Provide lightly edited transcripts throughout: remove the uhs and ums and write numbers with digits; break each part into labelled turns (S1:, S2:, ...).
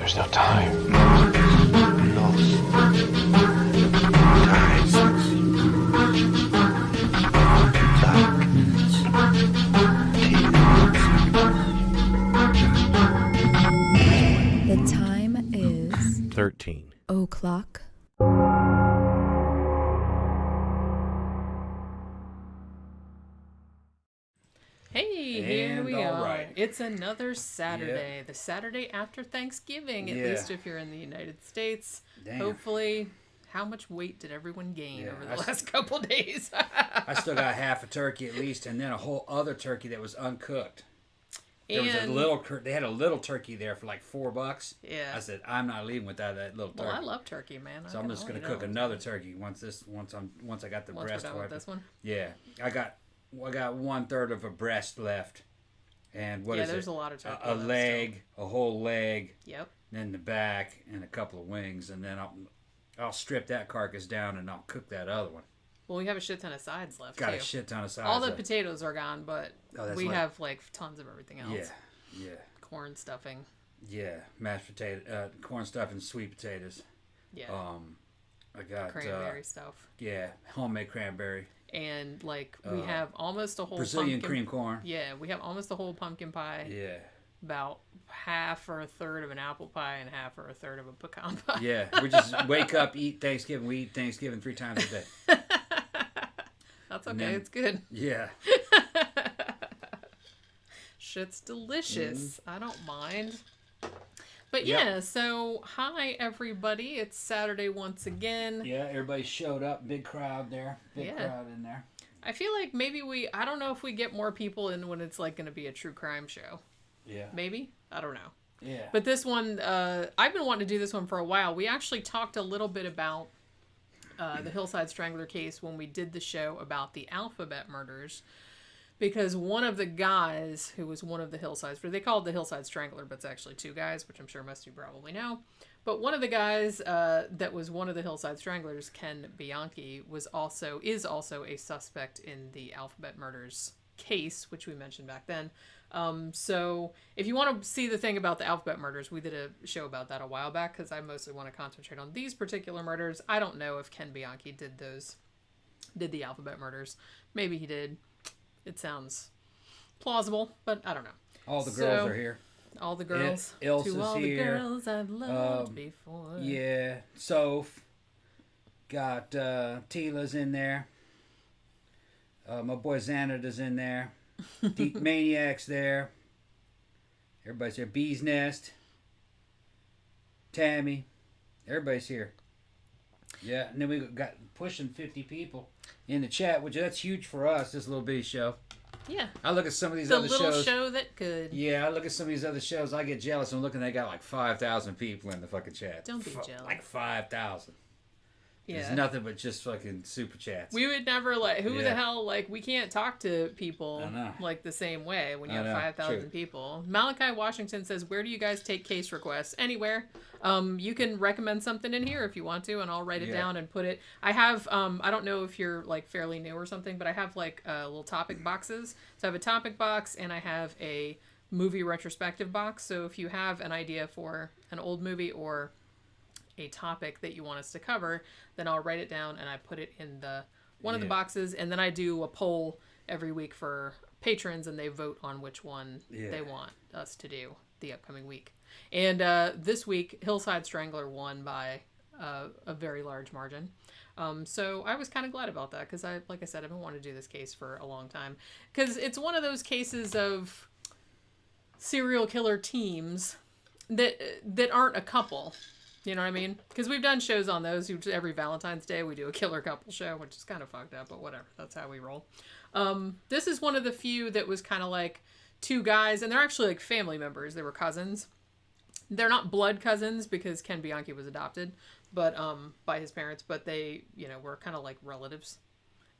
S1: There's no time.
S2: Lost. Tides. Darkness.
S3: The time is
S1: 13
S3: o'clock.
S4: Hey, here we are.
S5: Right.
S4: It's another Saturday. The Saturday after Thanksgiving, at least if you're in the United States.
S5: Damn.
S4: Hopefully, how much weight did everyone gain over the
S5: I
S4: last couple days?
S5: I still got half a turkey at least, and then a whole other turkey that was uncooked. There was a little. They had a little turkey there for like $4.
S4: Yeah.
S5: I said, I'm not leaving without that little turkey.
S4: Well, I love turkey, man.
S5: So I'm just gonna cook another turkey once I got the breast.
S4: We're done with this one.
S5: Yeah, I got 1/3 of a breast left, and
S4: there's a lot of turkey.
S5: A leg, a whole leg.
S4: Yep.
S5: Then the back and a couple of wings, and then I'll strip that carcass down and I'll cook that other one.
S4: Well, we have a shit ton of sides left.
S5: Got
S4: too.
S5: a shit ton of sides.
S4: All the potatoes are gone, but we have like tons of everything else.
S5: Yeah.
S4: Corn stuffing.
S5: Yeah, mashed potato, corn stuffing, sweet potatoes.
S4: Yeah.
S5: I got
S4: cranberry stuff.
S5: Yeah, homemade cranberry.
S4: And like we have almost a whole
S5: Brazilian cream corn.
S4: Yeah, we have almost a whole pumpkin pie.
S5: Yeah.
S4: About half or a third of an apple pie and half or a third of a pecan pie.
S5: Yeah, we just wake up, eat Thanksgiving. We eat Thanksgiving 3 times a day.
S4: That's okay. It's good.
S5: Yeah.
S4: Shit's delicious. I don't mind. But yeah, so hi everybody. It's Saturday once again.
S5: Yeah, everybody showed up. Big crowd there. Big crowd in there.
S4: I feel like maybe I don't know if we get more people in when it's like going to be a true crime show.
S5: Yeah.
S4: Maybe? I don't know.
S5: Yeah.
S4: But this one, I've been wanting to do this one for a while. We actually talked a little bit about the Hillside Strangler case when we did the show about the alphabet murders. Because one of the guys who was one of the Hillsides, they call it the Hillside Strangler, but it's actually 2 guys, which I'm sure most of you probably know. But one of the guys that was one of the Hillside Stranglers, Ken Bianchi, is also a suspect in the alphabet murders case, which we mentioned back then. So if you want to see the thing about the alphabet murders, we did a show about that a while back because I mostly want to concentrate on these particular murders. I don't know if Ken Bianchi did the alphabet murders. Maybe he did. It sounds plausible, but I don't know.
S5: All the girls are here.
S4: All the girls.
S5: Ilsa's
S4: to all
S5: here.
S4: the girls I've loved before.
S5: Yeah. Soph. Got Tila's in there. My boy Xanada's in there. Deep Maniac's there. Everybody's there. Bee's Nest. Tammy. Everybody's here. Yeah, and then we got pushing 50 people in the chat, which that's huge for us, this little bitty show.
S4: Yeah.
S5: I look at some of these other shows.
S4: The little show that could.
S5: Yeah, I look at some of these other shows, I get jealous. I'm looking, they got like 5,000 people in the fucking chat.
S4: Don't be jealous.
S5: Like 5,000.
S4: Yeah.
S5: It's nothing but just fucking super chats.
S4: We would never who the hell, we can't talk to people like the same way when you have 5,000 people. Malachi Washington says, where do you guys take case requests? Anywhere. You can recommend something in here if you want to, and I'll write it down and put it. I have, I don't know if you're fairly new or something, but I have little topic boxes. So I have a topic box and I have a movie retrospective box. So if you have an idea for an old movie or a topic that you want us to cover, then I'll write it down and I put it in one of the boxes, and then I do a poll every week for patrons and they vote on which one they want us to do the upcoming week. And this week Hillside Strangler won by a very large margin. So I was kind of glad about that because like I said, I've been wanting to do this case for a long time because it's one of those cases of serial killer teams that aren't a couple. You know what I mean? Because we've done shows on those. Every Valentine's Day, we do a killer couple show, which is kind of fucked up, but whatever. That's how we roll. This is one of the few that was kind of like 2 guys, and they're actually like family members. They were cousins. They're not blood cousins because Ken Bianchi was adopted, but by his parents. But they, were kind of like relatives,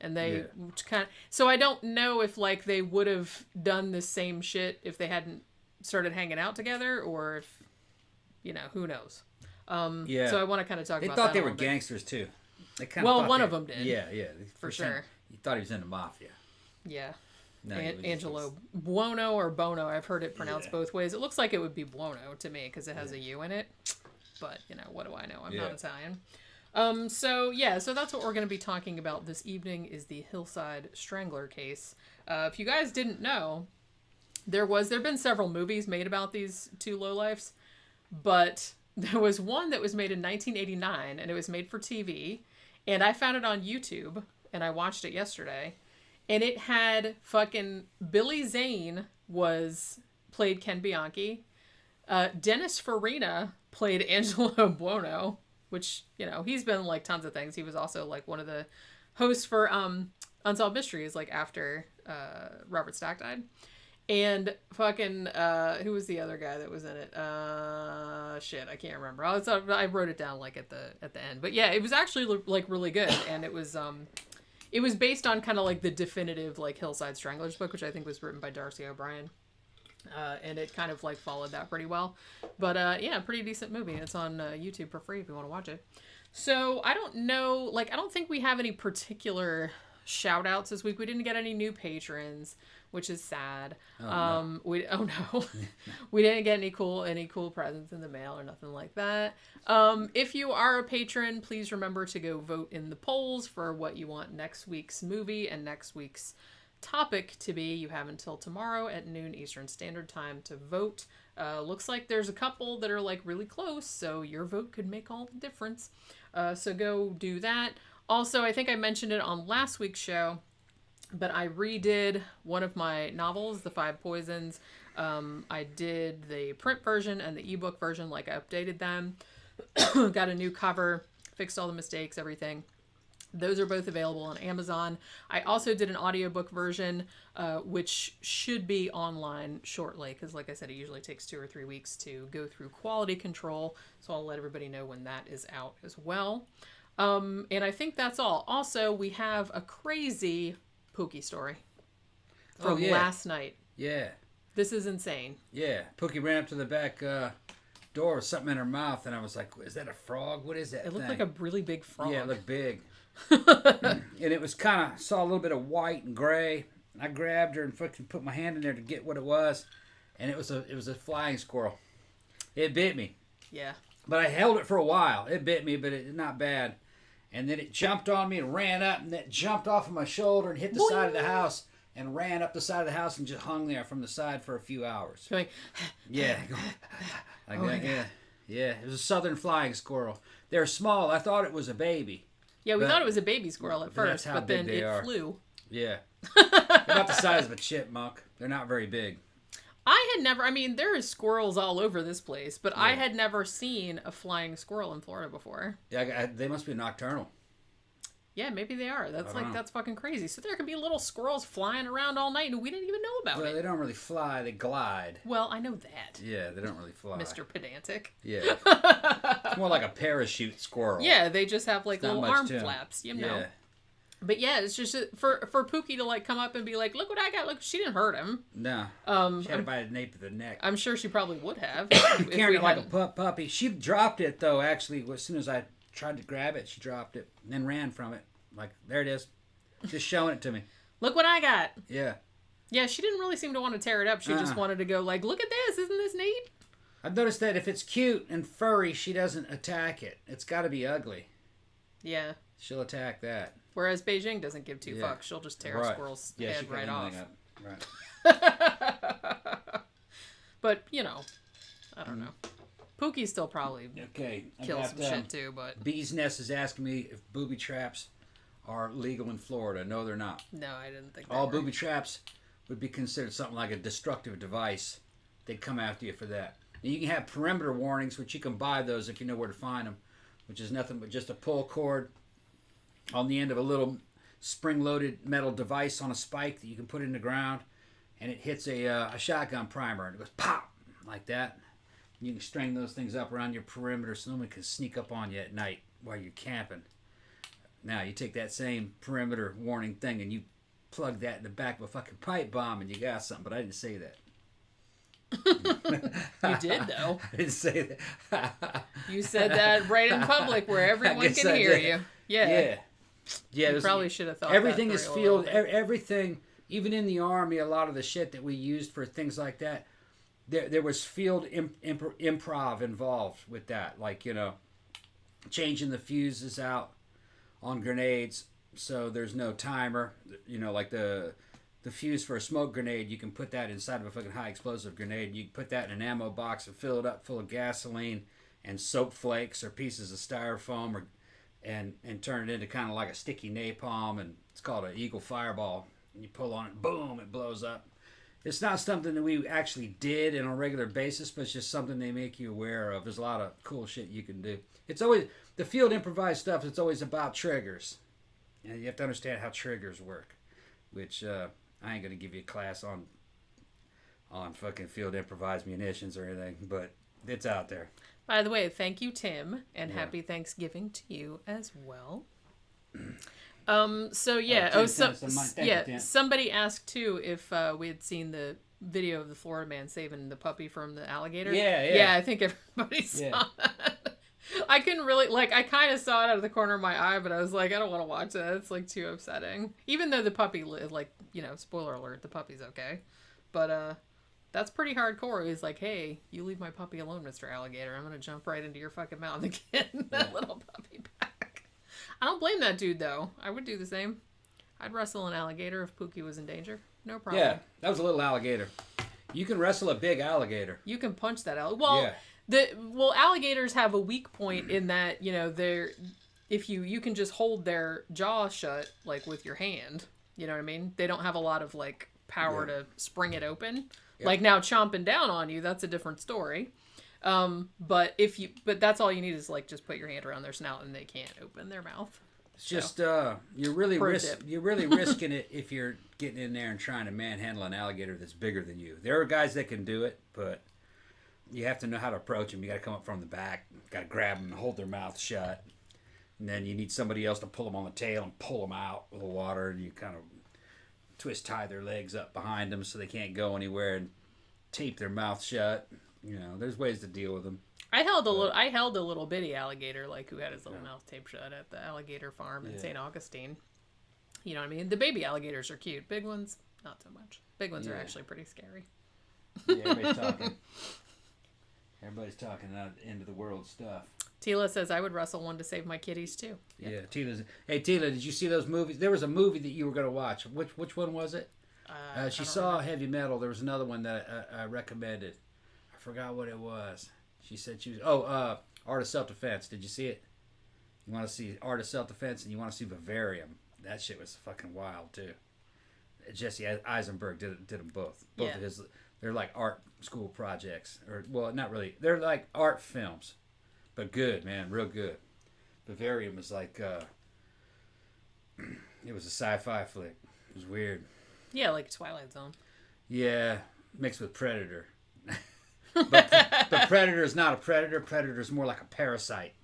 S4: and they kind of. So I don't know if they would have done the same shit if they hadn't started hanging out together, or if, who knows. So I want to kind of talk about that.
S5: They thought they were gangsters too. They kind
S4: of one of them did.
S5: Yeah,
S4: for sure.
S5: He thought he was in the mafia.
S4: Yeah.
S5: No,
S4: Angelo. Buono or Bono. I've heard it pronounced both ways. It looks like it would be Buono to me because it has a U in it. But, what do I know? I'm not Italian. So that's what we're going to be talking about this evening is the Hillside Strangler case. If you guys didn't know, there've been several movies made about these two lowlifes, but there was one that was made in 1989, and it was made for TV, and I found it on YouTube, and I watched it yesterday, and it had fucking Billy Zane played Ken Bianchi, Dennis Farina played Angelo Buono, which, he's been like tons of things. He was also like one of the hosts for Unsolved Mysteries, like after Robert Stack died. And fucking, who was the other guy that was in it? Shit, I can't remember. I wrote it down like at the end. But yeah, it was actually like really good. And it was based on kind of like the definitive like Hillside Stranglers book, which I think was written by Darcy O'Brien. And it kind of like followed that pretty well. But yeah, pretty decent movie. It's on YouTube for free if you want to watch it. So I don't know, like I don't think we have any particular shout outs this week. We didn't get any new patrons, which is sad. No. We didn't get any cool presents in the mail or nothing like that. If you are a patron, please remember to go vote in the polls for what you want next week's movie and next week's topic to be. You have until tomorrow at noon Eastern Standard Time to vote. Looks like there's a couple that are like really close, so your vote could make all the difference. So go do that. Also, I think I mentioned it on last week's show, but I redid one of my novels, The Five Poisons. I did the print version and the ebook version, like I updated them. Got a new cover, fixed all the mistakes, everything. Those are both available on Amazon. I also did an audiobook version, which should be online shortly, because like I said, it usually takes 2 or 3 weeks to go through quality control, so I'll let everybody know when that is out as well. And I think that's all. Also, we have a crazy Pookie story from last night. Yeah. This is insane.
S5: Yeah. Pookie ran up to the back door with something in her mouth, and I was like, is that a frog? What is that
S4: It looked like a really big frog.
S5: Yeah, it looked big. And it was kind of, saw a little bit of white and gray. And I grabbed her and fucking put my hand in there to get what it was. And it was a flying squirrel. It bit me.
S4: Yeah.
S5: But I held it for a while. It bit me, but it's not bad. And then it jumped on me and ran up, and it jumped off of my shoulder and hit the side of the house and ran up the side of the house and just hung there from the side for a few hours.
S4: Like,
S5: yeah. Like that, yeah. Yeah, it was a southern flying squirrel. They're small. I thought it was a baby.
S4: Yeah, we thought it was a baby squirrel at first, but then it flew.
S5: Yeah. They're about the size of a chipmunk. They're not very big.
S4: There is squirrels all over this place, but I had never seen a flying squirrel in Florida before.
S5: Yeah, they must be nocturnal.
S4: Yeah, maybe they are. That's fucking crazy. So there could be little squirrels flying around all night and we didn't even know about it.
S5: Well, they don't really fly, they glide.
S4: Well, I know that.
S5: Yeah, they don't really fly.
S4: Mr. Pedantic.
S5: Yeah. It's more like a parachute squirrel.
S4: Yeah, they just have like little arm flaps, you know. Yeah. But yeah, it's just for Pookie to like come up and be like, look what I got. Look, she didn't hurt him.
S5: No. She had it by the nape of the neck.
S4: I'm sure she probably would have.
S5: Carrying it like a puppy. She dropped it though, actually, as soon as I tried to grab it, she dropped it and then ran from it. Like, there it is. Just showing it to me.
S4: Look what I got.
S5: Yeah.
S4: Yeah, she didn't really seem to want to tear it up. She just wanted to go like, look at this. Isn't this neat?
S5: I've noticed that if it's cute and furry, she doesn't attack it. It's got to be ugly.
S4: Yeah.
S5: She'll attack that.
S4: Whereas Beijing doesn't give two fucks. She'll just tear a squirrel's head right off.
S5: Right.
S4: But, I don't know. Pookie's still probably kill some shit too, but...
S5: Bee's Nest is asking me if booby traps are legal in Florida. No, they're not.
S4: No, I didn't think
S5: all booby traps would be considered something like a destructive device. They'd come after you for that. And you can have perimeter warnings, which you can buy those if you know where to find them, which is nothing but just a pull cord on the end of a little spring-loaded metal device on a spike that you can put in the ground, and it hits a shotgun primer, and it goes pop, like that. You can string those things up around your perimeter so no one can sneak up on you at night while you're camping. Now, you take that same perimeter warning thing and you plug that in the back of a fucking pipe bomb and you got something, but I didn't say that.
S4: You did, though.
S5: I didn't say that.
S4: You said that right in public where everyone can hear you. Yeah.
S5: Yeah.
S4: You probably should have thought
S5: everything
S4: that
S5: is filled. Everything even in the Army, a lot of the shit that we used for things like that, there was field improv involved with that. Like, changing the fuses out on grenades so there's no timer. Like the fuse for a smoke grenade, you can put that inside of a fucking high explosive grenade. You can put that in an ammo box and fill it up full of gasoline and soap flakes or pieces of styrofoam and turn it into kind of like a sticky napalm, and it's called an Eagle Fireball. And you pull on it, boom, it blows up. It's not something that we actually did on a regular basis, but it's just something they make you aware of. There's a lot of cool shit you can do. It's always, the field improvised stuff, it's always about triggers. And you have to understand how triggers work, which I ain't going to give you a class on fucking field improvised munitions or anything, but it's out there.
S4: By the way, thank you, Tim, and happy Thanksgiving to you as well. Somebody asked too if we had seen the video of the Florida man saving the puppy from the alligator. Yeah, I think everybody saw that. I couldn't really, I kind of saw it out of the corner of my eye, but I was like, I don't want to watch that. It's, too upsetting. Even though the puppy, spoiler alert, the puppy's okay. But, that's pretty hardcore. He's like, hey, you leave my puppy alone, Mr. Alligator. I'm going to jump right into your fucking mouth and get that little puppy back. I don't blame that dude, though. I would do the same. I'd wrestle an alligator if Pookie was in danger. No problem.
S5: Yeah, that was a little alligator. You can wrestle a big alligator.
S4: You can punch that alligator. Well, alligators have a weak point in that, they're, if you can just hold their jaw shut, with your hand. You know what I mean? They don't have a lot of, power to spring it open. Yep. Now chomping down on you, that's a different story. But that's all you need is just put your hand around their snout and they can't open their mouth.
S5: It's just you're really risking it if you're getting in there and trying to manhandle an alligator that's bigger than you. There are guys that can do it, but you have to know how to approach them. You got to come up from the back, got to grab them and hold their mouth shut, and then you need somebody else to pull them on the tail and pull them out of the water, and you kind of tie their legs up behind them so they can't go anywhere, and tape their mouth shut. There's ways to deal with them. I held
S4: a little bitty alligator who had his little mouth taped shut at the alligator farm in St. Augustine. You know what I mean? The baby alligators are cute. Big ones, not so much. Big ones are actually pretty scary.
S5: Yeah, everybody's talking end of the world stuff.
S4: Tila says, I would wrestle one to save my kitties, too.
S5: Yeah, Tila, did you see those movies? There was a movie that you were going to watch. Which one was it? She saw Heavy Metal. There was another one that I recommended. I forgot what it was. She said she was... Art of Self-Defense. Did you see it? You want to see Art of Self-Defense and you want to see Vivarium. That shit was fucking wild, too. Jesse Eisenberg did them both. Both of his... They're like art school projects. Not really. They're like art films. But good, man. Real good. Vivarium was it was a sci-fi flick. It was weird.
S4: Yeah, like Twilight Zone.
S5: Yeah, mixed with Predator. but Predator is not a predator. Predator is more like a parasite.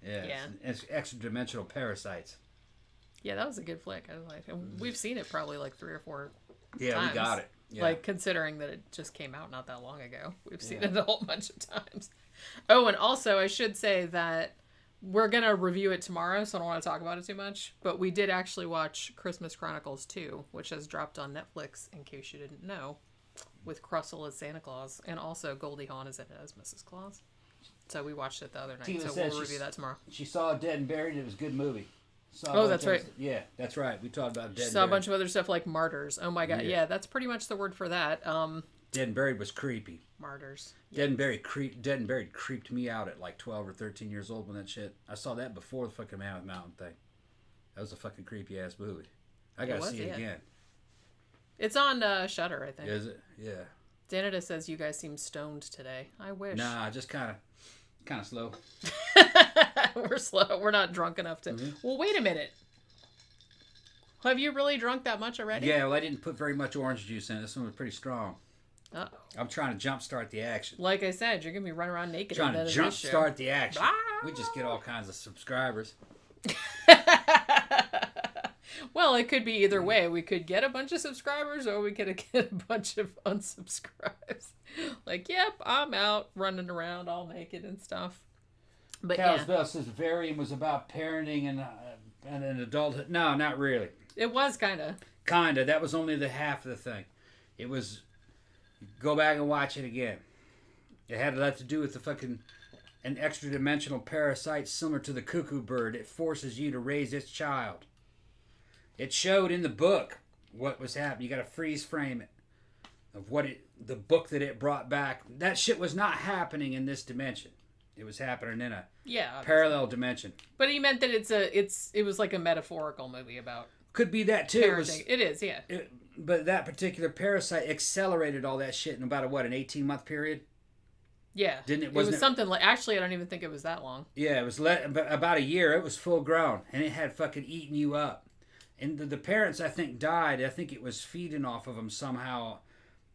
S5: Yeah. It's extra-dimensional parasites.
S4: Yeah, that was a good flick. I like it. We've seen it probably 3 or 4 times.
S5: Yeah, we got it. Yeah.
S4: Considering that it just came out not that long ago. We've seen it a whole bunch of times. Oh, and also I should say that we're going to review it tomorrow, so I don't want to talk about it too much. But we did actually watch Christmas Chronicles 2, which has dropped on Netflix, in case you didn't know, with Crussell as Santa Claus, and also Goldie Hawn is in it as Mrs. Claus. So we watched it the other night,
S5: Tina
S4: so we'll review that tomorrow.
S5: She saw Dead and Buried, it was a good movie.
S4: That's right.
S5: Yeah, that's right. We talked about Dead and Buried.
S4: Saw a bunch of other stuff like Martyrs. Oh my god, yeah, that's pretty much the word for that.
S5: Dead and Buried was creepy.
S4: Martyrs.
S5: Dead and Buried creeped me out at 12 or 13 years old when that shit. I saw that before the fucking Mammoth Mountain thing. That was a fucking creepy ass movie. I gotta see it again.
S4: It's on Shudder, I think.
S5: Is it? Yeah.
S4: Danita says you guys seem stoned today. I wish.
S5: Nah, just kind of slow.
S4: We're slow. We're not drunk enough to. Mm-hmm. Well, wait a minute. Have you really drunk that much already?
S5: Yeah, well, I didn't put very much orange juice in it. This one was pretty strong.
S4: Uh-oh.
S5: I'm trying to jumpstart the action.
S4: Like I said, you're going to be running around naked.
S5: Trying to jumpstart the action. We just get all kinds of subscribers.
S4: Well, it could be either way. We could get a bunch of subscribers or we could get a bunch of unsubscribes. Yep, I'm out running around all naked and stuff. But
S5: Bell says Vivarium was about parenting and an adulthood. No, not really.
S4: It was kind of.
S5: Kinda. That was only the half of the thing. It was... Go back and watch it again. It had a lot to do with the fucking... An extra-dimensional parasite similar to the cuckoo bird. It forces you to raise its child. It showed in the book what was happening. You got to freeze frame it. Of what the book that it brought back. That shit was not happening in this dimension. It was happening in a parallel dimension.
S4: But he meant that it was like a metaphorical movie about...
S5: Could be that too.
S4: It is, yeah.
S5: But that particular parasite accelerated all that shit in about an 18-month period?
S4: Yeah.
S5: Didn't it?
S4: It was something like... Actually, I don't even think it was that long.
S5: Yeah, it was about a year. It was full grown. And it had fucking eaten you up. And the parents, I think, died. I think it was feeding off of them somehow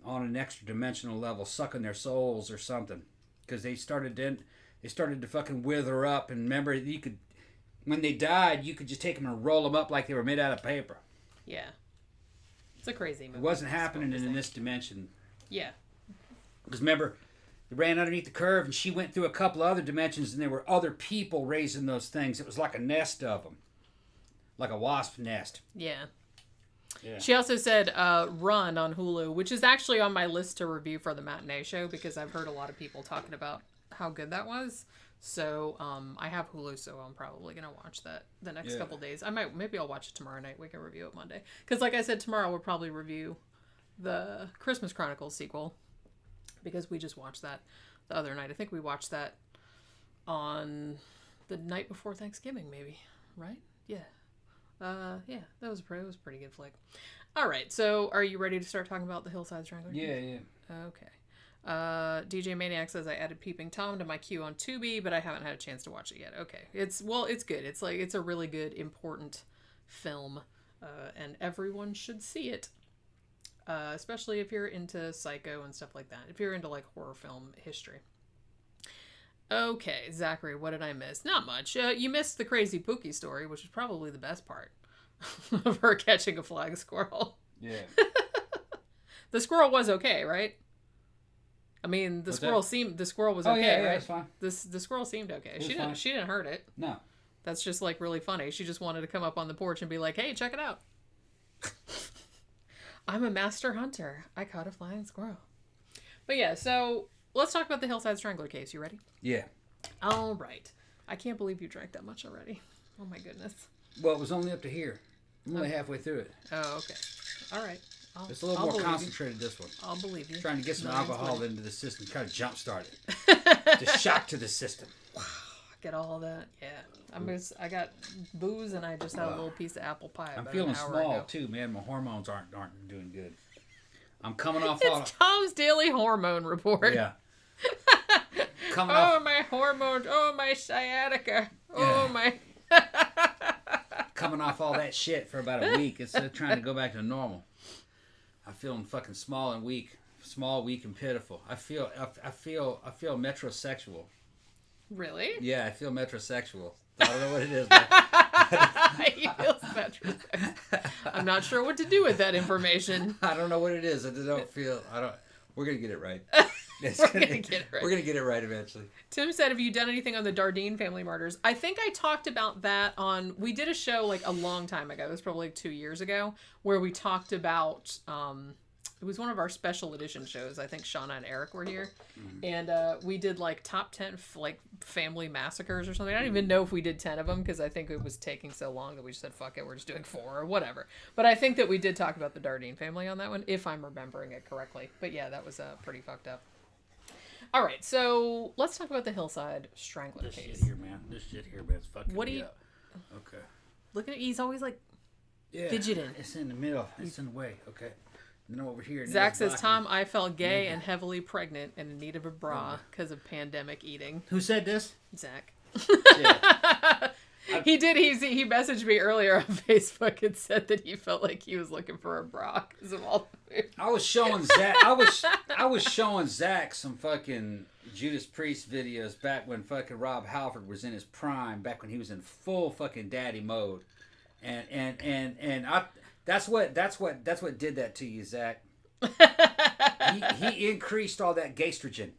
S5: on an extra dimensional level, sucking their souls or something. Because they started to fucking wither up. And remember, you could... When they died, you could just take them and roll them up like they were made out of paper.
S4: Yeah. It's a crazy movie.
S5: It wasn't happening in this dimension.
S4: Yeah.
S5: Because remember, they ran underneath the curve and she went through a couple of other dimensions and there were other people raising those things. It was like a nest of them. Like a wasp nest.
S4: Yeah. She also said Run on Hulu, which is actually on my list to review for the matinee show because I've heard a lot of people talking about how good that was. So I have Hulu, so I'm probably gonna watch that the next couple days. Maybe I'll watch it tomorrow night. We can review it Monday. Because like I said, tomorrow we'll probably review the Christmas Chronicles sequel because we just watched that the other night. I think we watched that on the night before Thanksgiving, maybe. Right? Yeah. Yeah, that was a pretty good flick. All right, so are you ready to start talking about the Hillside Strangler?
S5: Yeah.
S4: Okay. DJ Maniac says I added Peeping Tom to my queue on Tubi, but I haven't had a chance to watch it yet. Okay, it's good. It's a really good, important film, and everyone should see it. Especially if you're into Psycho and stuff like that. If you're into like horror film history. Okay, Zachary, what did I miss? Not much. You missed the crazy Pookie story, which is probably the best part of her catching a flying squirrel.
S5: Yeah.
S4: The squirrel was okay, right? I mean, the squirrel was okay, right?
S5: It's fine.
S4: The squirrel seemed okay. She didn't hurt it.
S5: No.
S4: That's just like really funny. She just wanted to come up on the porch and be like, "Hey, check it out. I'm a master hunter. I caught a flying squirrel." But yeah, so let's talk about the Hillside Strangler case. You ready?
S5: Yeah.
S4: All right. I can't believe you drank that much already. Oh my goodness.
S5: Well, it was only up to here. I'm only halfway through it.
S4: Oh, okay. All right.
S5: It's a little more concentrated, this one.
S4: I'll believe you.
S5: Trying to get some alcohol into the system, kind of jump-start it. Just shock to the system.
S4: Get all that. Yeah. I got booze and I just had a little piece of apple pie.
S5: I'm feeling small, too, man. My hormones aren't doing good. I'm coming off
S4: It's Tom's daily hormone report.
S5: Yeah.
S4: My hormones. Oh, my sciatica. Oh, my...
S5: Coming off all that shit for about a week. It's trying to go back to normal. I'm feeling fucking small and weak. Small, weak, and pitiful. I feel metrosexual.
S4: Really?
S5: Yeah, I feel metrosexual. I don't know what it is.
S4: He feels metrosexual. I'm not sure what to do with that information.
S5: I don't know what it is. We're going to get it right.
S4: We're going to get it right.
S5: We're going to get it right eventually.
S4: Tim said, have you done anything on the Dardeen family murders? I think I talked about that we did a show like a long time ago. It was probably like 2 years ago where we talked about, it was one of our special edition shows. I think Shauna and Eric were here. Mm-hmm. And we did like top 10 like family massacres or something. I don't even know if we did 10 of them because I think it was taking so long that we just said, fuck it, we're just doing 4 or whatever. But I think that we did talk about the Dardeen family on that one, if I'm remembering it correctly. But yeah, that was pretty fucked up. All right, so let's talk about the Hillside Strangler case.
S5: This shit here, man, it's fucking me up. Okay.
S4: Look at it. He's always like fidgeting.
S5: It's in the middle. It's in the way. Okay. And then over here.
S4: Zach says, Tom, I felt gay and heavily pregnant and in need of a bra because of pandemic eating.
S5: Who said this?
S4: Zach. He did. He messaged me earlier on Facebook and said that he felt like he was looking for a bra because of all the food.
S5: I was showing Zach. I was showing Zach some fucking Judas Priest videos back when fucking Rob Halford was in his prime. Back when he was in full fucking daddy mode, and that's what did that to you, Zach. He increased all that gastrogen,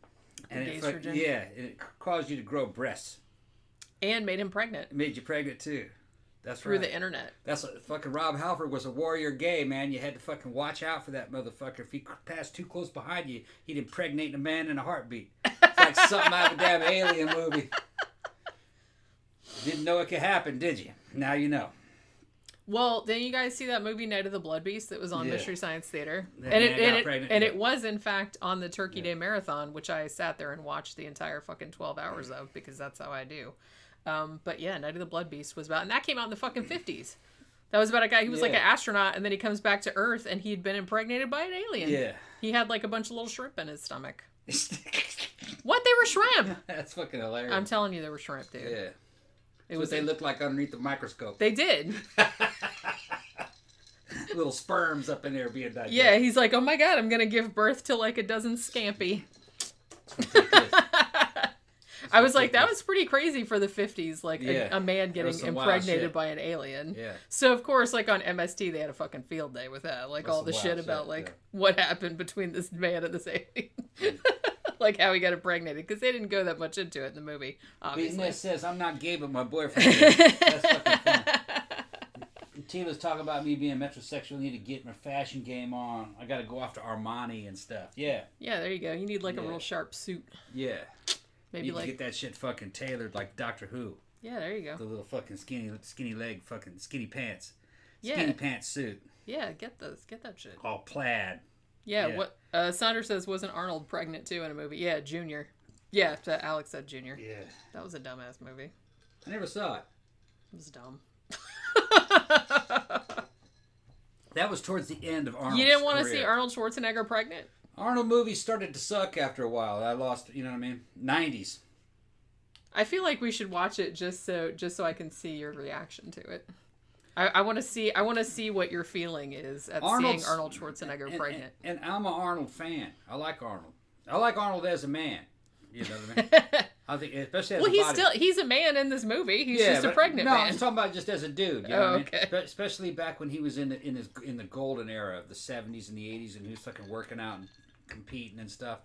S5: and it caused you to grow breasts.
S4: And made him pregnant.
S5: It made you pregnant too. That's
S4: through
S5: right.
S4: the internet.
S5: That's fucking Rob Halford was a warrior gay, man. You had to fucking watch out for that motherfucker. If he passed too close behind you, he'd impregnate a man in a heartbeat. It's like something out of a damn alien movie. Didn't know it could happen, did you? Now you know.
S4: Well, didn't you guys see that movie Night of the Blood Beast that was on Mystery Science Theater?
S5: It
S4: was in fact on the Turkey Day Marathon, which I sat there and watched the entire fucking 12 hours of because that's how I do. But yeah, Night of the Blood Beast was about, and that came out in the fucking 50s. That was about a guy who was like an astronaut, and then he comes back to Earth, and he'd been impregnated by an alien. Yeah. He had like a bunch of little shrimp in his stomach. What? They were shrimp.
S5: That's fucking hilarious.
S4: I'm telling you, they were shrimp, dude.
S5: Yeah. It was. What they looked like underneath the microscope.
S4: They did.
S5: Little sperms up in there being digested.
S4: Yeah, he's like, oh my god, I'm gonna give birth to like a dozen scampi. I was like, that was pretty crazy for the 50s, like a man getting impregnated by an alien. Yeah. So of course, like on MST, they had a fucking field day with that, like all the shit about like what happened between this man and this alien. Like how he got impregnated, because they didn't go that much into it in the movie, obviously.
S5: Business says, I'm not gay, but my boyfriend is. That's fucking funny. Tila's talking about me being metrosexual. I need to get my fashion game on. I got to go after Armani and stuff. Yeah.
S4: Yeah, there you go. You need like a real sharp suit.
S5: Yeah.
S4: Maybe
S5: you
S4: like
S5: get that shit fucking tailored like Doctor Who.
S4: Yeah, there you go.
S5: The little fucking skinny leg, fucking skinny pants. Skinny pants suit.
S4: Yeah, get those. Get that shit.
S5: All plaid.
S4: Yeah. What Saunders says, wasn't Arnold pregnant too in a movie? Yeah, Junior. Yeah, Alex said Junior. Yeah. That was a dumbass movie.
S5: I never saw it.
S4: It was dumb.
S5: That was towards the end of Arnold's
S4: You didn't want to
S5: career.
S4: see Arnold Schwarzenegger pregnant?
S5: Arnold movies started to suck after a while. I lost, you know what I mean? 90s.
S4: I feel like we should watch it just so I can see your reaction to it. I want to see what your feeling is at seeing Arnold Schwarzenegger pregnant.
S5: And I'm an Arnold fan. I like Arnold. I like Arnold as a man. You know what I mean? I think, especially as a body.
S4: He's a man in this movie. He's just a pregnant man.
S5: No, I'm talking about just as a dude. You know what I mean? Especially back when he was in the golden era of the 70s and the 80s, and he was fucking working out and competing and stuff.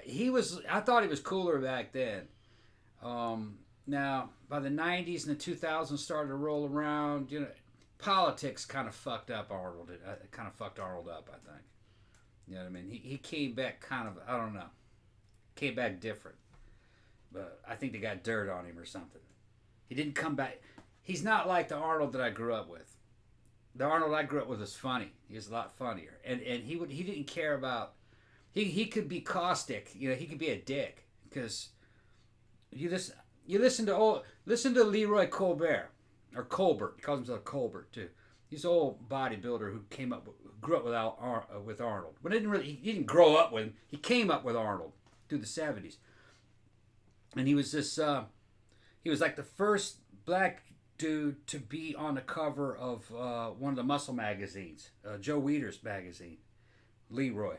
S5: I thought he was cooler back then. Now by the 90s and the 2000s started to roll around, you know, politics kind of fucked up Arnold. It kind of fucked Arnold up, I think. You know what I mean? He came back kind of, I don't know. Came back different. But I think they got dirt on him or something. He didn't come back. He's not like the Arnold that I grew up with. The Arnold I grew up with was funny. He was a lot funnier. And he didn't care about, he could be caustic. You know, he could be a dick. Because you listen to Leroy Colbert. Or Colbert. He calls himself Colbert too. He's an old bodybuilder who grew up with Arnold. But he didn't grow up with him. He came up with Arnold through the 70s. And he was he was like the first black dude to be on the cover of one of the muscle magazines, Joe Weider's magazine, Leroy.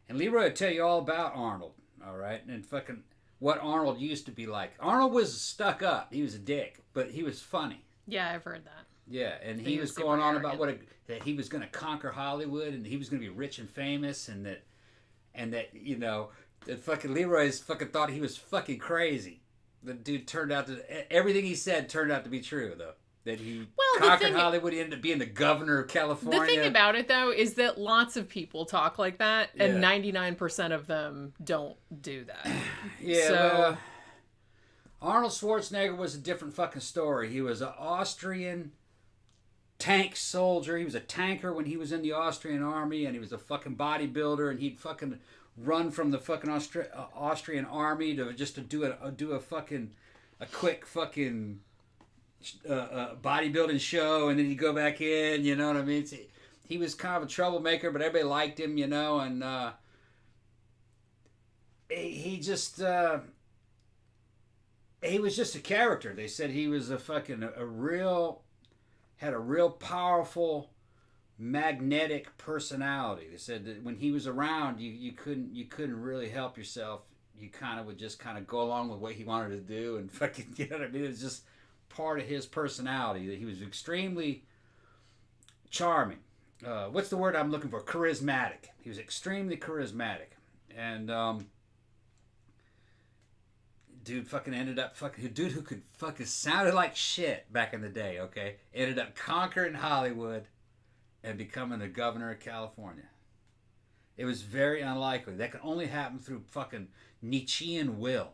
S5: And Leroy would tell you all about Arnold, all right? And fucking what Arnold used to be like. Arnold was stuck up. He was a dick, but he was funny.
S4: Yeah, I've heard that.
S5: Yeah, and he was going on about that he was going to conquer Hollywood and he was going to be rich and famous and that you know, that fucking Leroy's fucking thought he was fucking crazy. The dude turned out to everything he said turned out to be true though. That he conquered Hollywood. He ended up being the governor of California.
S4: The thing about it though is that lots of people talk like that, and 99% of them don't do that.
S5: Yeah. So Arnold Schwarzenegger was a different fucking story. He was an Austrian tank soldier. He was a tanker when he was in the Austrian army, and he was a fucking bodybuilder, and he'd fucking run from the fucking Austrian army to do a quick fucking bodybuilding show, and then he'd go back in. You know what I mean? He was kind of a troublemaker, but everybody liked him. You know, and he just. He was just a character. They said he was had a real powerful, magnetic personality. They said that when he was around, you couldn't really help yourself. You kind of would just kind of go along with what he wanted to do and fucking, you know what I mean? It was just part of his personality. That he was extremely charming. What's the word I'm looking for? Charismatic. He was extremely charismatic, and dude fucking ended up dude who could fucking sounded like shit back in the day, okay? Ended up conquering Hollywood and becoming the governor of California. It was very unlikely. That could only happen through fucking Nietzschean will.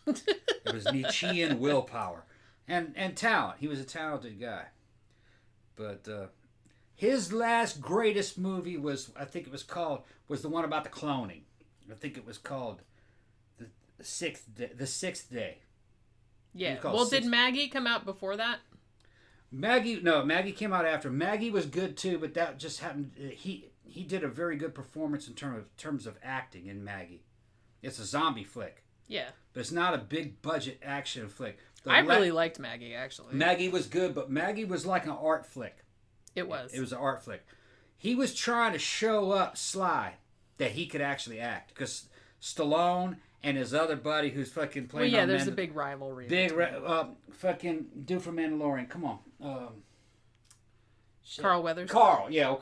S5: It was Nietzschean willpower. And talent. He was a talented guy. But his last greatest movie was the one about the cloning. I think it was called The Sixth Day.
S4: Yeah. Well, did Maggie come out before that?
S5: Maggie came out after. Maggie was good too, but that just happened. He did a very good performance in terms of acting in Maggie. It's a zombie flick. Yeah. But it's not a big budget action flick.
S4: I really liked Maggie, actually.
S5: Maggie was good, but Maggie was like an art flick.
S4: It was.
S5: It was an art flick. He was trying to show up Sly that he could actually act. Because Stallone and his other buddy who's fucking playing...
S4: Well, yeah, there's a big rivalry.
S5: Fucking dude from Mandalorian. Come on.
S4: Carl Weathers?
S5: Carl. Yeah, well,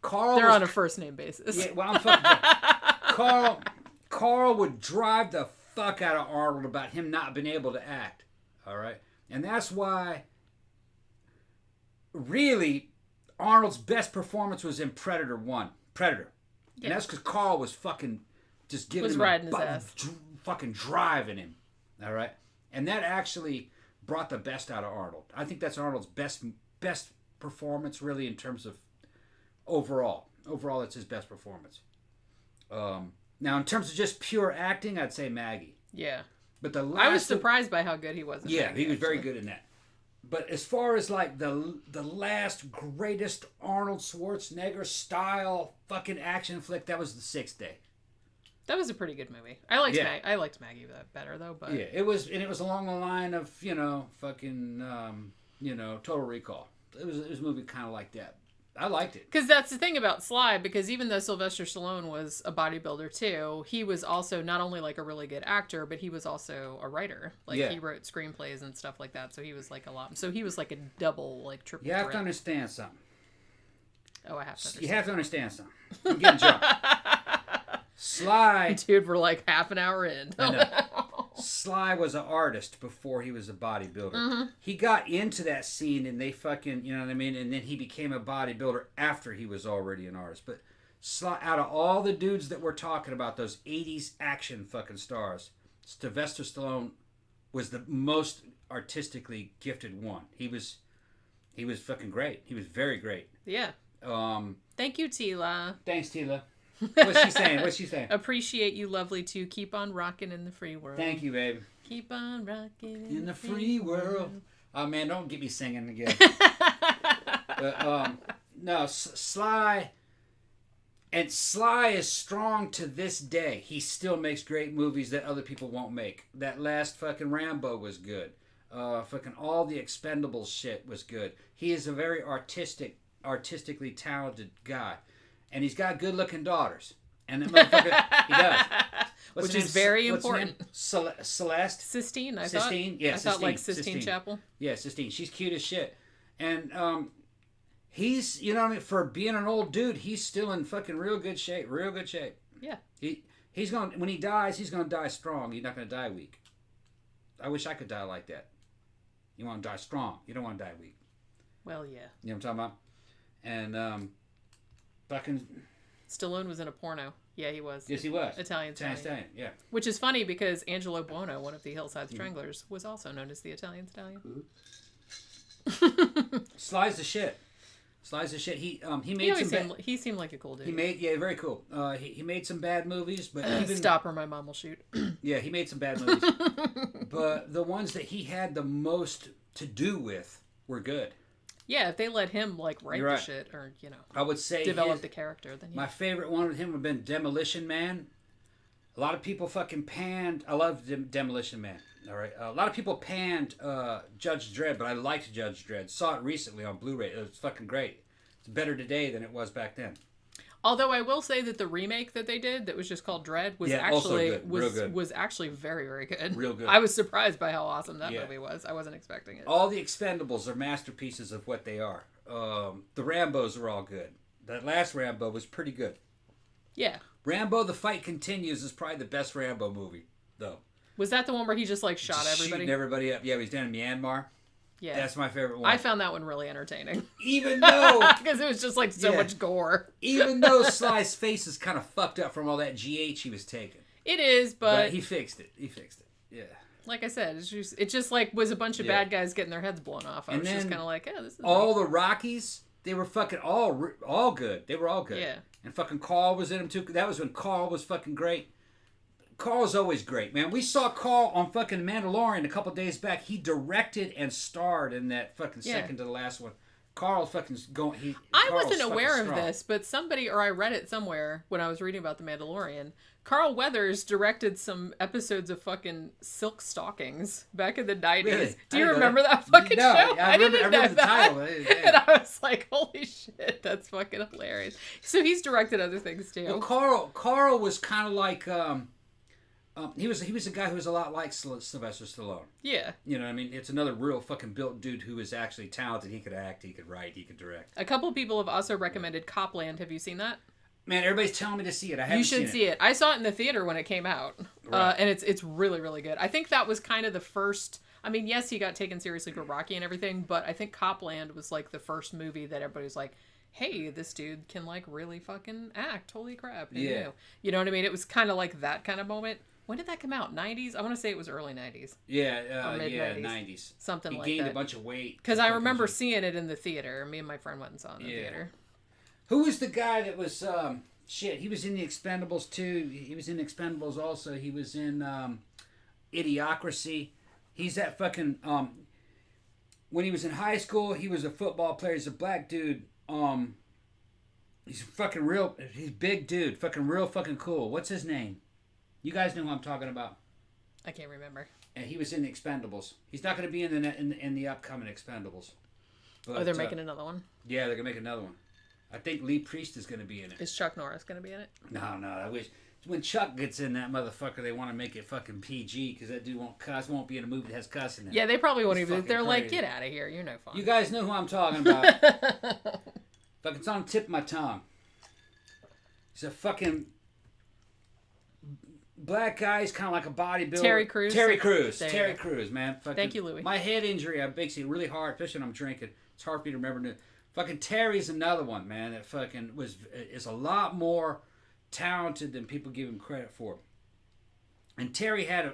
S5: Carl.
S4: They're on a first-name basis.
S5: Yeah, well, I'm fucking... Carl would drive the fuck out of Arnold about him not being able to act. All right? And that's why, really, Arnold's best performance was in Predator 1. Predator. Yeah. And that's because Carl was fucking just giving him
S4: riding his ass.
S5: Fucking driving him. All right? And that actually brought the best out of Arnold. I think that's Arnold's best performance, really, in terms of overall. Overall, it's his best performance. Now, in terms of just pure acting, I'd say Maggie. Yeah. But I
S4: was surprised by how good he was.
S5: Yeah, Maggie, he was very good in that. But as far as like the last greatest Arnold Schwarzenegger style fucking action flick, that was The Sixth Day.
S4: That was a pretty good movie. I liked Maggie better though. But
S5: yeah, it was along the line of fucking Total Recall. It was a movie kind of like that. I liked it.
S4: Because that's the thing about Sly, because even though Sylvester Stallone was a bodybuilder too, he was also not only like a really good actor, but he was also a writer. Like he wrote screenplays and stuff like that. So he was like a lot. So he was like a double, like triple.
S5: You have to understand something.
S4: Oh, I have to understand.
S5: You have to understand something. I'm getting jumped. Sly.
S4: Dude, we're like half an hour in.
S5: I know. Sly was an artist before he was a bodybuilder. Mm-hmm. He got into that scene and they fucking, you know what I mean? And then he became a bodybuilder after he was already an artist. But Sly, out of all the dudes that we're talking about, those 80s action fucking stars, Sylvester Stallone was the most artistically gifted one. He was fucking great. He was very great.
S4: Yeah. Thank you, Tila.
S5: Thanks, Tila. What's she saying?
S4: Appreciate you, lovely, too. Keep on rocking in the free world.
S5: Thank you, babe.
S4: Keep on rocking
S5: in the free world. Oh, man, don't get me singing again. But, no, Sly... And Sly is strong to this day. He still makes great movies that other people won't make. That last fucking Rambo was good. Fucking all the Expendables shit was good. He is a very artistically talented guy. And he's got good-looking daughters. And that motherfucker, he does.
S4: Which is very important.
S5: Celeste?
S4: Sistine, I thought.
S5: Sistine? Yeah,
S4: I thought like Sistine Chapel.
S5: Yeah, Sistine. She's cute as shit. And he's, you know what I mean, for being an old dude, he's still in fucking real good shape. Real good shape. Yeah. He's going, when he dies, he's going to die strong. He's not going to die weak. I wish I could die like that. You want to die strong. You don't want to die weak.
S4: Well, yeah.
S5: You know what I'm talking about? And, fucking...
S4: Stallone was in a porno. Yeah, he was.
S5: Yes, he was.
S4: Italian,
S5: yeah.
S4: Which is funny because Angelo Buono, one of the Hillside Stranglers, was also known as the Italian Stallion.
S5: Sly's the shit. He made
S4: he seemed like a cool dude.
S5: Very cool. He made some bad movies, but even...
S4: Stop or my mom will shoot.
S5: Yeah, he made some bad movies. But the ones that he had the most to do with were good.
S4: Yeah, if they let him like write the shit or, you know,
S5: I would say
S4: develop the character, then
S5: my favorite one with him would have been Demolition Man. A lot of people fucking panned. I love Demolition Man. All right, a lot of people panned Judge Dredd, but I liked Judge Dredd. Saw it recently on Blu-ray. It was fucking great. It's better today than it was back then.
S4: Although I will say that the remake that they did, that was just called Dredd, was was actually very, very good.
S5: Real good.
S4: I was surprised by how awesome that movie was. I wasn't expecting it.
S5: All the Expendables are masterpieces of what they are. The Rambos are all good. That last Rambo was pretty good.
S4: Yeah.
S5: Rambo: The Fight Continues is probably the best Rambo movie, though.
S4: Was that the one where he just like shot everybody?
S5: Shooting everybody up. Yeah, he's down in Myanmar.
S4: Yeah.
S5: That's my favorite one.
S4: I found that one really entertaining.
S5: Even though...
S4: Because it was just like so much gore.
S5: Even though Sly's face is kind of fucked up from all that GH he was taking.
S4: It is, but
S5: he fixed it. Yeah.
S4: Like I said, it just like was a bunch of bad guys getting their heads blown off. I was just kind of like, this is
S5: all the Rockies, they were fucking all good. They were all good.
S4: Yeah.
S5: And fucking Carl was in them too. That was when Carl was fucking great. Carl's always great, man. We saw Carl on fucking Mandalorian a couple days back. He directed and starred in that fucking second to the last one. Carl fucking going.
S4: I wasn't aware of this, but somebody, or I read it somewhere when I was reading about the Mandalorian. Carl Weathers directed some episodes of fucking Silk Stockings back in the 90s.
S5: Really?
S4: Do you remember that fucking show?
S5: I didn't know
S4: the
S5: that. Title.
S4: And I was like, holy shit, that's fucking hilarious. So he's directed other things too.
S5: Well, Carl was kind of like he was a guy who was a lot like Sylvester Stallone.
S4: Yeah.
S5: You know what I mean? It's another real fucking built dude who is actually talented. He could act, he could write, he could direct.
S4: A couple of people have also recommended Copland. Have you seen that?
S5: Man, everybody's telling me to see it. I haven't seen it.
S4: You should see it. I saw it in the theater when it came out.
S5: Right.
S4: And it's really, really good. I think that was kind of the first... I mean, yes, he got taken seriously for Rocky and everything, but I think Copland was like the first movie that everybody was like, hey, this dude can like really fucking act. Holy crap.
S5: Yeah.
S4: You know what I mean? It was kind of like that kind of moment. When did that come out? 90s? I want to say it was early 90s.
S5: Yeah,
S4: mid-90s.
S5: 90s.
S4: Something like that.
S5: He gained a bunch of weight.
S4: Because I remember seeing it in the theater. Me and my friend went and saw it in the theater.
S5: Who was the guy that was... he was in the Expendables too. He was in Expendables also. He was in Idiocracy. He's that fucking... when he was in high school, he was a football player. He's a black dude. He's fucking real... He's big dude. Fucking real fucking cool. What's his name? You guys know who I'm talking about.
S4: I can't remember.
S5: And he was in the Expendables. He's not going to be in the upcoming Expendables. But,
S4: they're making another one?
S5: Yeah, they're going to make another one. I think Lee Priest is going to be in it.
S4: Is Chuck Norris going to be in it?
S5: No. I wish... When Chuck gets in that motherfucker, they want to make it fucking PG because that dude won't be in a movie that has cussing in it.
S4: Yeah, they probably won't even... They're
S5: crazy.
S4: like, get out of here. You're no fun.
S5: You guys know who I'm talking about. Fucking, it's on the tip of my tongue. He's a fucking... black guy. He's kind of like a bodybuilder.
S4: Terry Crews.
S5: Terry Crews, man. Fucking,
S4: thank you, Louie.
S5: My head injury, I makes it really hard, especially when I'm drinking. It's hard for me to remember. Fucking Terry's another one, man. That fucking is a lot more talented than people give him credit for. And Terry had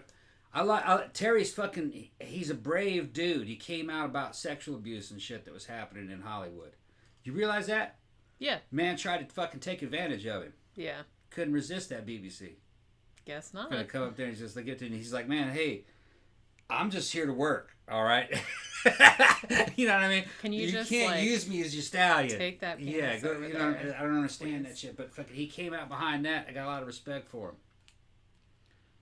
S5: Terry's fucking. He's a brave dude. He came out about sexual abuse and shit that was happening in Hollywood. You realize that?
S4: Yeah.
S5: Man tried to fucking take advantage of him.
S4: Yeah.
S5: Couldn't resist that BBC.
S4: Guess not.
S5: Gonna come up there and just like get to, and he's like, man, hey, I'm just here to work, all right. You know what I mean?
S4: You
S5: can't
S4: like,
S5: use me as your stallion.
S4: Take that.
S5: Yeah, go,
S4: over
S5: you know,
S4: there,
S5: I don't understand that shit, but fucking, he came out behind that. I got a lot of respect for him.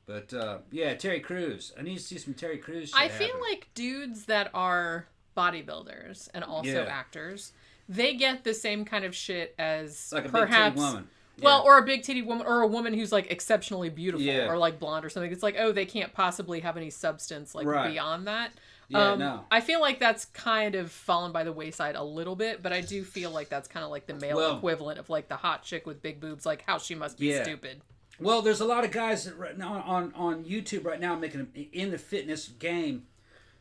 S5: But yeah, Terry Crews. I need to see some Terry Crews. Shit
S4: I feel
S5: happen.
S4: like dudes that are bodybuilders and also actors, they get the same kind of shit as
S5: like a
S4: perhaps.
S5: big titty woman.
S4: Well, or a big titty woman, or a woman who's like exceptionally beautiful,
S5: Yeah.
S4: or like blonde or something. It's like, oh, they can't possibly have any substance like beyond that.
S5: Yeah, no.
S4: I feel like that's kind of fallen by the wayside a little bit, but I do feel like that's kind of like the male equivalent of like the hot chick with big boobs, like how she must be stupid.
S5: Well, there's a lot of guys that right now on YouTube right now making in the fitness game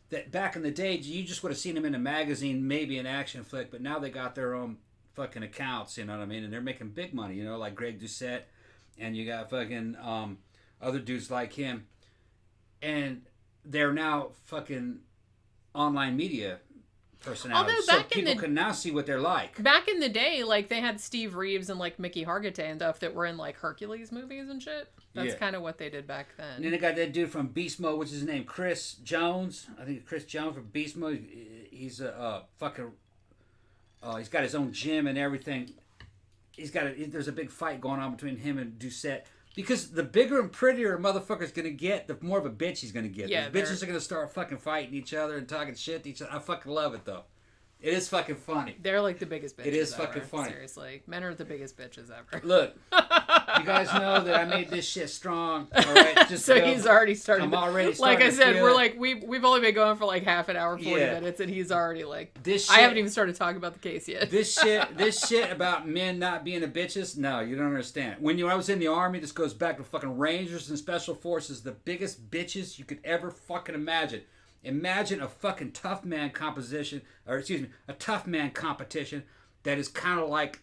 S5: that back in the day you just would have seen them in a magazine, maybe an action flick, but now they got their own fucking accounts, you know what I mean, and they're making big money, you know, like Greg Doucette, and you got fucking other dudes like him, and they're now fucking online media personalities, so people can now see what they're like.
S4: Back in the day, like they had Steve Reeves and like Mickey Hargitay and stuff that were in like Hercules movies and shit. That's kind of what they did back then.
S5: And then they got that dude from Beast Mode, which is his name, Chris Jones. I think Chris Jones from Beast Mode. He's a fucking. He's got his own gym and everything. There's a big fight going on between him and Doucette. Because the bigger and prettier a motherfucker's going to get, the more of a bitch he's going to get.
S4: Yeah,
S5: the bitches are going to start fucking fighting each other and talking shit to each other. I fucking love it, though. It is fucking funny.
S4: They're like the biggest bitches.
S5: It is
S4: ever.
S5: fucking funny.
S4: Seriously, men are the biggest bitches ever.
S5: Look, you guys know that I made this shit strong. All right, just
S4: so he's already started.
S5: I'm already
S4: like I said, we're
S5: it.
S4: like we've only been going for like half an hour, 40 minutes, and he's already like.
S5: This shit,
S4: I haven't even started talking about the case yet.
S5: This shit about men not being a bitches. No, you don't understand. When I was in the army, this goes back to fucking Rangers and Special Forces, the biggest bitches you could ever fucking imagine. Imagine a fucking tough man a tough man competition that is kind of like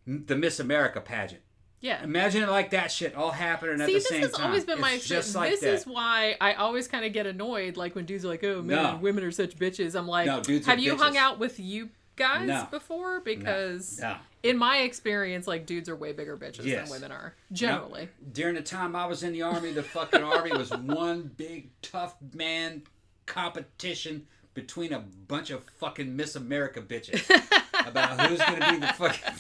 S5: the Miss America pageant.
S4: Yeah.
S5: Imagine it like that shit all happening at the same time.
S4: This has always been my
S5: experience.
S4: This is why I always kind of get annoyed, like when dudes are like, "Oh man, women are such bitches." I'm like,
S5: no, dudes
S4: have
S5: are
S4: you
S5: bitches.
S4: hung out with you guys before? Because in my experience, like dudes are way bigger bitches than women are generally.
S5: During the time I was in the army, the fucking army was one big tough man competition between a bunch of fucking Miss America bitches about who's gonna be the fucking.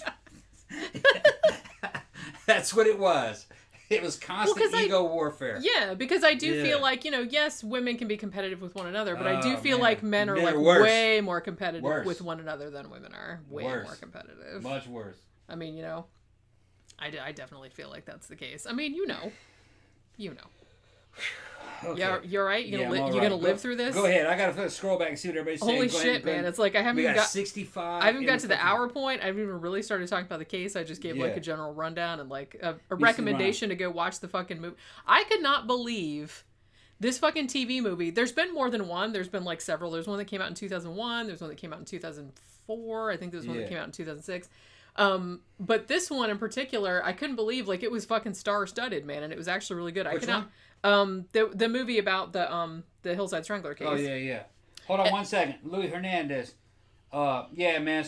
S5: That's what it was. It was constant ego warfare.
S4: Yeah, because I do feel like, yes, women can be competitive with one another, but I do feel like men are like way more competitive with one another than women are. Way more competitive.
S5: Much worse.
S4: I mean, I definitely feel like that's the case. I mean, you know.
S5: Okay.
S4: Yeah, you're right. You gonna live through this?
S5: Go ahead. I gotta scroll back and see what everybody's saying.
S4: Holy shit, man! It's like I haven't even got
S5: 65.
S4: I haven't got to the hour point. I haven't even really started talking about the case. I just gave like a general rundown and like a recommendation to go watch the fucking movie. I could not believe this fucking TV movie. There's been more than one. There's been like several. There's one that came out in 2001. There's one that came out in 2004. I think there's one that came out in 2006. But this one in particular, I couldn't believe like it was fucking star-studded, man, and it was actually really good.
S5: Which one?
S4: The movie about the Hillside Strangler case.
S5: Oh yeah. Hold on 1 second. Luis Hernandez. Yeah, man.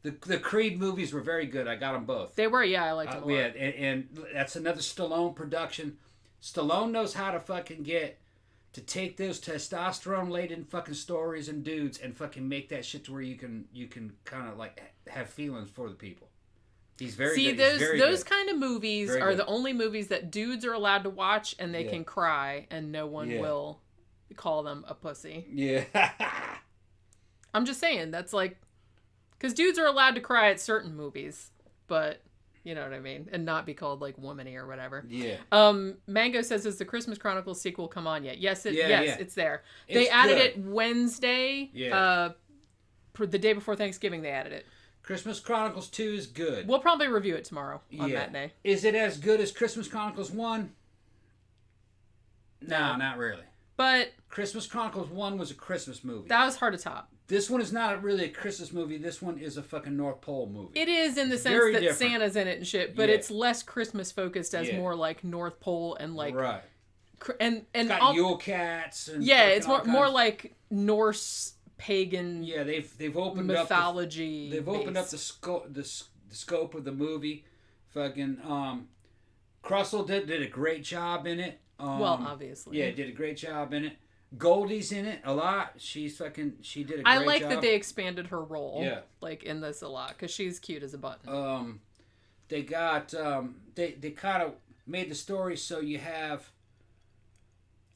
S5: The Creed movies were very good. I got them both.
S4: They were, yeah. I liked them a lot.
S5: Yeah, and that's another Stallone production. Stallone knows how to fucking to take those testosterone-laden fucking stories and dudes and fucking make that shit to where you can kind of like have feelings for the people. He's very good.
S4: Those kind of movies are the only movies that dudes are allowed to watch and they can cry and no one will call them a pussy.
S5: Yeah.
S4: I'm just saying, that's like, because dudes are allowed to cry at certain movies, but you know what I mean, and not be called like womany or whatever.
S5: Yeah.
S4: Mango says, "Has the Christmas Chronicles sequel come on yet?" Yes, it's there.
S5: It's
S4: they added
S5: good.
S4: it Wednesday.
S5: Yeah.
S4: The day before Thanksgiving, they added it.
S5: Christmas Chronicles 2 is good.
S4: We'll probably review it tomorrow on matinee.
S5: Is it as good as Christmas Chronicles 1? No, not really.
S4: But
S5: Christmas Chronicles 1 was a Christmas movie.
S4: That was hard to top.
S5: This one is not really a Christmas movie. This one is a fucking North Pole movie.
S4: It is in the sense that different. Santa's in it and shit, but it's less Christmas focused as more like North Pole and like
S5: right.
S4: And
S5: it's got Yule cats and
S4: it's more like Norse pagan.
S5: Yeah, they've opened
S4: mythology.
S5: They've opened up the scope of the movie. Fucking Crussell did a great job in it.
S4: Well, obviously.
S5: Yeah, did a great job in it. Goldie's in it a lot. She did a great job.
S4: I like that they expanded her role.
S5: Yeah.
S4: Like in this a lot because she's cute as a button.
S5: They got they kind of made the story so you have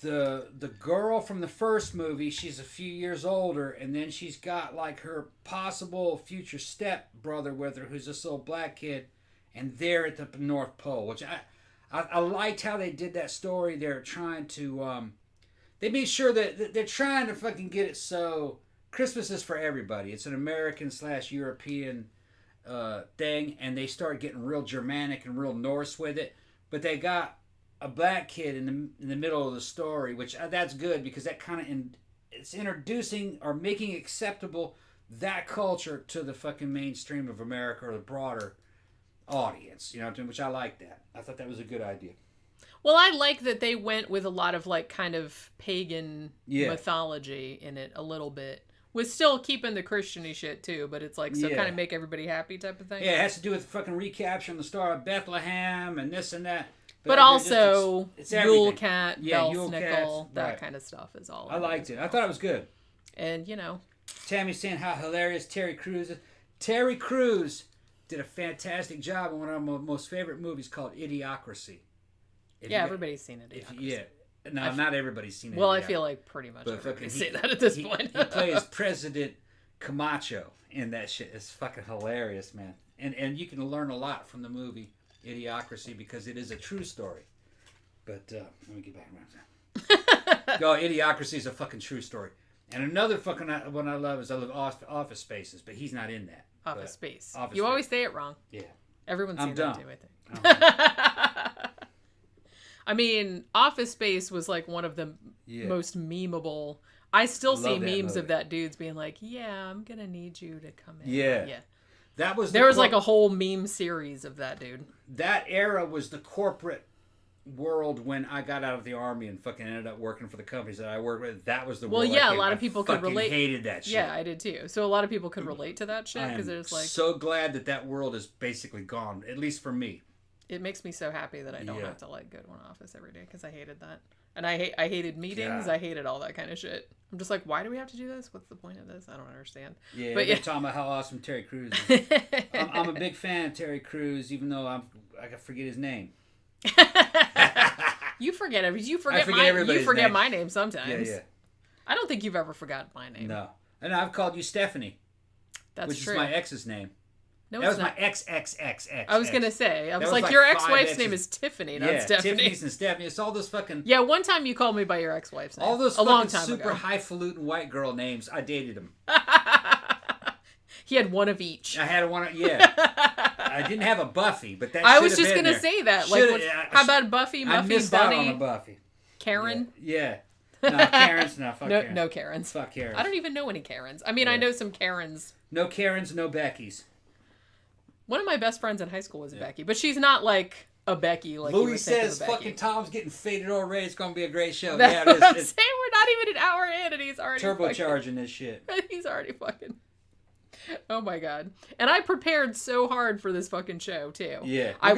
S5: the girl from the first movie. She's a few years older, and then she's got like her possible future step brother with her, who's this little black kid, and they're at the North Pole, which I liked how they did that story. They're trying to they made sure that they're trying to fucking get it so Christmas is for everybody. It's an American/European thing, and they start getting real Germanic and real Norse with it. But they got a black kid in the middle of the story, which that's good because that kind of it's introducing or making acceptable that culture to the fucking mainstream of America or the broader audience. You know what I'm saying? Which I like that. I thought that was a good idea.
S4: Well, I like that they went with a lot of like kind of pagan mythology in it a little bit. With still keeping the Christian-y shit too, but it's like kind of make everybody happy type of thing.
S5: Yeah, it has to do with fucking recapturing the Star of Bethlehem and this and that.
S4: But also
S5: it's
S4: Yule Cat,
S5: Yule
S4: Nickel,
S5: Cats,
S4: that kind of stuff is all.
S5: I liked it. I thought it was good.
S4: And you know,
S5: Tammy's saying how hilarious Terry Crews is. Terry Crews did a fantastic job in one of my most favorite movies called Idiocracy.
S4: Everybody's seen it.
S5: Yeah, No, not everybody's seen it.
S4: Well, I feel like pretty much everybody say that at this point.
S5: He plays President Camacho in that shit. It's fucking hilarious, man. And you can learn a lot from the movie Idiocracy because it is a true story. But let me get back around that. No, Idiocracy is a fucking true story. And another fucking one I love is Office Spaces, but he's not in that.
S4: Office Space. You always say it wrong.
S5: Yeah.
S4: Everyone's seen that too, I think. I mean, Office Space was like one of the most memeable. I still see memes of that dude's being like, "Yeah, I'm gonna need you to come in."
S5: Yeah. That was
S4: there was like a whole meme series of that dude.
S5: That era was the corporate world when I got out of the army and fucking ended up working for the companies that I worked with. That was the world.
S4: Well, yeah, a lot of people could relate.
S5: Hated that shit.
S4: Yeah, I did too. So a lot of people could relate to that shit because there's like.
S5: So glad that world is basically gone, at least for me.
S4: It makes me so happy that I don't have to like go to an office every day because I hated that, and I hated meetings. God. I hated all that kind of shit. I'm just like, why do we have to do this? What's the point of this? I don't understand.
S5: Yeah, but you're talking about how awesome Terry Crews is. I'm a big fan of Terry Crews, even though I forget his name.
S4: You forget it. You forget my name sometimes.
S5: Yeah.
S4: I don't think you've ever forgotten my name.
S5: No, and I've called you Stephanie.
S4: That's
S5: which
S4: true.
S5: Is my ex's name.
S4: No,
S5: that was
S4: not.
S5: My ex.
S4: I was gonna say. I was like your ex-wife's name is Tiffany, not Stephanie.
S5: Tiffany's and Stephanie. It's all those fucking.
S4: Yeah, one time you called me by your ex-wife's name.
S5: All those
S4: a long time
S5: super
S4: ago.
S5: highfalutin white girl names. I dated them.
S4: He had one of each.
S5: I had one. Yeah. I didn't have a Buffy, but that.
S4: I was just gonna say that. Like, how about Buffy, Muffy,
S5: I missed
S4: Bunny,
S5: out on a Buffy.
S4: Karen?
S5: Yeah. No, Karens. No, fuck Karens.
S4: No Karens.
S5: Fuck Karens.
S4: I don't even know any Karens. I mean, I know some Karens.
S5: No Karens, no Beckys.
S4: One of my best friends in high school was a Becky, but she's not like a Becky. Like
S5: Louis says, "Fucking Tom's getting faded already. It's gonna be a great show."
S4: That's what I'm saying. We're not even an hour in, and he's already
S5: turbocharging this shit.
S4: He's already fucking. Oh my god! And I prepared so hard for this fucking show too.
S5: Yeah,
S4: I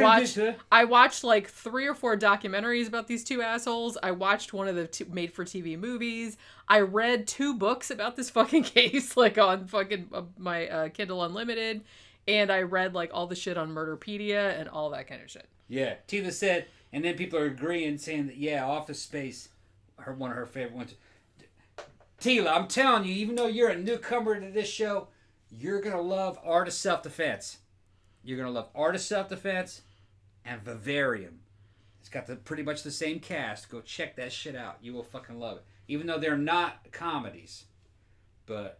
S4: watched like 3 or 4 documentaries about these two assholes. I watched one of the made-for-TV movies. I read 2 books about this fucking case, like on fucking my Kindle Unlimited, and I read like all the shit on Murderpedia and all that kind of shit.
S5: Yeah, Tiva said, and then people are agreeing, saying that Office Space, one of her favorite ones. Tila, I'm telling you, even though you're a newcomer to this show. You're going to love Art of Self-Defense. You're going to love Art of Self-Defense and Vivarium. It's got pretty much the same cast. Go check that shit out. You will fucking love it. Even though they're not comedies. But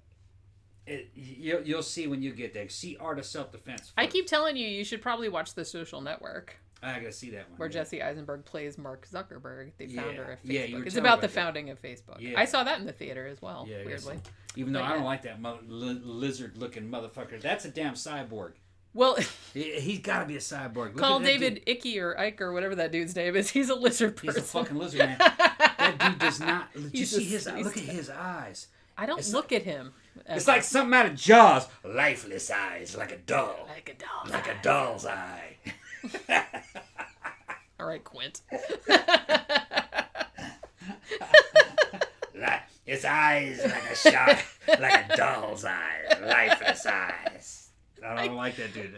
S5: you'll see when you get there. See Art of Self-Defense first.
S4: I keep telling you should probably watch The Social Network.
S5: I gotta see that one.
S4: Where Jesse Eisenberg plays Mark Zuckerberg, the founder of Facebook.
S5: Yeah,
S4: it's about the founding of Facebook. Yeah. I saw that in the theater as well, weirdly.
S5: Even though I don't like that lizard-looking motherfucker. That's a damn cyborg.
S4: Well,
S5: he's got to be a cyborg.
S4: Call David Icky or Ike or whatever that dude's name is. He's a lizard person.
S5: He's a fucking lizard, man. That dude does not... Did you see his eyes? Look at his eyes.
S4: I don't look at him.
S5: It's like something out of Jaws. Lifeless eyes, like a doll.
S4: Like a doll.
S5: Like a doll's eye.
S4: All right, Quint.
S5: His eyes like a shark, like a doll's eyes, lifeless eyes. I don't like that dude.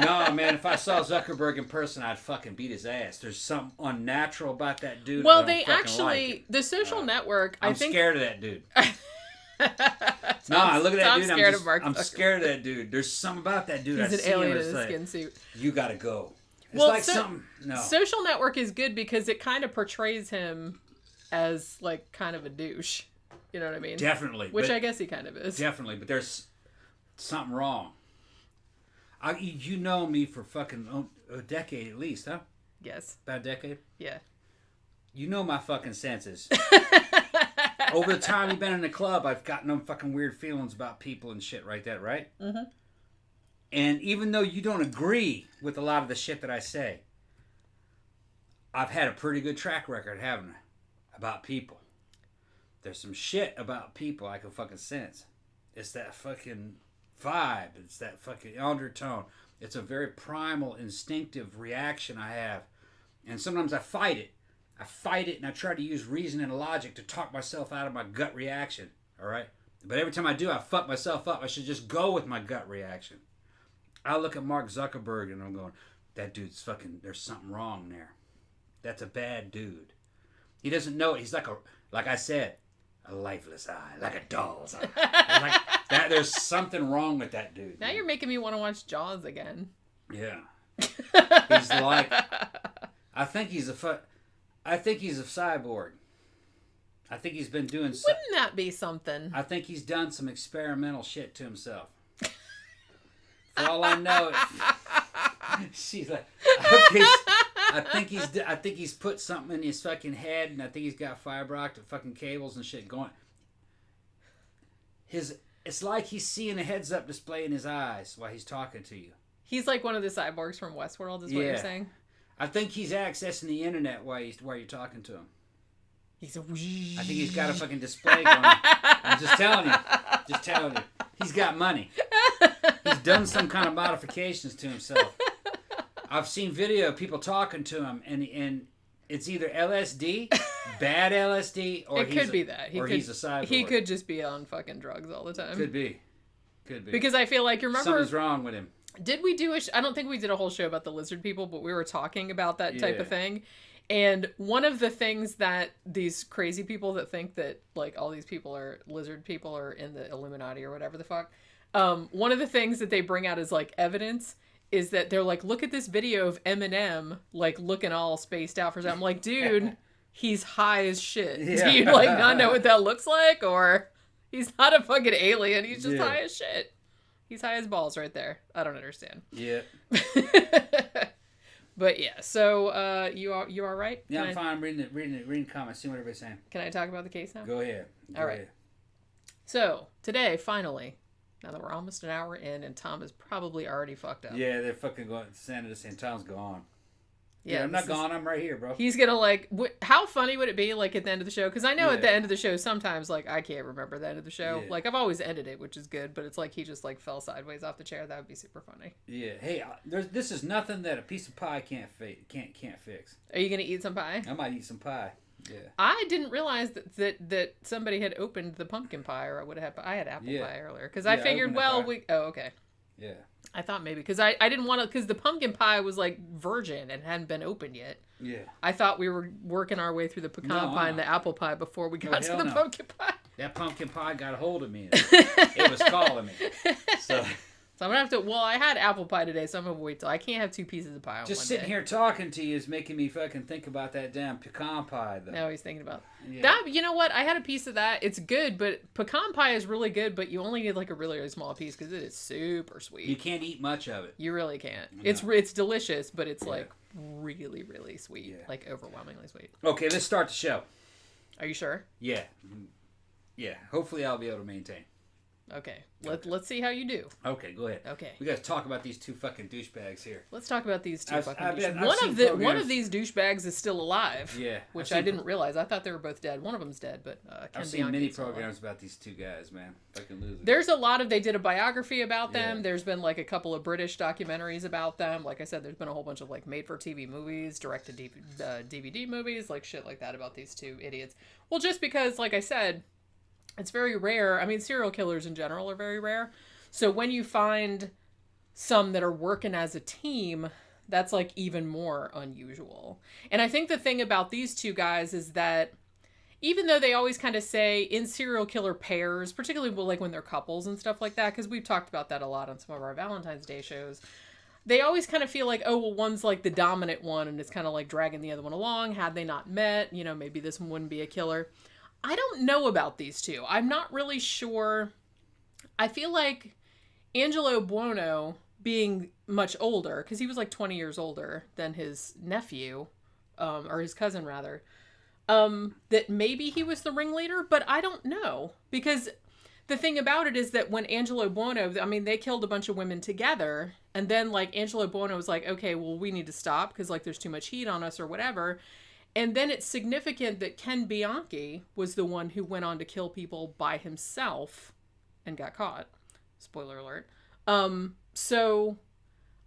S5: No, man, if I saw Zuckerberg in person, I'd fucking beat his ass. There's something unnatural about that dude.
S4: Well, they actually, The Social Network, I think...
S5: I'm scared of that dude. I look at that dude, I'm scared of that dude. There's something about that dude.
S4: He's an alien in a skin suit.
S5: You gotta go. It's like something... No.
S4: Social Network is good because it kind of portrays him as, like, kind of a douche. You know what I mean?
S5: Definitely.
S4: Which I guess he kind of is.
S5: Definitely, but there's something wrong. You know me for fucking a decade at least, huh?
S4: Yes.
S5: About a decade?
S4: Yeah.
S5: You know my fucking senses. Over the time you've been in the club, I've gotten them fucking weird feelings about people and shit like that, right?
S4: Mm-hmm.
S5: And even though you don't agree with a lot of the shit that I say, I've had a pretty good track record, haven't I? About people. There's some shit about people I can fucking sense. It's that fucking vibe. It's that fucking undertone. It's a very primal, instinctive reaction I have. And sometimes I fight it. I fight it and I try to use reason and logic to talk myself out of my gut reaction. All right? But every time I do, I fuck myself up. I should just go with my gut reaction. I look at Mark Zuckerberg and I'm going, that dude's fucking, there's something wrong there. That's a bad dude. He doesn't know it. He's like I said, a lifeless eye, like a doll's eye. Like that. There's something wrong with that dude.
S4: Now
S5: man.
S4: you're making me want to watch Jaws again.
S5: Yeah. He's like, I think he's a cyborg. I think he's been doing.
S4: Wouldn't that be something?
S5: I think he's done some experimental shit to himself. For all I know, she's like, okay. I think he's put something in his fucking head, and I think he's got fiber optic fucking cables and shit going. It's like he's seeing a heads-up display in his eyes while he's talking to you.
S4: He's like one of the cyborgs from Westworld, is what you're saying?
S5: I think he's accessing the internet while you're talking to him. I think he's got a fucking display going. I'm just telling you. He's got money. He's done some kind of modifications to himself. I've seen video of people talking to him, and it's either LSD, bad LSD, or he's a cyborg.
S4: He could just be on fucking drugs all the time.
S5: Could be.
S4: Because I feel like, you remember...
S5: Something's wrong with him.
S4: Did we do I don't think we did a whole show about the lizard people, but we were talking about that type of thing. And one of the things that these crazy people that think that, like, all these people are lizard people or in the Illuminati or whatever the fuck, one of the things that they bring out as, like, evidence is that they're like, look at this video of Eminem, like, looking all spaced out for something. I'm like, dude, he's high as shit. Yeah. Do you, like, not know what that looks like? Or he's not a fucking alien. He's just high as shit. He's high as balls right there. I don't understand.
S5: Yeah.
S4: But yeah, so you are right?
S5: Yeah, I'm fine. I'm reading comments, seeing what everybody's saying.
S4: Can I talk about the case now?
S5: Go ahead.
S4: All right. So today, finally, now that we're almost an hour in, and Tom is probably already fucked up.
S5: Yeah, they're fucking going. Santa saying Tom's gone.
S4: Yeah,
S5: I'm not gone. I'm right here, bro.
S4: He's gonna like. How funny would it be like at the end of the show? Because I know at the end of the show sometimes like I can't remember the end of the show. Yeah. Like I've always ended it, which is good. But it's like he just like fell sideways off the chair. That would be super funny.
S5: Yeah. Hey, this is nothing that a piece of pie can't fix.
S4: Are you gonna eat some pie?
S5: I might eat some pie. Yeah.
S4: I didn't realize that somebody had opened the pumpkin pie, or I would have. I had apple pie earlier because I figured, well, we. Oh, okay.
S5: Yeah.
S4: I thought maybe because I didn't want to, because the pumpkin pie was like virgin and hadn't been opened yet.
S5: Yeah.
S4: I thought we were working our way through the pecan pie and the apple pie before we got to the pumpkin pie.
S5: That pumpkin pie got a hold of me. It was calling me. So
S4: I'm going to have to, well, I had apple pie today, so I'm going to wait till, I can't have two pieces of pie on
S5: just
S4: one
S5: sitting
S4: day.
S5: here talking to you is making me fucking think about that damn pecan pie, though.
S4: Now he's thinking about that. You know what? I had a piece of that. It's good, but pecan pie is really good, but you only need like a really, really small piece because it is super sweet.
S5: You can't eat much of it.
S4: You really can't. No. It's delicious, but it's like really, really sweet. Like overwhelmingly sweet.
S5: Okay, let's start the show.
S4: Are you sure?
S5: Yeah. Yeah. Hopefully I'll be able to maintain.
S4: Okay. Let's see how you do.
S5: Okay, go ahead.
S4: Okay.
S5: We got to talk about these two fucking douchebags here.
S4: Let's talk about these two fucking douchebags. One of these douchebags is still alive.
S5: Yeah.
S4: Which I didn't realize. I thought they were both dead. One of them's dead, but
S5: I've seen many programs about these two guys, man. Fucking losers.
S4: There's a lot of, they did a biography about them. Yeah. There's been like a couple of British documentaries about them. Like I said, there's been a whole bunch of like made-for-TV movies, direct-to-DVD movies, like shit like that about these two idiots. Well, just because, like I said, it's very rare. I mean, serial killers in general are very rare. So when you find some that are working as a team, that's like even more unusual. And I think the thing about these two guys is that even though they always kind of say in serial killer pairs, particularly like when they're couples and stuff like that, because we've talked about that a lot on some of our Valentine's Day shows, they always kind of feel like, oh, well, one's like the dominant one and it's kind of like dragging the other one along. Had they not met, you know, maybe this one wouldn't be a killer. I don't know about these two. I'm not really sure. I feel like Angelo Buono, being much older, because he was like 20 years older than his nephew, or his cousin rather, that maybe he was the ringleader, but I don't know. Because the thing about it is that when Angelo Buono, I mean, they killed a bunch of women together, and then like Angelo Buono was like, okay, well, we need to stop because like there's too much heat on us or whatever. And then it's significant that Ken Bianchi was the one who went on to kill people by himself and got caught. Spoiler alert. So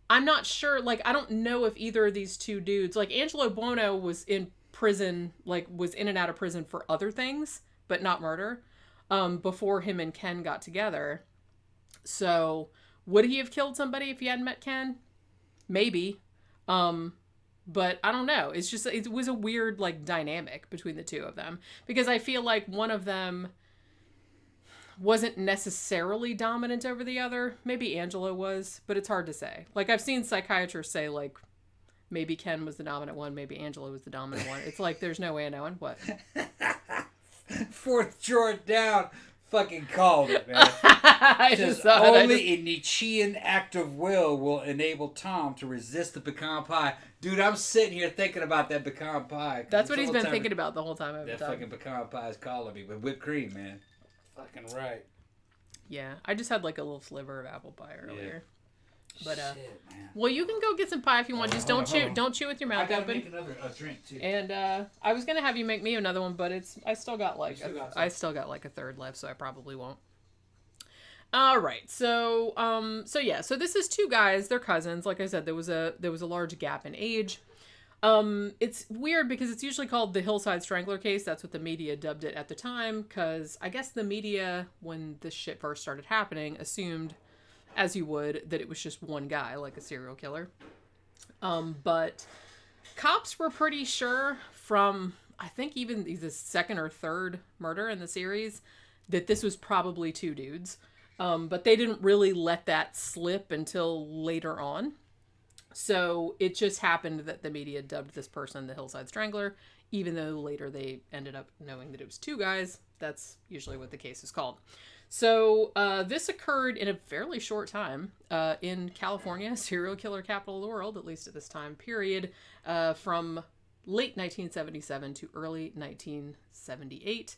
S4: I'm not sure, like, I don't know if either of these two dudes, like Angelo Buono was in prison, like was in and out of prison for other things, but not murder, before him and Ken got together. So would he have killed somebody if he hadn't met Ken? Maybe. But I don't know. It's just, it was a weird, like, dynamic between the two of them. Because I feel like one of them wasn't necessarily dominant over the other. Maybe Angelo was, but it's hard to say. Like, I've seen psychiatrists say, like, maybe Ken was the dominant one, maybe Angelo was the dominant one. It's like, there's no way of knowing. What?
S5: Fourth drawer down. Fucking called it, man. Only a Nietzschean act of will enable Tom to resist the pecan pie. Dude, I'm sitting here thinking about that pecan pie.
S4: That's what he's been thinking about the whole time.
S5: That fucking pecan pie is calling me with whipped cream, man. Fucking right.
S4: Yeah, I just had like a little sliver of apple pie earlier.
S5: Yeah.
S4: But
S5: shit, man.
S4: Well, you can go get some pie if you want. Just don't chew with your mouth open.
S5: I gotta make another drink too.
S4: And I was gonna have you make me another one, but I still got like a third left, so I probably won't. All right, so this is two guys. They're cousins. Like I said, there was a large gap in age. It's weird because it's usually called the Hillside Strangler case. That's what the media dubbed it at the time, because I guess the media, when this shit first started happening, assumed, as you would, that it was just one guy, like a serial killer. But cops were pretty sure from, I think, even the second or third murder in the series, that this was probably two dudes. But they didn't really let that slip until later on. So it just happened that the media dubbed this person the Hillside Strangler, even though later they ended up knowing that it was two guys. That's usually what the case is called. So this occurred in a fairly short time in California, serial killer capital of the world, at least at this time period, from late 1977 to early 1978.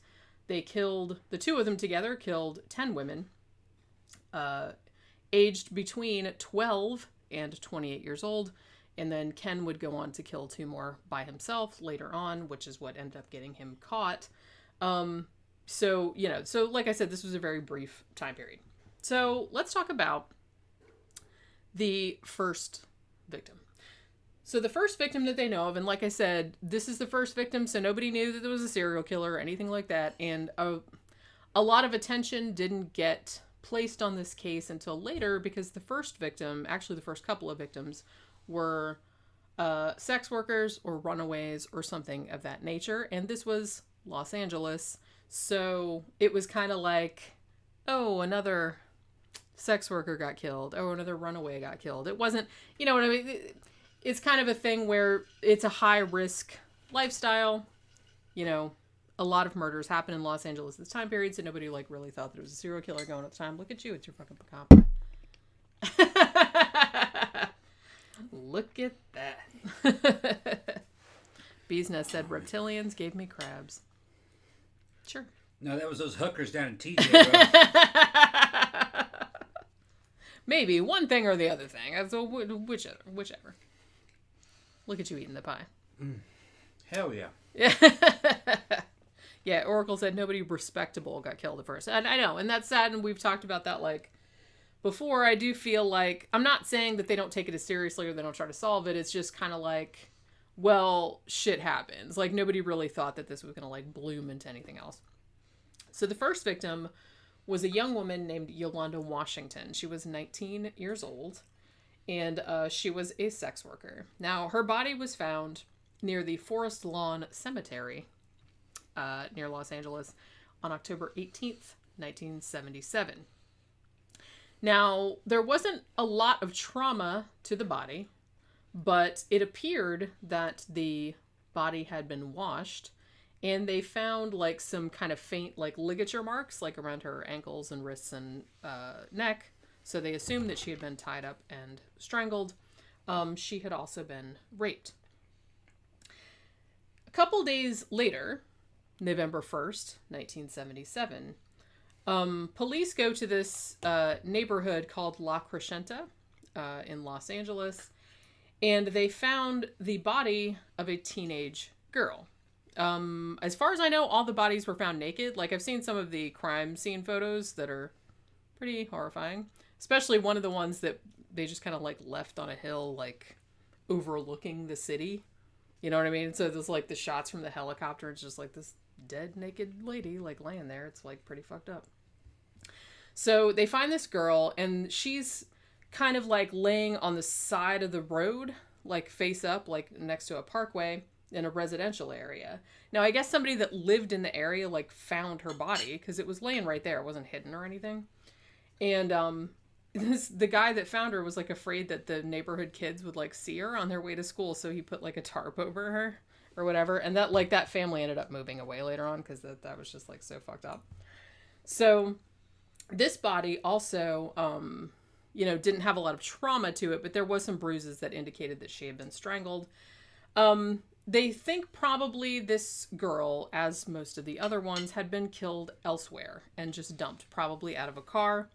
S4: They killed, the two of them together killed 10 women, aged between 12 and 28 years old. And then Ken would go on to kill two more by himself later on, which is what ended up getting him caught. So like I said, this was a very brief time period. So let's talk about the first victim. So the first victim that they know of, and like I said, this is the first victim, so nobody knew that there was a serial killer or anything like that. And a lot of attention didn't get placed on this case until later, because the first victim, actually the first couple of victims, were sex workers or runaways or something of that nature. And this was Los Angeles. So it was kind of like, oh, another sex worker got killed. Oh, another runaway got killed. It wasn't, you know what I mean? It's kind of a thing where it's a high risk lifestyle. You know, a lot of murders happen in Los Angeles this time period, so nobody like really thought that it was a serial killer going at the time. Look at you, it's your fucking pecan pie. Look at that. Bee's Nest said reptilians gave me crabs. Sure.
S5: No, that was those hookers down in TJ.
S4: Maybe one thing or the other thing. So whichever. Look at you eating the pie.
S5: Hell yeah.
S4: Yeah, Oracle said nobody respectable got killed at first. And I know, and that's sad, and we've talked about that like before. I do feel like, I'm not saying that they don't take it as seriously or they don't try to solve it. It's just kind of like, well, shit happens. Like, nobody really thought that this was going to like bloom into anything else. So the first victim was a young woman named Yolanda Washington. She was 19 years old, and she was a sex worker. Now, her body was found near the Forest Lawn Cemetery near Los Angeles on October 18th, 1977. Now, there wasn't a lot of trauma to the body, but it appeared that the body had been washed, and they found like some kind of faint like ligature marks like around her ankles and wrists and neck. So they assumed that she had been tied up and strangled. She had also been raped. A couple days later, November 1st, 1977, police go to this neighborhood called La Crescenta in Los Angeles, and they found the body of a teenage girl. As far as I know, all the bodies were found naked. Like, I've seen some of the crime scene photos that are pretty horrifying, especially one of the ones that they just kind of like left on a hill, like overlooking the city. You know what I mean? So there's like the shots from the helicopter. It's just like this dead naked lady like laying there. It's like pretty fucked up. So they find this girl, and she's kind of like laying on the side of the road, like face up, like next to a parkway in a residential area. Now, I guess somebody that lived in the area like found her body because it was laying right there. It wasn't hidden or anything. And the guy that found her was like afraid that the neighborhood kids would like see her on their way to school, so he put like a tarp over her or whatever. And that family ended up moving away later on because that was just like so fucked up. So this body also didn't have a lot of trauma to it, but there was some bruises that indicated that she had been strangled. They think probably this girl, as most of the other ones, had been killed elsewhere and just dumped, probably out of a car.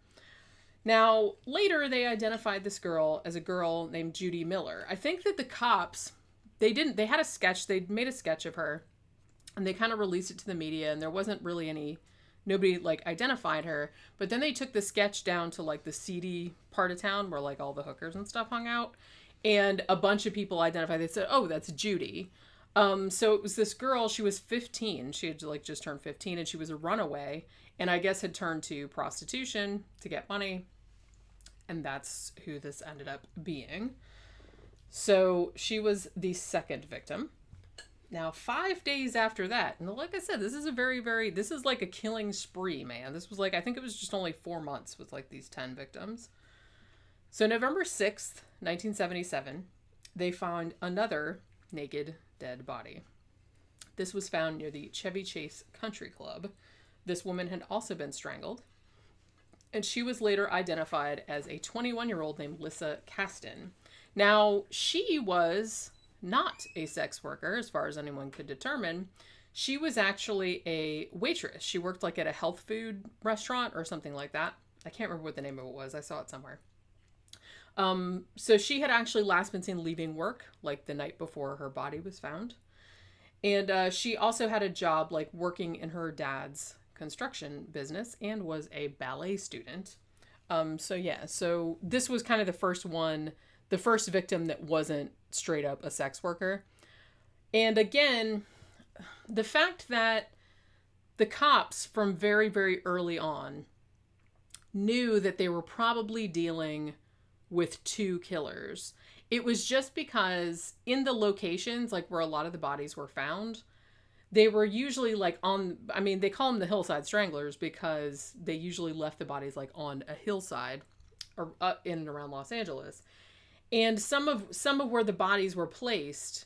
S4: Now, later they identified this girl as a girl named Judy Miller. I think that the cops, they had a sketch, they'd made a sketch of her, and they kind of released it to the media, and there wasn't really nobody like identified her, but then they took the sketch down to like the seedy part of town where like all the hookers and stuff hung out, and a bunch of people identified. They said, oh, that's Judy. So it was this girl. She was 15. She had like just turned 15, and she was a runaway, and I guess had turned to prostitution to get money, and that's who this ended up being. So she was the second victim. Now, 5 days after that, and like I said, this is this is like a killing spree, man. This was like, I think it was just only 4 months with like these 10 victims. So November 6th, 1977, they found another naked dead body. This was found near the Chevy Chase Country Club. This woman had also been strangled, and she was later identified as a 21-year-old named Lissa Caston. Now, she was not a sex worker, as far as anyone could determine. She was actually a waitress. She worked like at a health food restaurant or something like that. I can't remember what the name of it was. I saw it somewhere. So she had actually last been seen leaving work like the night before her body was found. And she also had a job like working in her dad's construction business and was a ballet student. So this was kind of the first victim that wasn't straight up a sex worker. And again, the fact that the cops from very, very early on knew that they were probably dealing with two killers. It was just because in the locations, like where a lot of the bodies were found, they were usually like they call them the Hillside Stranglers because they usually left the bodies like on a hillside or in and around Los Angeles. And some of where the bodies were placed,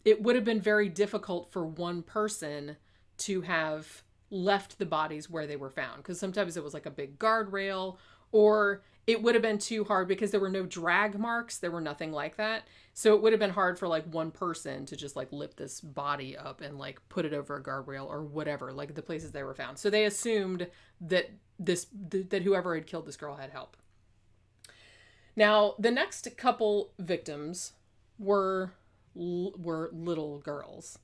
S4: it would have been very difficult for one person to have left the bodies where they were found. Because sometimes it was like a big guardrail, or it would have been too hard because there were no drag marks. There were nothing like that. So it would have been hard for like one person to just like lift this body up and like put it over a guardrail or whatever, like the places they were found. So they assumed that that whoever had killed this girl had help. Now, the next couple victims were little girls.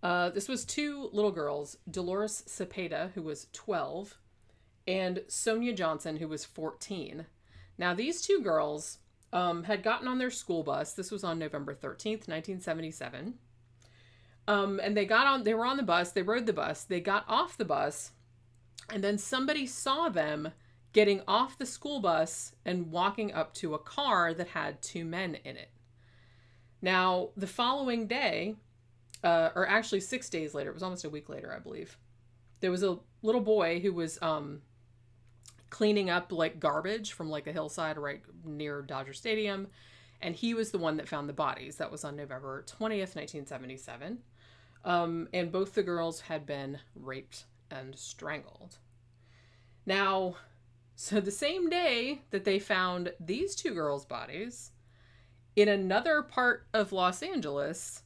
S4: This was two little girls, Dolores Cepeda, who was 12, and Sonia Johnson, who was 14. Now, these two girls had gotten on their school bus. This was on November 13th, 1977. And they were on the bus, they rode the bus, they got off the bus, and then somebody saw them getting off the school bus and walking up to a car that had two men in it. Now, the following day, or actually 6 days later, it was almost a week later, I believe, there was a little boy who was cleaning up like garbage from like a hillside right near Dodger Stadium, and he was the one that found the bodies. That was on November 20th, 1977. And both the girls had been raped and strangled. Now, so the same day that they found these two girls' bodies, in another part of Los Angeles,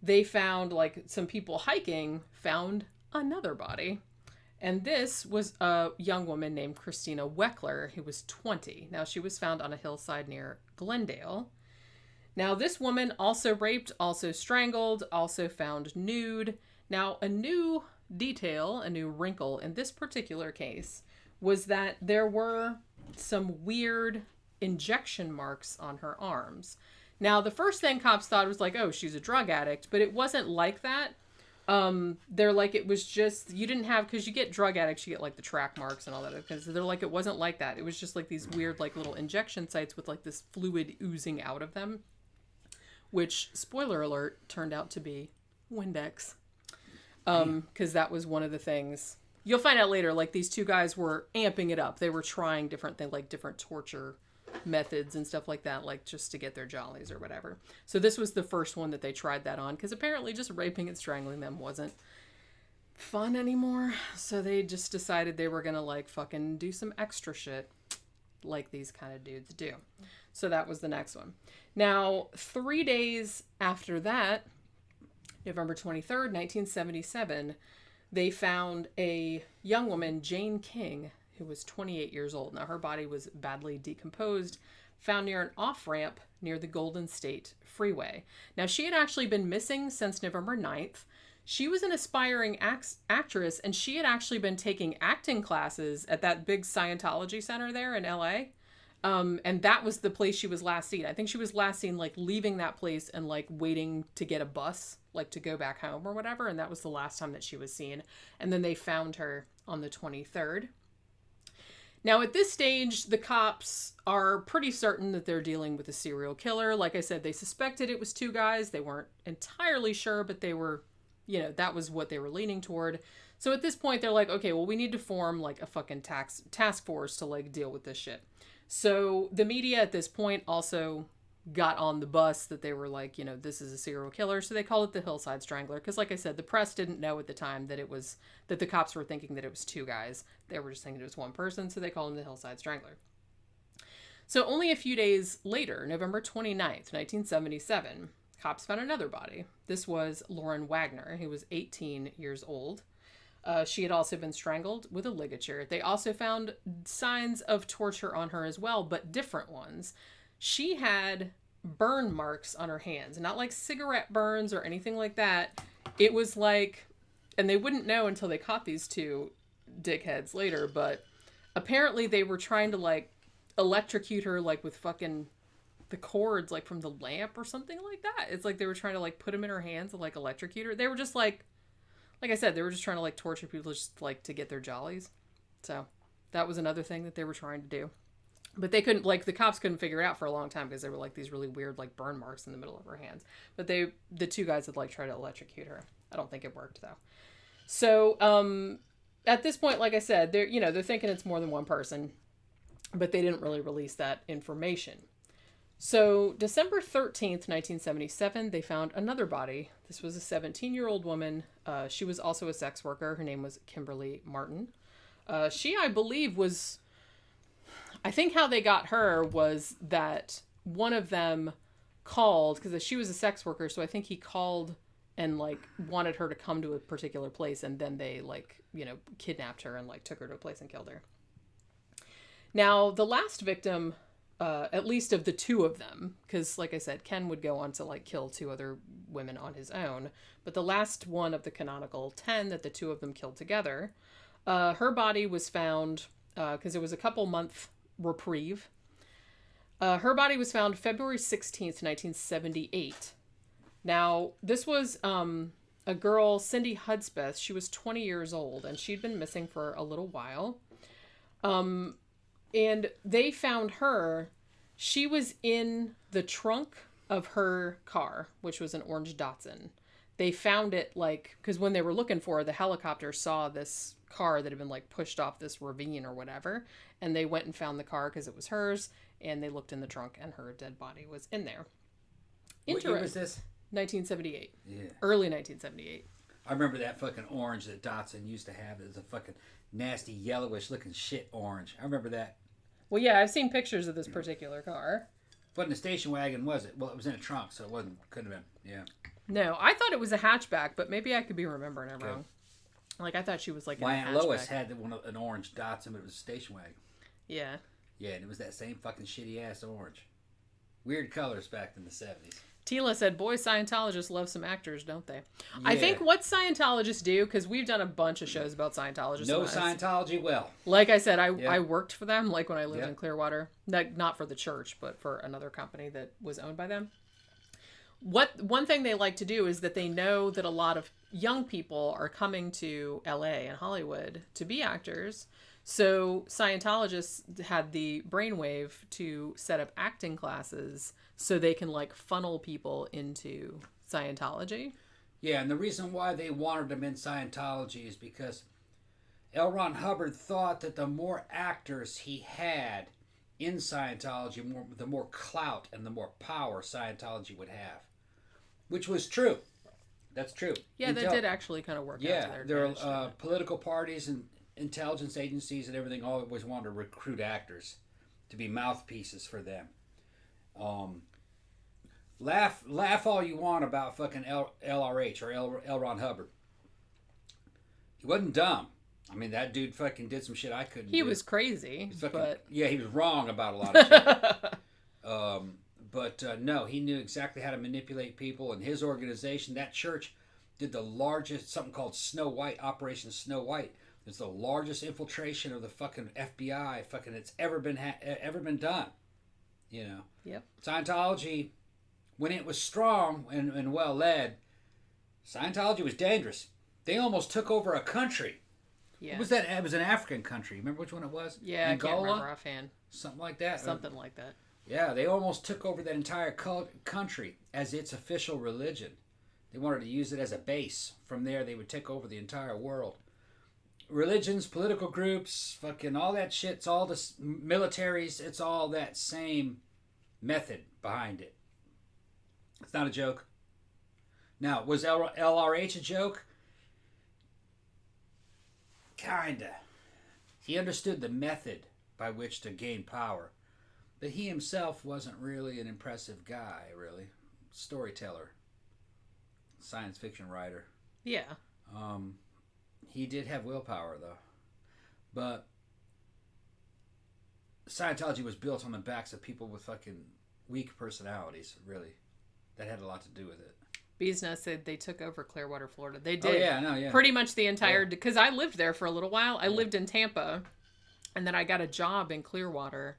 S4: they found like some people hiking found another body. And this was a young woman named Christina Weckler, who was 20. Now, she was found on a hillside near Glendale. Now, this woman also raped, also strangled, also found nude. Now, a new detail, a new wrinkle in this particular case was that there were some weird injection marks on her arms. Now, the first thing cops thought was like, oh, she's a drug addict, but it wasn't like that. They're like, it was just, you didn't have, because you get drug addicts, you get like the track marks and all that, because they're like, it wasn't like that. It was just like these weird, like little injection sites with like this fluid oozing out of them, which, spoiler alert, turned out to be Windex. Because that was one of the things. You'll find out later, like, these two guys were amping it up. They were trying different things, like different torture methods and stuff like that, like just to get their jollies or whatever. So this was the first one that they tried that on, because apparently just raping and strangling them wasn't fun anymore. So they just decided they were gonna like fucking do some extra shit like these kind of dudes do. So that was the next one. Now, 3 days after that, November 23rd, 1977, they found a young woman, Jane King, who was 28 years old. Now, her body was badly decomposed, found near an off-ramp near the Golden State Freeway. Now, she had actually been missing since November 9th. She was an aspiring actress, and she had actually been taking acting classes at that big Scientology center there in LA. And that was the place she was last seen. I think she was last seen, like, leaving that place and, like, waiting to get a bus, like, to go back home or whatever. And that was the last time that she was seen. And then they found her on the 23rd. Now, at this stage, the cops are pretty certain that they're dealing with a serial killer. Like I said, they suspected it was two guys. They weren't entirely sure, but they were, you know, that was what they were leaning toward. So at this point, they're like, okay, well, we need to form, like, a fucking task force to, like, deal with this shit. So the media at this point also got on the bus that they were like, you know, this is a serial killer. So they called it the Hillside Strangler. Because like I said, the press didn't know at the time that that the cops were thinking that it was two guys. They were just thinking it was one person. So they called him the Hillside Strangler. So only a few days later, November 29th, 1977, cops found another body. This was Lauren Wagner, who was 18 years old. She had also been strangled with a ligature. They also found signs of torture on her as well, but different ones. She had burn marks on her hands, not like cigarette burns or anything like that. It was like, and they wouldn't know until they caught these two dickheads later, but apparently they were trying to like electrocute her like with fucking the cords like from the lamp or something like that. It's like they were trying to like put them in her hands and like electrocute her. They were just like I said, they were just trying to like torture people just like to get their jollies. So that was another thing that they were trying to do. But they couldn't, like, the cops couldn't figure it out for a long time because there were like these really weird like burn marks in the middle of her hands. But the two guys had like tried to electrocute her. I don't think it worked though. So at this point, like I said, they're thinking it's more than one person, but they didn't really release that information. So December 13th, 1977, they found another body. This was a 17-year-old woman. She was also a sex worker. Her name was Kimberly Martin. She, I believe, I think how they got her was that one of them called, because she was a sex worker, so I think he called and like wanted her to come to a particular place, and then they like, kidnapped her and like took her to a place and killed her. Now, the last victim, at least of the two of them, because like I said, Ken would go on to like kill two other women on his own, but the last one of the canonical 10 that the two of them killed together, her body was found, because it was a couple month reprieve. Her body was found February 16th, 1978. Now, this was a girl, Cindy Hudspeth. She was 20 years old, and she'd been missing for a little while. And they found her. She was in the trunk of her car, which was an orange Datsun. They found it because when they were looking for her, the helicopter saw this car that had been like pushed off this ravine or whatever, and they went and found the car because it was hers, and they looked in the trunk and her dead body was in there.
S5: What year was this?
S4: 1978.
S5: Yeah.
S4: Early 1978.
S5: I remember that fucking orange that Datsun used to have. It was a fucking nasty yellowish looking shit orange. I remember that.
S4: Well, yeah, I've seen pictures of this particular car.
S5: What in a station wagon was it? Well, it was in a trunk, so it couldn't have been. Yeah.
S4: No, I thought it was a hatchback, but maybe I could be remembering it wrong. Like, I thought she was like
S5: my
S4: in a
S5: Aunt
S4: hatchback.
S5: Lois had an orange Datsun, but it was a station wagon.
S4: Yeah.
S5: Yeah, and it was that same fucking shitty ass orange. Weird colors back in the 70s.
S4: Tila said, boy, Scientologists love some actors, don't they?
S5: Yeah.
S4: I think what Scientologists do, because we've done a bunch of shows about Scientologists.
S5: No Scientology will.
S4: Like I said, I worked for them, like when I lived
S5: Yep.
S4: in Clearwater. Not for the church, but for another company that was owned by them. One thing they like to do is that they know that a lot of young people are coming to LA and Hollywood to be actors. So Scientologists had the brainwave to set up acting classes so they can like funnel people into Scientology.
S5: Yeah, and the reason why they wanted them in Scientology is because L. Ron Hubbard thought that the more actors he had in Scientology, the more clout and the more power Scientology would have. Which was true. That's true.
S4: Yeah, that did actually kind of work out to their advantage.
S5: There are political parties and intelligence agencies and everything always wanted to recruit actors to be mouthpieces for them. Laugh all you want about fucking LRH or L. Ron Hubbard. He wasn't dumb. I mean, that dude fucking did some shit I couldn't do.
S4: He was crazy, but...
S5: Yeah, he was wrong about a lot of shit. No, he knew exactly how to manipulate people, and his organization, that church, did the largest, something called Snow White, Operation Snow White. It's the largest infiltration of the fucking FBI it's ever been done. You know?
S4: Yep.
S5: Scientology, when it was strong and well led, Scientology was dangerous. They almost took over a country.
S4: Yeah.
S5: What was that? It was an African country. Remember which one it was?
S4: Yeah,
S5: Angola?
S4: I can't remember offhand.
S5: Something like that.
S4: Something like that.
S5: Yeah, they almost took over that entire country as its official religion. They wanted to use it as a base. From there, they would take over the entire world. Religions, political groups, fucking all that shit, it's all the militaries, it's all that same method behind it. It's not a joke. Now, was LRH a joke? Kinda. He understood the method by which to gain power. But he himself wasn't really an impressive guy, really. Storyteller. Science fiction writer.
S4: Yeah.
S5: He did have willpower, though. But Scientology was built on the backs of people with fucking weak personalities, really. That had a lot to do with it.
S4: Beesness said they took over Clearwater, Florida. They did.
S5: Oh, yeah, no, yeah.
S4: Pretty much the entire... Because I lived there for a little while. I lived in Tampa, and then I got a job in Clearwater,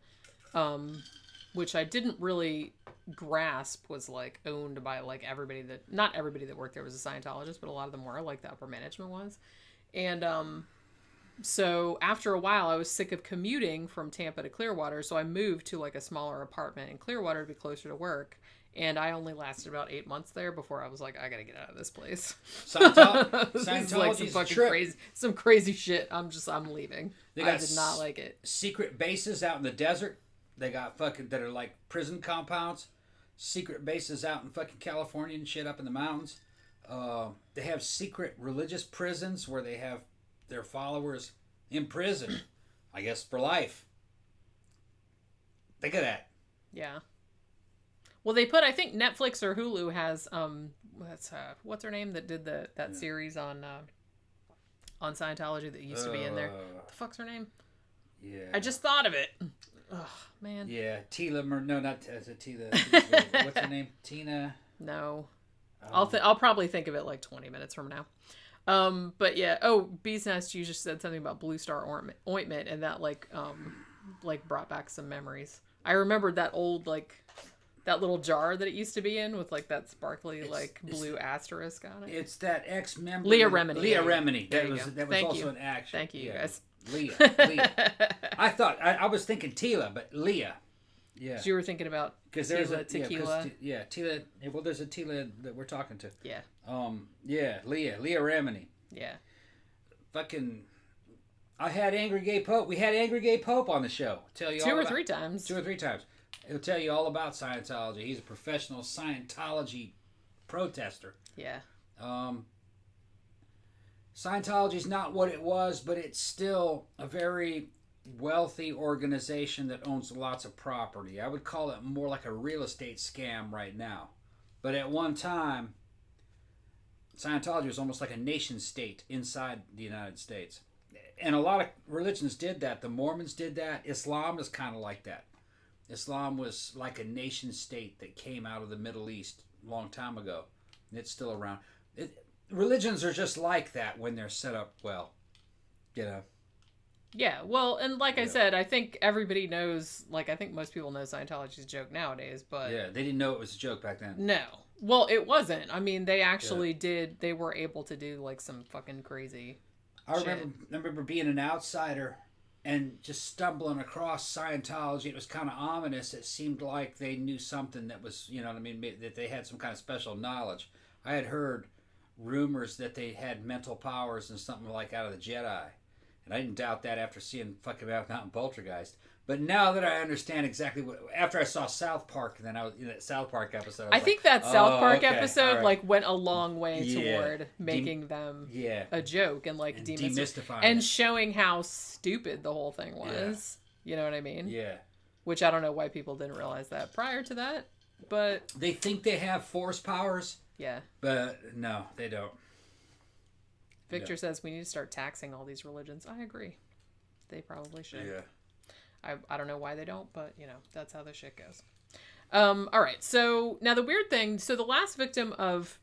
S4: which I didn't really grasp was, like, owned by, like, everybody that... Not everybody that worked there was a Scientologist, but a lot of them were, like, the upper management was. And, so after a while, I was sick of commuting from Tampa to Clearwater, so I moved to, like, a smaller apartment in Clearwater to be closer to work. And I only lasted about 8 months there before I was like, I gotta get out of this place. Scientology's like some fucking crazy shit. I'm leaving. I did not like it.
S5: Secret bases out in the desert. They got fucking that are like prison compounds. Secret bases out in fucking California and shit up in the mountains. They have secret religious prisons where they have their followers in prison, I guess for life. Think of that.
S4: Yeah. Well, they put, I think Netflix or Hulu has, what's her name that did that series on Scientology that used to be in there? What the fuck's her name?
S5: Yeah.
S4: I just thought of it. Oh, man.
S5: Yeah, not Tila. What's her name? Tina?
S4: No. I'll probably think of it like 20 minutes from now. But yeah. Oh, Bee's Nest, you just said something about Blue Star ointment, and that like brought back some memories. I remembered that old that little jar that it used to be in with like that sparkly blue asterisk on it.
S5: It's that ex-member
S4: Leah Remini.
S5: Leah Remini. That was also an action.
S4: Thank you, guys.
S5: Leah. I thought I was thinking Tila, but Leah. Yeah.
S4: So you were thinking about tequila.
S5: Tila. Well, there's a Tila that we're talking to.
S4: Yeah.
S5: Leah Remini.
S4: Yeah.
S5: Fucking. I had Angry Gay Pope. We had Angry Gay Pope on the show. Tell you
S4: 2 or 3 times.
S5: 2 or 3 times. He'll tell you all about Scientology. He's a professional Scientology protester.
S4: Yeah.
S5: Scientology's not what it was, but it's still a very wealthy organization that owns lots of property. I would call it more like a real estate scam right now. But at one time, Scientology was almost like a nation state inside the United States. And a lot of religions did that. The Mormons did that. Islam is kind of like that. Islam was like a nation state that came out of the Middle East a long time ago. And it's still around. Religions are just like that when they're set up well. You know?
S4: Yeah, well, and like I said, I think everybody knows, I think most people know Scientology's a joke nowadays, but...
S5: Yeah, they didn't know it was a joke back then.
S4: No. Well, it wasn't. I mean, they actually they were able to do, some fucking crazy
S5: I remember being an outsider and just stumbling across Scientology, it was kind of ominous. It seemed like they knew something that was, you know what I mean, that they had some kind of special knowledge. I had heard rumors that they had mental powers and something like out of the Jedi. And I didn't doubt that after seeing fucking Mountain Poltergeist. But now that I understand exactly what, after I saw South Park, and then I was in that South Park episode,
S4: I think that South Park
S5: okay,
S4: episode
S5: right.
S4: like went a long way toward making them a joke and like
S5: demystifying
S4: and
S5: it.
S4: Showing how stupid the whole thing was. Yeah. You know what I mean?
S5: Yeah.
S4: Which I don't know why people didn't realize that prior to that, but
S5: they think they have force powers.
S4: Yeah.
S5: But no, they don't.
S4: Victor says we need to start taxing all these religions. I agree. They probably should.
S5: Yeah.
S4: I don't know why they don't, but, you know, that's how the shit goes. All right. So now the weird thing. So the last victim of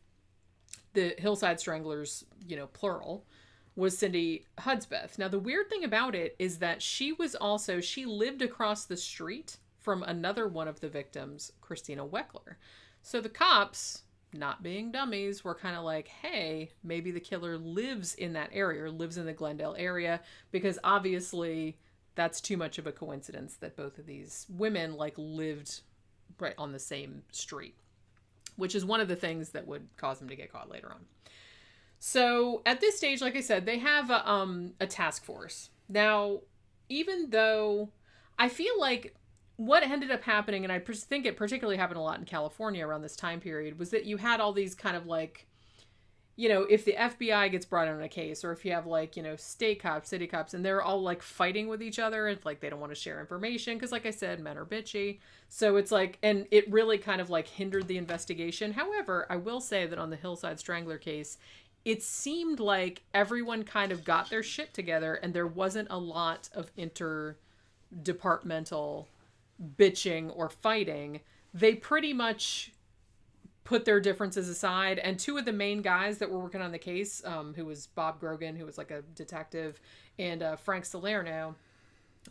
S4: the Hillside Stranglers, you know, plural, was Cindy Hudspeth. Now the weird thing about it is that she lived across the street from another one of the victims, Christina Weckler. So the cops, not being dummies, were kind of like, hey, maybe the killer lives in that area or lives in the Glendale area, because obviously that's too much of a coincidence that both of these women like lived right on the same street, which is one of the things that would cause them to get caught later on. So at this stage, like I said, they have a task force. Now, even though I feel like what ended up happening, and I think it particularly happened a lot in California around this time period, was that you had all these kind of like, you know, if the FBI gets brought in on a case, or if you have like, you know, state cops, city cops, and they're all like fighting with each other, it's like they don't want to share information because, like I said, men are bitchy. So it's like, and it really kind of like hindered the investigation. However, I will say that on the Hillside Strangler case, it seemed like everyone kind of got their shit together and there wasn't a lot of interdepartmental bitching or fighting. They pretty much put their differences aside, and two of the main guys that were working on the case, who was Bob Grogan, who was like a detective, and Frank Salerno,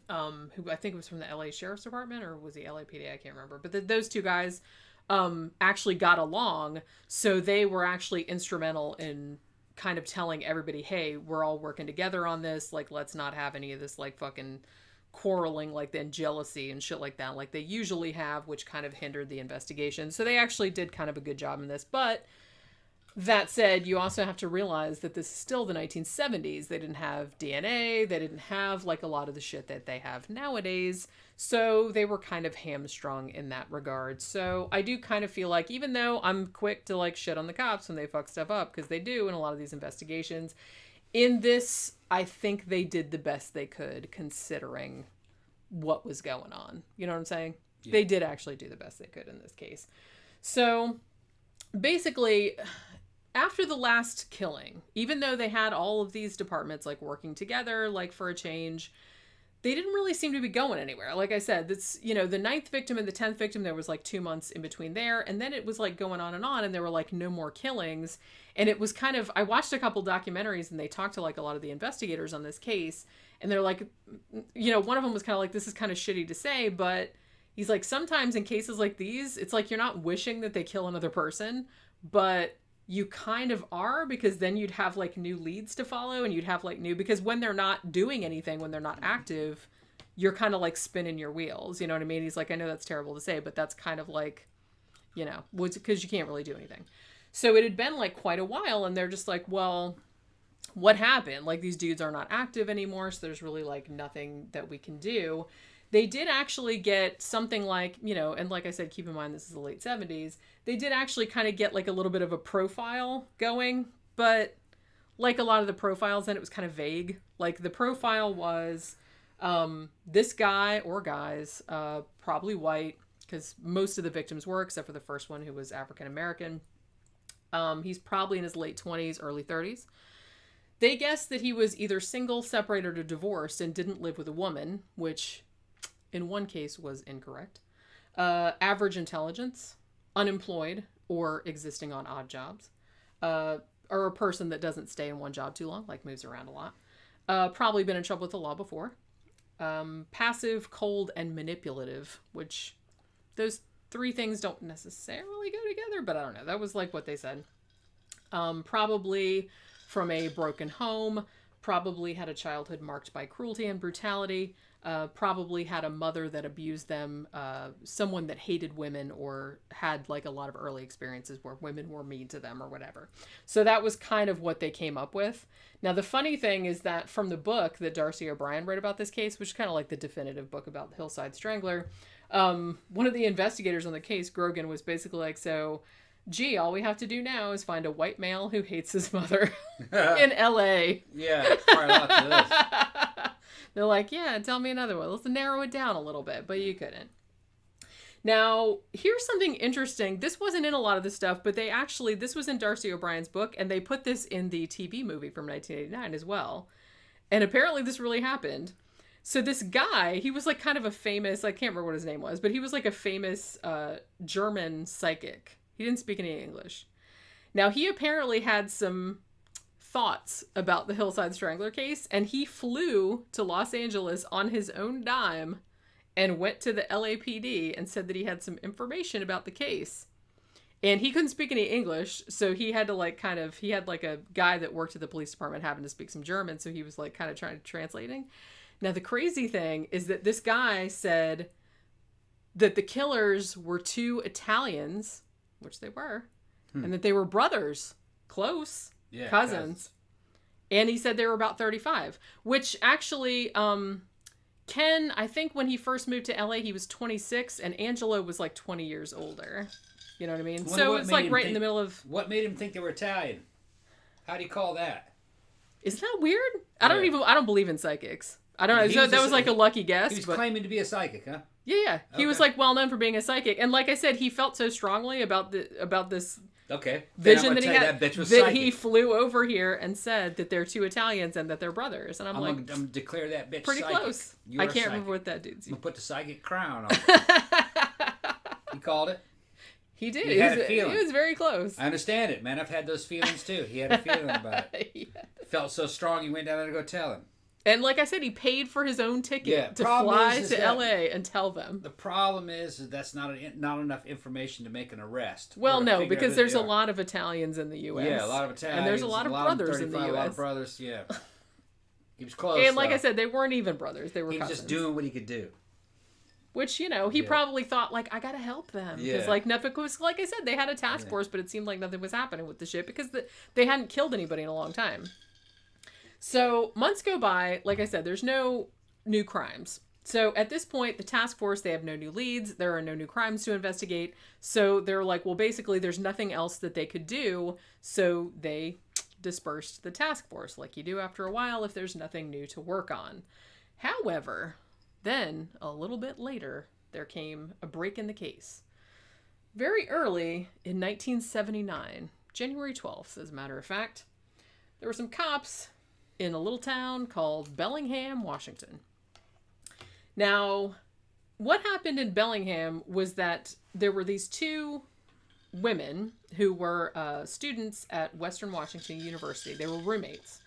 S4: who I think was from the LA Sheriff's Department, or was he LAPD? I can't remember. But those two guys actually got along, so they were actually instrumental in kind of telling everybody, hey, we're all working together on this, like, let's not have any of this like fucking quarreling, like then jealousy and shit like that, like they usually have, which kind of hindered the investigation. So they actually did kind of a good job in this. But that said, you also have to realize that this is still the 1970s. They didn't have DNA. They didn't have like a lot of the shit that they have nowadays. So they were kind of hamstrung in that regard. So I do kind of feel like, even though I'm quick to like shit on the cops when they fuck stuff up, because they do in a lot of these investigations, in this, I think they did the best they could considering what was going on. You know what I'm saying? Yeah. They did actually do the best they could in this case. So basically, after the last killing, even though they had all of these departments like working together, like for a change, they didn't really seem to be going anywhere. Like I said, that's, you know, the 9th victim and the 10th victim, there was like 2 months in between there. And then it was like going on, and there were like no more killings. And it was kind of, I watched a couple documentaries and they talked to like a lot of the investigators on this case. And they're like, you know, one of them was kind of like, this is kind of shitty to say, but he's like, sometimes in cases like these, it's like you're not wishing that they kill another person, but you kind of are, because then you'd have like new leads to follow, and you'd have like because when they're not doing anything, when they're not active, you're kind of like spinning your wheels. You know what I mean? He's like, I know that's terrible to say, but that's kind of like, you know, because you can't really do anything. So it had been like quite a while, and they're just like, well, what happened? Like, these dudes are not active anymore, so there's really like nothing that we can do. They did actually get something like, you know, and like I said, keep in mind, this is the late 70s. They did actually kind of get like a little bit of a profile going, but like a lot of the profiles, then it was kind of vague. Like the profile was this guy or guys, probably white, because most of the victims were, except for the first one, who was African-American. He's probably in his late 20s, early 30s. They guessed that he was either single, separated, or divorced, and didn't live with a woman, which in one case was incorrect. Average intelligence, unemployed, or existing on odd jobs, or a person that doesn't stay in one job too long, like moves around a lot. Probably been in trouble with the law before. Passive, cold, and manipulative, which those three things don't necessarily go together, but I don't know. That was like what they said. Probably from a broken home, probably had a childhood marked by cruelty and brutality, probably had a mother that abused them, someone that hated women or had like a lot of early experiences where women were mean to them or whatever. So that was kind of what they came up with. Now, the funny thing is that from the book that Darcy O'Brien wrote about this case, which is kind of like the definitive book about the Hillside Strangler, one of the investigators on the case, Grogan, was basically like, so, gee, all we have to do now is find a white male who hates his mother in L.A.
S5: Yeah, probably lots of this.
S4: They're like, yeah, tell me another one. Let's narrow it down a little bit, but you couldn't. Now, here's something interesting. This wasn't in a lot of the stuff, but this was in Darcy O'Brien's book, and they put this in the TV movie from 1989 as well. And apparently this really happened. So this guy, he was like kind of a famous, I can't remember what his name was, but he was like a famous German psychic. He didn't speak any English. Now, he apparently had some thoughts about the Hillside Strangler case, and he flew to Los Angeles on his own dime and went to the LAPD and said that he had some information about the case. And he couldn't speak any English, so he had to he had like a guy that worked at the police department having to speak some German, so he was like kind of trying to translating. Now, the crazy thing is that this guy said that the killers were two Italians, which they were, and that they were brothers, close, cousins. And he said they were about 35, which actually, Ken, I think when he first moved to LA, he was 26, and Angelo was like 20 years older. You know what I mean? So it's like right in the middle of...
S5: What made him think they were Italian? How do you call that?
S4: Isn't that weird? I don't believe in psychics. I don't know. That was like a lucky guess.
S5: He was claiming to be a psychic, huh?
S4: Yeah. He was like well known for being a psychic. And like I said, he felt so strongly about this vision that he had that he flew over here and said that they're two Italians and that they're brothers. And I'm going
S5: to declare that bitch
S4: pretty
S5: psychic.
S4: Close. I can't remember what that dude's.
S5: I'm going to put the psychic crown on. He called it.
S4: He did. He was very close.
S5: I understand it, man. I've had those feelings too. He had a feeling about it. Yeah. Felt so strong he went down there to go tell him.
S4: And like I said, he paid for his own ticket to fly to LA and tell them.
S5: The problem is that's not enough information to make an arrest.
S4: Well, no, because there's a lot of Italians in the U.S.
S5: Yeah, a lot of Italians.
S4: And there's a lot of brothers in the U.S.
S5: A lot of brothers, yeah. He was close.
S4: And like I said, they weren't even brothers. They were cousins.
S5: He was just doing what he could do.
S4: Which, he probably thought, like, I gotta help them. Because, like I said, they had a task force, but it seemed like nothing was happening with the shit because they hadn't killed anybody in a long time. So, months go by. Like I said, there's no new crimes. So, at this point, the task force, they have no new leads. There are no new crimes to investigate. So, they're like, well, basically, there's nothing else that they could do. So, they dispersed the task force like you do after a while if there's nothing new to work on. However... Then, a little bit later, there came a break in the case. Very early in 1979, January 12th, as a matter of fact, there were some cops in a little town called Bellingham, Washington. Now, what happened in Bellingham was that there were these two women who were students at Western Washington University. They were roommates.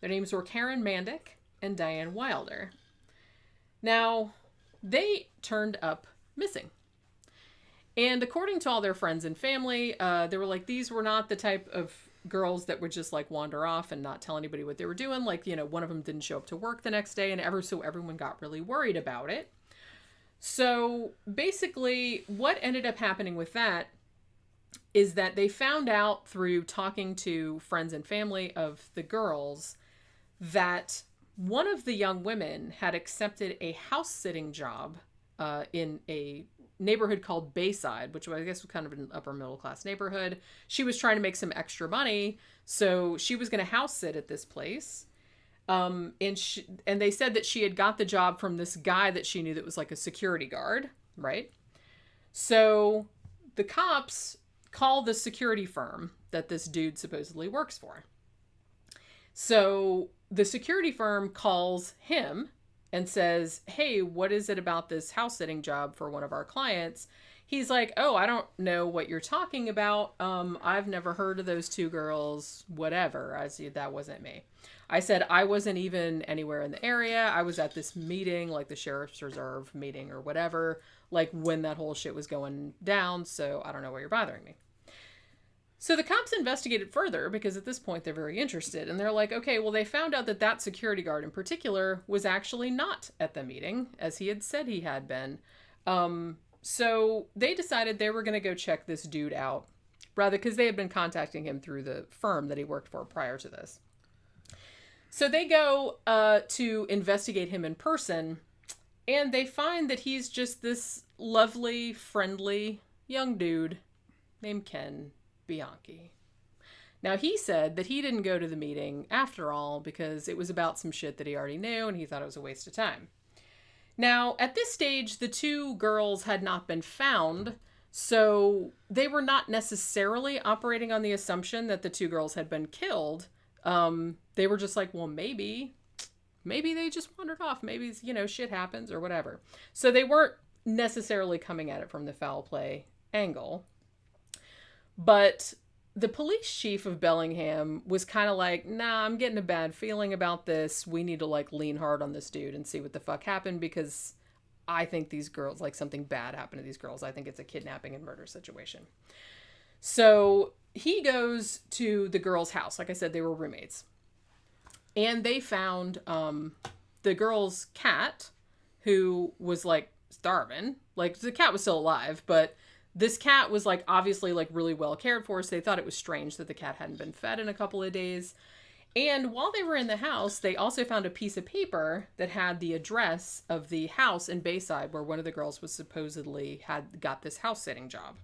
S4: Their names were Karen Mandick and Diane Wilder. Now, they turned up missing. And according to all their friends and family, they were like, these were not the type of girls that would just like wander off and not tell anybody what they were doing. Like, one of them didn't show up to work the next day, and so everyone got really worried about it. So basically, what ended up happening with that is that they found out through talking to friends and family of the girls that one of the young women had accepted a house-sitting job in a neighborhood called Bayside, which I guess was kind of an upper-middle-class neighborhood. She was trying to make some extra money, so she was going to house-sit at this place. And they said that she had got the job from this guy that she knew that was like a security guard, right? So the cops call the security firm that this dude supposedly works for. So the security firm calls him and says, hey, what is it about this house sitting job for one of our clients? He's like, oh, I don't know what you're talking about. I've never heard of those two girls, whatever. I said, that wasn't me. I said, I wasn't even anywhere in the area. I was at this meeting, like the Sheriff's Reserve meeting or whatever, like when that whole shit was going down. So I don't know why you're bothering me. So the cops investigated further because at this point they're very interested. And they're like, okay, well, they found out that that security guard in particular was actually not at the meeting, as he had said he had been. So they decided they were going to go check this dude out, rather, because they had been contacting him through the firm that he worked for prior to this. So they go to investigate him in person, and they find that he's just this lovely, friendly young dude named Ken Bianchi. Now, he said that he didn't go to the meeting after all because it was about some shit that he already knew, and he thought it was a waste of time. Now, at this stage, the two girls had not been found, so they were not necessarily operating on the assumption that the two girls had been killed. They were just like, well, maybe they just wandered off. Maybe, shit happens or whatever. So they weren't necessarily coming at it from the foul play angle. But the police chief of Bellingham was kind of like, nah, I'm getting a bad feeling about this. We need to lean hard on this dude and see what the fuck happened, because I think these girls, something bad happened to these girls. I think it's a kidnapping and murder situation. So he goes to the girls' house. Like I said, they were roommates. And they found the girl's cat, who was starving. The cat was still alive, but this cat was obviously really well cared for, so they thought it was strange that the cat hadn't been fed in a couple of days. And while they were in the house, they also found a piece of paper that had the address of the house in Bayside where one of the girls was supposedly had got this house sitting job.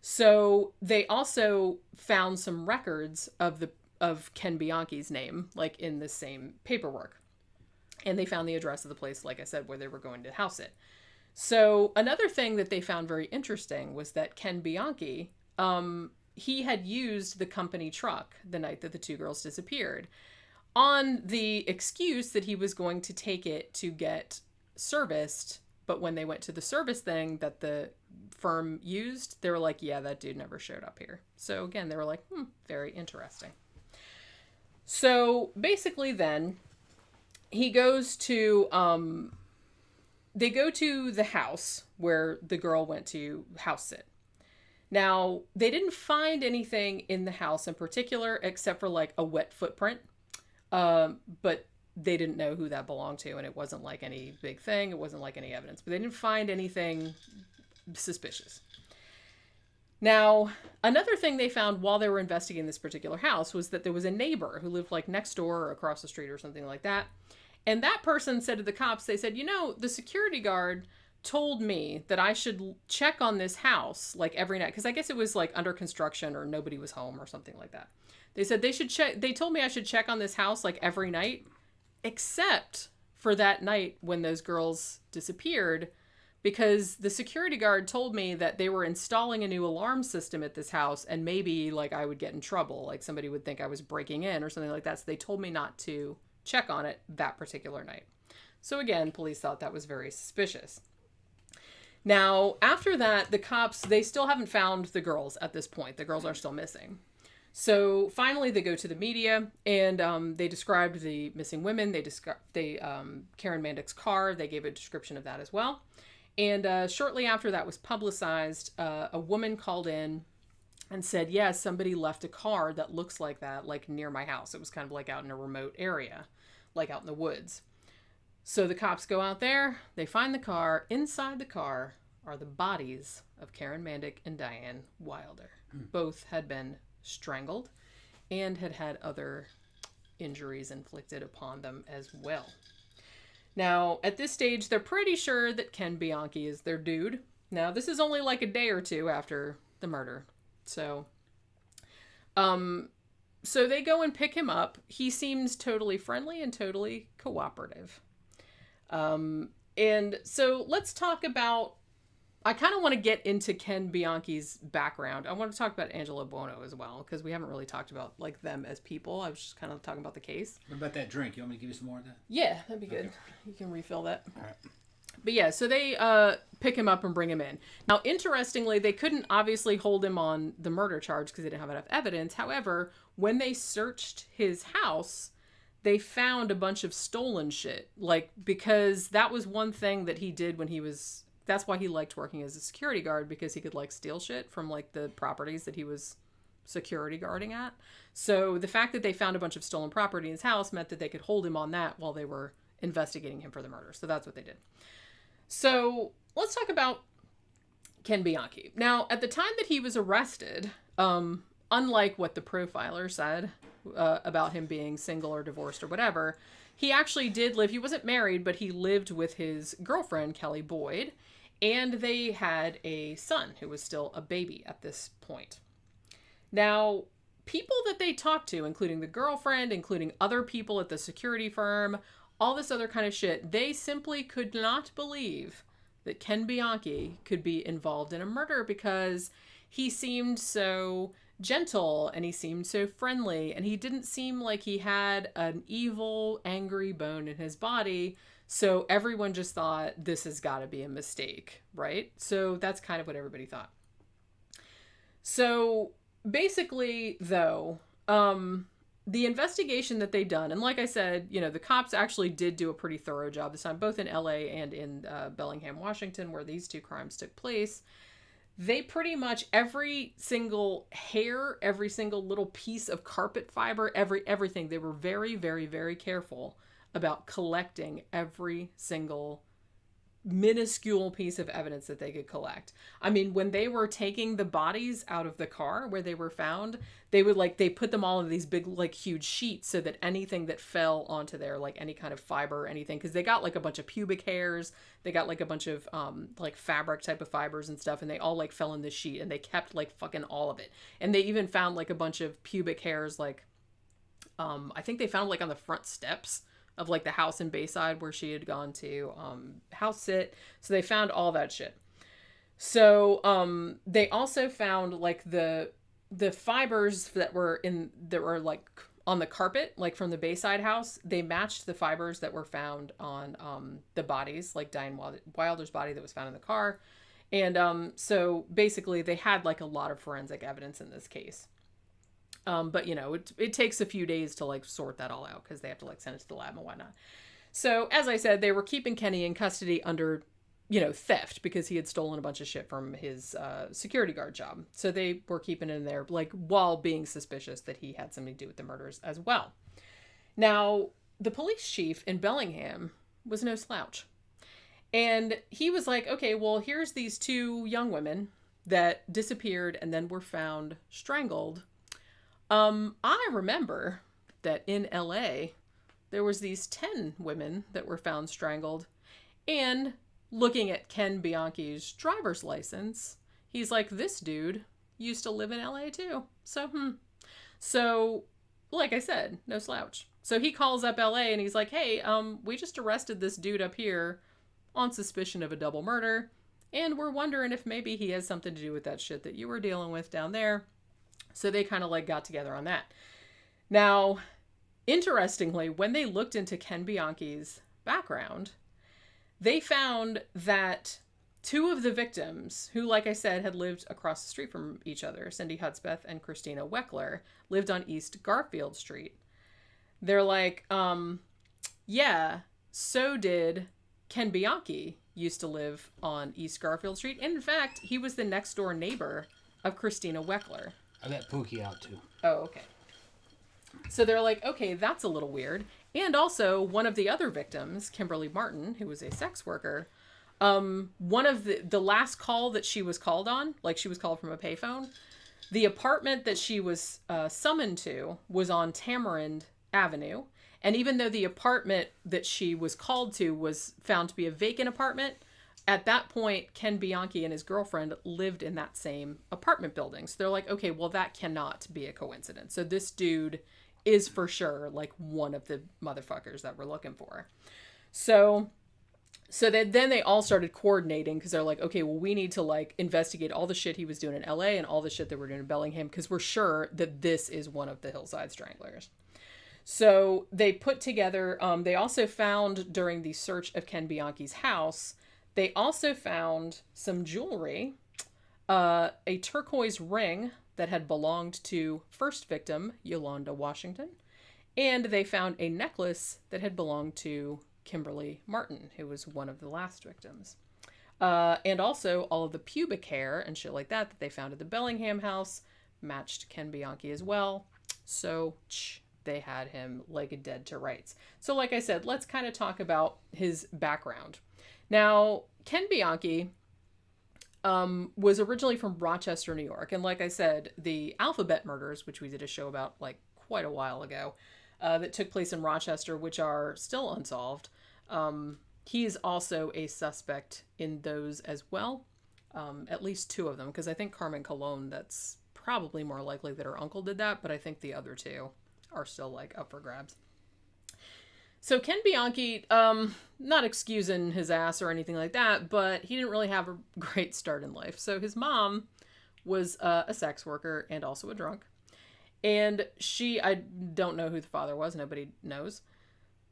S4: So they also found some records of Ken Bianchi's name, in the same paperwork. And they found the address of the place, like I said, where they were going to house it. So another thing that they found very interesting was that Ken Bianchi, he had used the company truck the night that the two girls disappeared on the excuse that he was going to take it to get serviced. But when they went to the service thing that the firm used, they were like, yeah, that dude never showed up here. So again, they were like, very interesting. So basically then he goes to, they go to the house where the girl went to house sit. Now, they didn't find anything in the house in particular, except for a wet footprint. But they didn't know who that belonged to, and it wasn't any big thing. It wasn't any evidence, but they didn't find anything suspicious. Now, another thing they found while they were investigating this particular house was that there was a neighbor who lived next door or across the street or something like that. And that person said to the cops, they said, the security guard told me that I should check on this house every night. Because I guess it was under construction or nobody was home or something like that. They said they should check. They told me I should check on this house every night, except for that night when those girls disappeared, because the security guard told me that they were installing a new alarm system at this house, and maybe I would get in trouble. Somebody would think I was breaking in or something like that. So they told me not to check on it that particular night. So again, police thought that was very suspicious. Now, after that, the cops, they still haven't found the girls at this point. The girls are still missing. So finally they go to the media, and they described the missing women. They described Karen Mandick's car. They gave a description of that as well. And shortly after that was publicized, a woman called in and said, yes, somebody left a car that looks like that, near my house. It was kind of out in a remote area, out in the woods. So the cops go out there, they find the car. Inside the car are the bodies of Karen Mandick and Diane Wilder. Both had been strangled and had had other injuries inflicted upon them as well. Now, at this stage, they're pretty sure that Ken Bianchi is their dude. Now, this is only a day or two after the murder. So they go and pick him up. He seems totally friendly and totally cooperative. And so let's talk about, I kind of want to get into Ken Bianchi's background. I want to talk about Angelo Buono as well, because we haven't really talked about them as people. I was just kind of talking about the case.
S5: What about that drink? You want me to give you some more of that?
S4: Yeah, that'd be good.
S5: Okay.
S4: You can refill that.
S5: All right.
S4: But yeah, so they pick him up and bring him in. Now, interestingly, they couldn't obviously hold him on the murder charge because they didn't have enough evidence. However, when they searched his house, they found a bunch of stolen shit. Because that was one thing that he did when he was... That's why he liked working as a security guard, because he could steal shit from the properties that he was security guarding at. So the fact that they found a bunch of stolen property in his house meant that they could hold him on that while they were investigating him for the murder. So that's what they did. So let's talk about Ken Bianchi. Now, at the time that he was arrested, unlike what the profiler said about him being single or divorced or whatever, he actually did live. He wasn't married, but he lived with his girlfriend, Kelly Boyd, and they had a son who was still a baby at this point. Now, people that they talked to, including the girlfriend, including other people at the security firm, all this other kind of shit, they simply could not believe that Ken Bianchi could be involved in a murder because he seemed so gentle and he seemed so friendly and he didn't seem like he had an evil, angry bone in his body. So everyone just thought this has got to be a mistake, right? So that's kind of what everybody thought. So basically, though, the investigation that they done, and like I said, you know, the cops actually did do a pretty thorough job this time, both in LA and in Bellingham, Washington, where these two crimes took place. They pretty much, every single hair, every single little piece of carpet fiber, everything, they were very, very, very careful about collecting every single minuscule piece of evidence that they could collect. I mean, when they were taking the bodies out of the car where they were found, they put them all in these big, like, huge sheets so that anything that fell onto there, like any kind of fiber or anything, because they got like a bunch of pubic hairs, they got like a bunch of like fabric type of fibers and stuff, and they all like fell in the sheet, and they kept like fucking all of it. And they even found like a bunch of pubic hairs, like I think they found like on the front steps of like the house in Bayside where she had gone to house sit. So they found all that shit. So they also found like the fibers that were like on the carpet, like from the Bayside house. They matched the fibers that were found on the bodies, like Diane Wilder's body that was found in the car. And so basically they had like a lot of forensic evidence in this case. But, you know, it takes a few days to, like, sort that all out because they have to, like, send it to the lab and whatnot. So, as I said, they were keeping Kenny in custody under, you know, theft because he had stolen a bunch of shit from his security guard job. So they were keeping him there, like, while being suspicious that he had something to do with the murders as well. Now, the police chief in Bellingham was no slouch. And he was like, okay, well, here's these two young women that disappeared and then were found strangled. I remember that in LA, there was these 10 women that were found strangled, and looking at Ken Bianchi's driver's license, he's like, this dude used to live in LA too. So, like I said, no slouch. So he calls up LA and he's like, hey, we just arrested this dude up here on suspicion of a double murder, and we're wondering if maybe he has something to do with that shit that you were dealing with down there. So they kind of like got together on that. Now, interestingly, when they looked into Ken Bianchi's background, they found that two of the victims, who, like I said, had lived across the street from each other, Cindy Hudspeth and Christina Weckler, lived on East Garfield Street. They're like, yeah, so did Ken Bianchi used to live on East Garfield Street. And in fact, he was the next door neighbor of Christina Weckler.
S1: I let Pookie out too.
S4: Oh, okay. So they're like, okay, that's a little weird. And also, one of the other victims, Kimberly Martin, who was a sex worker, one of the last call that she was called on, like she was called from a payphone, the apartment that she was summoned to was on Tamarind Avenue. And even though the apartment that she was called to was found to be a vacant apartment, at that point, Ken Bianchi and his girlfriend lived in that same apartment building. So they're like, okay, well, that cannot be a coincidence. So this dude is for sure like one of the motherfuckers that we're looking for. So then they all started coordinating because they're like, okay, well, we need to like investigate all the shit he was doing in LA and all the shit that we're doing in Bellingham because we're sure that this is one of the Hillside Stranglers. So they put together, they also found during the search of Ken Bianchi's house, they also found some jewelry, a turquoise ring that had belonged to first victim, Yolanda Washington, and they found a necklace that had belonged to Kimberly Martin, who was one of the last victims. And also all of the pubic hair and shit like that they found at the Bellingham house matched Ken Bianchi as well. So they had him like dead to rights. So like I said, let's kind of talk about his background. Now, Ken Bianchi was originally from Rochester, New York. And like I said, the Alphabet murders, which we did a show about like quite a while ago, that took place in Rochester, which are still unsolved. He's also a suspect in those as well. At least 2 of them, because I think Carmen Colon, that's probably more likely that her uncle did that, but I think the other 2 are still like up for grabs. So Ken Bianchi, not excusing his ass or anything like that, but he didn't really have a great start in life. So his mom was a sex worker and also a drunk. And I don't know who the father was. Nobody knows.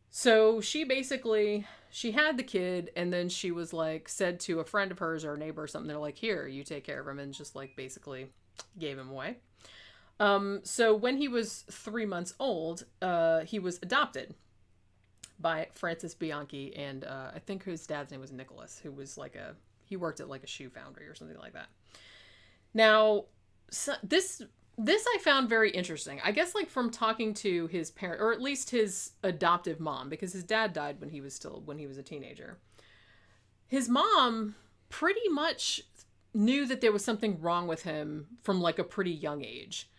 S4: So she had the kid, and then she was like, said to a friend of hers or a neighbor or something, they're like, here, you take care of him, and just like basically gave him away. So when he was 3 months old, he was adopted by Francis Bianchi, and I think his dad's name was Nicholas, who was he worked at like a shoe foundry or something like that. Now, this I found very interesting. I guess like from talking to his parent, or at least his adoptive mom, because his dad died when he was a teenager. His mom pretty much knew that there was something wrong with him from like a pretty young age.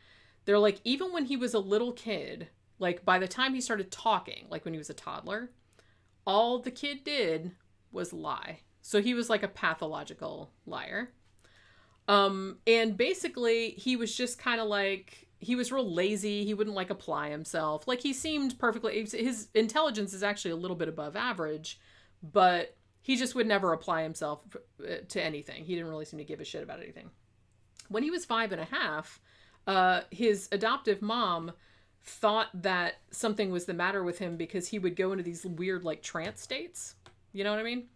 S4: They're like, even when he was a little kid, like by the time he started talking, like when he was a toddler, all the kid did was lie. So he was like a pathological liar. And basically he was just kind of like, he was real lazy. He wouldn't like apply himself. Like he seemed his intelligence is actually a little bit above average, but he just would never apply himself to anything. He didn't really seem to give a shit about anything. When he was 5.5, his adoptive mom thought that something was the matter with him because he would go into these weird like trance states. You know what I mean?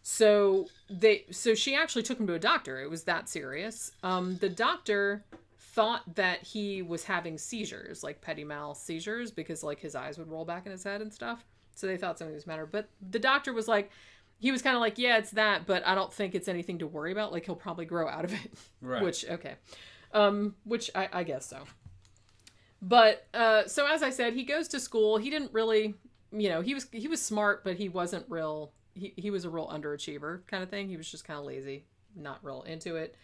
S4: So she actually took him to a doctor. It was that serious. The doctor thought that he was having seizures, like petit mal seizures, because like his eyes would roll back in his head and stuff. So they thought something was the matter. But the doctor was like, he was kind of like, yeah, it's that, but I don't think it's anything to worry about. Like he'll probably grow out of it. Right. Which I guess so. But, so as I said, he goes to school. He didn't really, he was smart, but he wasn't real. He was a real underachiever kind of thing. He was just kind of lazy, not real into it.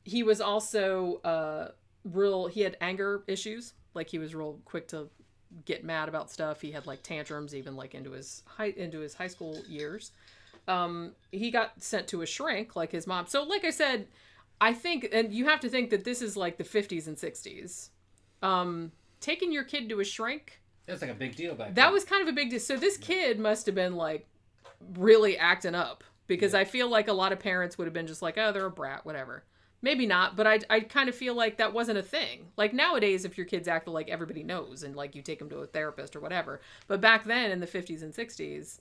S4: He was also he had anger issues. Like he was real quick to get mad about stuff. He had like tantrums even like into his high school years. He got sent to a shrink like his mom. So like I said, I think, and you have to think that this is like the 50s and 60s. Taking your kid to a shrink,
S5: that's like a big deal back then.
S4: That was kind of a big deal. So this kid must have been like really acting up, because I feel like a lot of parents would have been just like, oh, they're a brat, whatever. Maybe not, but I kind of feel like that wasn't a thing. Like nowadays, if your kids act like everybody knows and like you take them to a therapist or whatever. But back then in the 50s and 60s,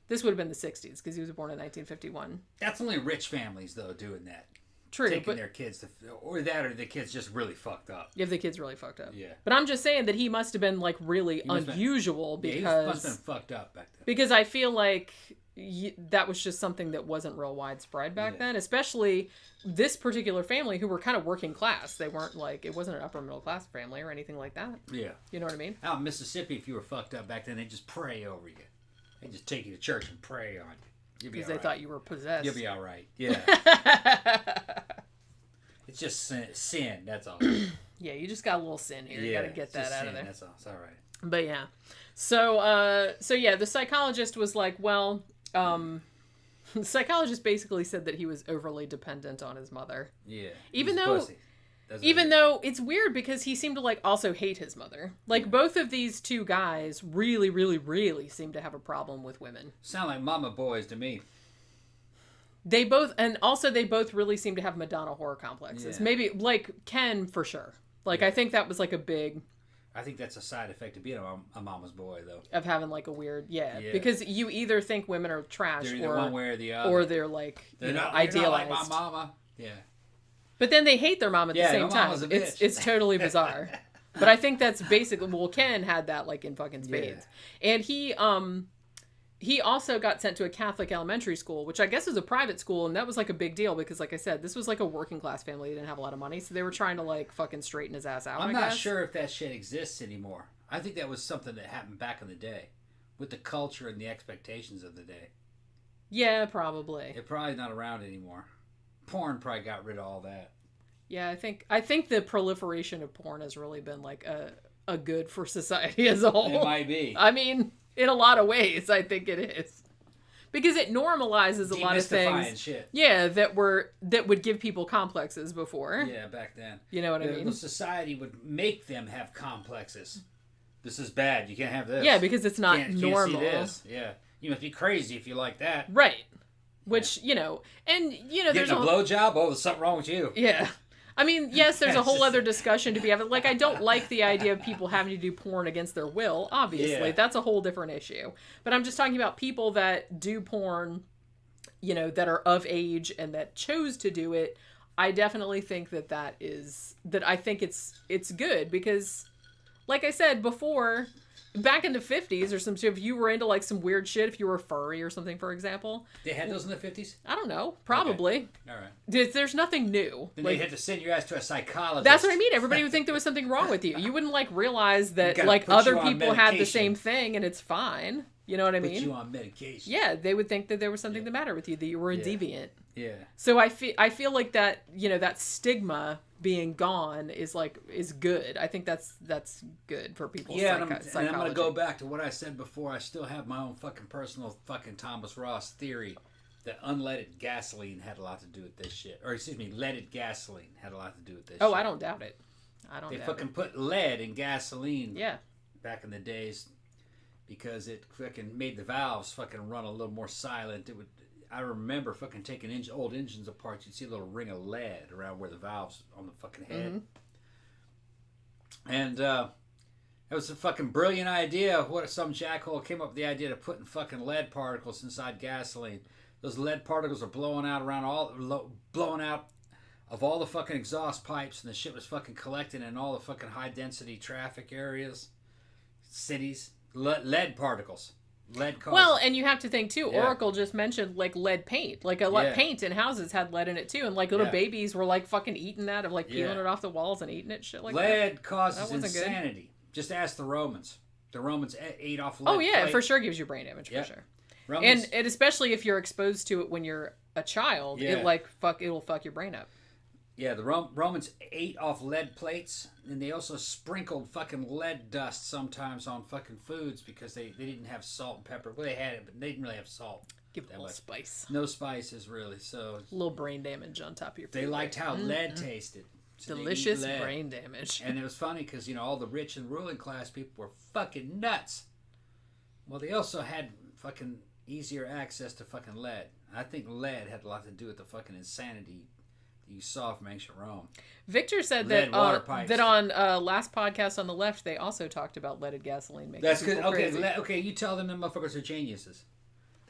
S4: this would have been the 60s because he was born in 1951.
S5: That's only rich families though doing that.
S4: True,
S5: taking their kids to, or the kids just really fucked up.
S4: If the kid's really fucked up.
S5: Yeah.
S4: But I'm just saying that he must have been like really unusual because...
S5: Yeah, he must have been fucked up back then.
S4: Because I feel like that was just something that wasn't real widespread back then. Especially this particular family who were kind of working class. They weren't like, it wasn't an upper middle class family or anything like that. Yeah. You know what I mean?
S5: Out in Mississippi, if you were fucked up back then, they'd just pray over you. They'd just take you to church and pray on you.
S4: Because they thought you were possessed.
S5: You'll be all right. Yeah. It's just sin, that's all.
S4: Yeah, you just got a little sin here. You got to get that out of there.
S5: That's all. It's all right.
S4: But yeah. So yeah, the psychologist was like, well, the psychologist basically said that he was overly dependent on his mother. Yeah. Even though it's weird because he seemed to like also hate his mother. Like both of these two guys really, really, really seem to have a problem with women.
S5: Sound like mama boys to me.
S4: They both really seem to have Madonna horror complexes. Yeah. Maybe, like, Ken, for sure. Like, I think that was, like, a big...
S5: I think that's a side effect of being a mama's boy, though.
S4: Of having, like, a weird... Yeah. Because you either think women are trash
S5: they're either one way or the other.
S4: Or they're, like, idealized. They're not like
S5: my mama. Yeah.
S4: But then they hate their mom at the same time. It's totally bizarre. But I think that's basically... Well, Ken had that, like, in fucking spades. Yeah. And he also got sent to a Catholic elementary school, which I guess is a private school, and that was like a big deal because, like I said, this was like a working class family. They didn't have a lot of money, so they were trying to like fucking straighten his ass out.
S5: I'm not sure if that shit exists anymore. I think that was something that happened back in the day, with the culture and the expectations of the day.
S4: Yeah, probably.
S5: They're probably not around anymore. Porn probably got rid of all that.
S4: Yeah, I think the proliferation of porn has really been like a good for society as a whole.
S5: It might be.
S4: I mean, in a lot of ways, I think it is. Because it normalizes a lot of things.
S5: Shit.
S4: Yeah, that would give people complexes before.
S5: Yeah, back then.
S4: You know what I mean?
S5: Society would make them have complexes. This is bad. You can't have this.
S4: Yeah, because it's not normal.
S5: Can't see this. Yeah. You must be crazy if you like that.
S4: Right. Which, and there's
S5: a blowjob? Oh, there's something wrong with you.
S4: Yeah. I mean, yes, there's a whole other discussion to be having. Like, I don't like the idea of people having to do porn against their will, obviously.
S5: Yeah.
S4: That's a whole different issue. But I'm just talking about people that do porn, that are of age and that chose to do it. I definitely think that I think it's good because, like I said before, back in the 50s or some shit, if you were into like some weird shit, if you were furry or something, for example.
S5: They had those in the 50s?
S4: I don't know. Probably.
S5: Okay. All right.
S4: There's nothing new.
S5: Then they had to send your ass to a psychologist.
S4: That's what I mean. Everybody would think there was something wrong with you. You wouldn't like realize that like other people had the same thing and it's fine. You know what I mean?
S5: Put you on medication.
S4: Yeah, they would think that there was something the matter with you, that you were a deviant.
S5: Yeah.
S4: So I feel like that, that stigma being gone is good. I think that's good for people's psychology.
S5: And I'm going to go back to what I said before. I still have my own fucking personal fucking Thomas Ross theory that unleaded gasoline had a lot to do with this shit. Or excuse me, leaded gasoline had a lot to do with this shit.
S4: I don't doubt it.
S5: They fucking put lead in gasoline back in the days because it fucking made the valves fucking run a little more silent. I remember fucking taking old engines apart. You'd see a little ring of lead around where the valves on the fucking head. Mm-hmm. And it was a fucking brilliant idea. What if some jackhole came up with the idea of putting fucking lead particles inside gasoline? Those lead particles are blowing out of all the fucking exhaust pipes, and the shit was fucking collecting in all the fucking high density traffic areas, cities. Lead particles. Lead causes.
S4: Well, and you have to think too, Oracle just mentioned like lead paint. Like paint in houses had lead in it too, and like little babies were like fucking eating that, of like peeling it off the walls and eating it, shit like that.
S5: Lead causes insanity. Good. Just ask the Romans. The Romans ate off lead.
S4: Oh yeah, plate. For sure gives you brain damage, for sure. Romans, and especially if you're exposed to it when you're a child, it'll fuck your brain up.
S5: Yeah, the Romans ate off lead plates, and they also sprinkled fucking lead dust sometimes on fucking foods because they didn't have salt and pepper. Well, they had it, but they didn't really have salt.
S4: Give it a little spice.
S5: No spices, really. So
S4: a little brain damage on top of your food.
S5: They liked how lead tasted.
S4: So delicious brain damage.
S5: And it was funny because, all the rich and ruling class people were fucking nuts. Well, they also had fucking easier access to fucking lead. I think lead had a lot to do with the fucking insanity you saw from ancient Rome.
S4: Victor said that on last podcast on the left, they also talked about leaded gasoline making
S5: That's good.
S4: Crazy.
S5: Okay, you tell them motherfuckers are geniuses.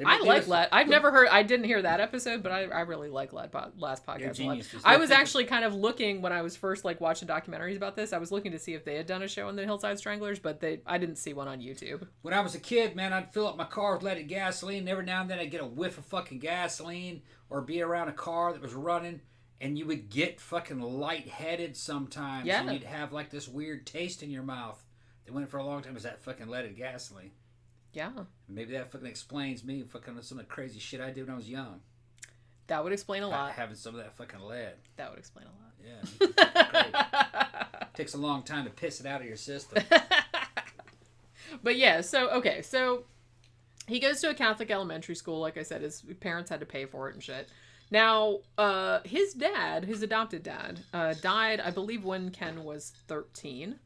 S4: I like lead. I've never heard. I didn't hear that episode, but I really like lead. Last podcast. I was actually kind of looking when I was first like watching documentaries about this. I was looking to see if they had done a show on the Hillside Stranglers, but I didn't see one on YouTube.
S5: When I was a kid, man, I'd fill up my car with leaded gasoline. And every now and then I'd get a whiff of fucking gasoline or be around a car that was running. And you would get fucking lightheaded sometimes. Yeah. And you'd have like this weird taste in your mouth. That went for a long time. It was that fucking leaded gasoline.
S4: Yeah.
S5: Maybe that fucking explains me fucking some of the crazy shit I did when I was young.
S4: That would explain a lot.
S5: Having some of that fucking lead.
S4: That would explain a lot.
S5: Yeah. Takes a long time to piss it out of your system.
S4: But yeah, so he goes to a Catholic elementary school. Like I said, his parents had to pay for it and shit. Now, his adopted dad, died, I believe, when Ken was 13.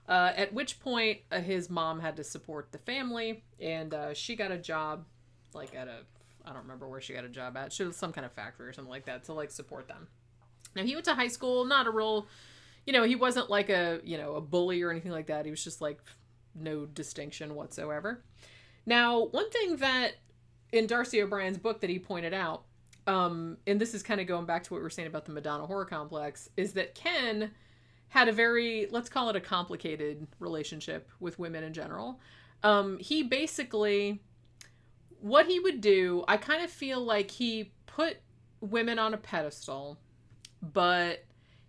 S4: At which point, his mom had to support the family, and she got a job, like I don't remember where she got a job at. She was some kind of factory or something like that to like support them. Now, he went to high school, not a real, he wasn't like a bully or anything like that. He was just like no distinction whatsoever. Now, one thing that in Darcy O'Brien's book that he pointed out, and this is kind of going back to what we were saying about the Madonna horror complex, is that Ken had a very, let's call it a complicated relationship with women in general. He basically what he would do, I kind of feel like he put women on a pedestal, but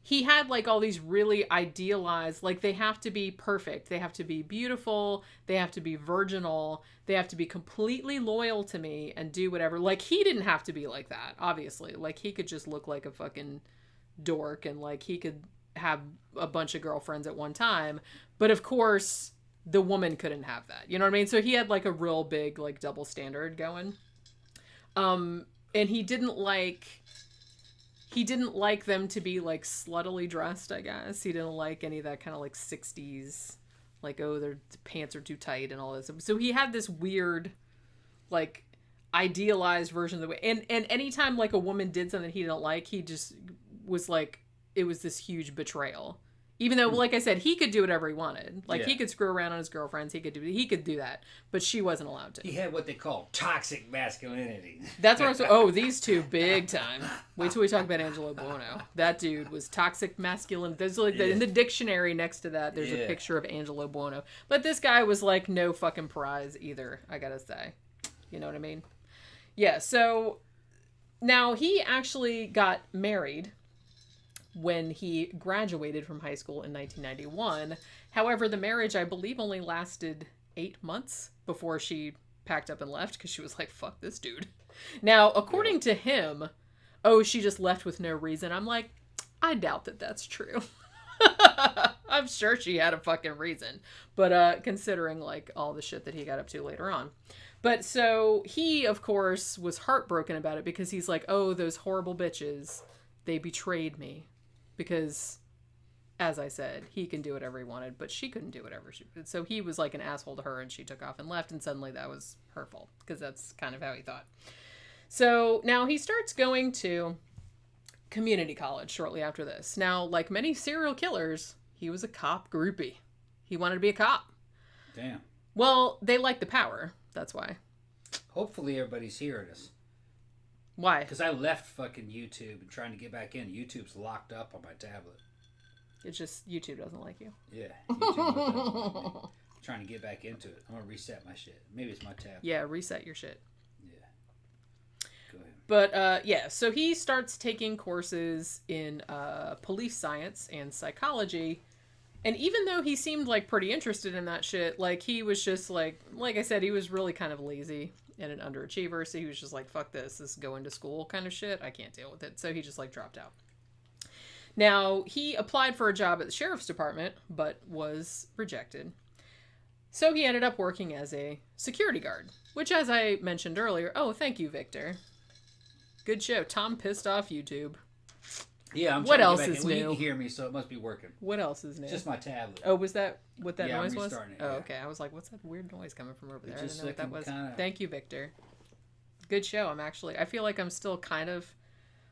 S4: he had like all these really idealized, like they have to be perfect. They have to be beautiful. They have to be virginal. They have to be completely loyal to me and do whatever. Like he didn't have to be like that, obviously. Like he could just look like a fucking dork and like he could have a bunch of girlfriends at one time. But of course, the woman couldn't have that. You know what I mean? So he had like a real big like double standard going. And he didn't like them to be like sluttily dressed, I guess. He didn't like any of that kind of like 60s, like, oh, their pants are too tight and all this. So he had this weird, like, idealized version of the way. And anytime like a woman did something he didn't like, he just was like, it was this huge betrayal. Even though, like I said, he could do whatever he wanted. Like, he could screw around on his girlfriends. He could do that. But she wasn't allowed to.
S5: He had what they call toxic masculinity.
S4: That's what I'm saying. Oh, these two, big time. Wait till we talk about Angelo Buono. That dude was toxic masculine. There's like in the dictionary next to that, there's a picture of Angelo Buono. But this guy was like no fucking prize either, I gotta say. You know what I mean? Yeah, so now he actually got married when he graduated from high school in 1991. However, the marriage, I believe, only lasted 8 months before she packed up and left because she was like, fuck this dude. Now, according to him, she just left with no reason. I'm like, I doubt that that's true. I'm sure she had a fucking reason. But considering like all the shit that he got up to later on. But so he, of course, was heartbroken about it because he's like, oh, those horrible bitches, they betrayed me. Because, as I said, he can do whatever he wanted, but she couldn't do whatever she did. So he was like an asshole to her, and she took off and left, and suddenly that was her fault, because that's kind of how he thought. So now he starts going to community college shortly after this. Now, like many serial killers, he was a cop groupie. He wanted to be a cop.
S5: Damn.
S4: Well, they like the power. That's why.
S5: Hopefully everybody's hearing us.
S4: Why?
S5: Because I left fucking YouTube and trying to get back in. YouTube's locked up on my tablet.
S4: It's just YouTube doesn't like you.
S5: Yeah. YouTube doesn't like me. I'm trying to get back into it. I'm going to reset my shit. Maybe it's my tablet.
S4: Yeah, reset your shit.
S5: Yeah. Go ahead.
S4: But, yeah, so he starts taking courses in police science and psychology. And even though he seemed, like, pretty interested in that shit, like, he was just, like I said, he was really kind of lazy and an underachiever, so he was just like, fuck this is going to school kind of shit. I can't deal with it. So he just, like, dropped out. Now, he applied for a job at the sheriff's department, but was rejected. So he ended up working as a security guard, which, as I mentioned earlier, thank you, Victor. Good show. Tom pissed off YouTube.
S5: Yeah, I'm
S4: what
S5: trying
S4: else
S5: to get back
S4: is
S5: in.
S4: new?
S5: Well, you can hear me, so it must be working.
S4: What else is new?
S5: It's just my tablet.
S4: Oh, was that what that
S5: yeah,
S4: noise
S5: I'm
S4: was?
S5: restarting it,
S4: Oh,
S5: yeah.
S4: okay. I was like, what's that weird noise coming from over there? I
S5: Just
S4: didn't know what that was.
S5: kinda...
S4: Thank you, Victor. Good show. I feel like I'm still kind of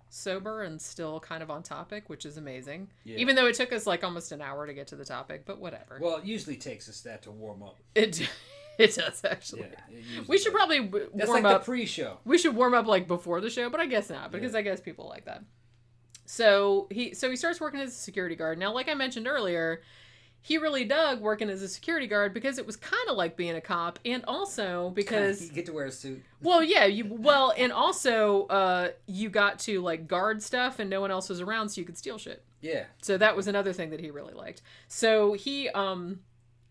S4: sober and still kind of on topic, which is amazing. Yeah. Even though it took us like almost an hour to get to the topic, but whatever.
S5: Well, it usually takes us that to warm up.
S4: It does, actually. Yeah, we should probably warm up.
S5: The pre-show.
S4: We should warm up like before the show, but I guess not, because I guess people like that. So he starts working as a security guard. Now, like I mentioned earlier, he really dug working as a security guard because it was kind of like being a cop, and also because
S5: you get to wear a suit.
S4: Well, yeah, and also you got to like guard stuff, and no one else was around, so you could steal shit. Yeah. So that was another thing that he really liked. So he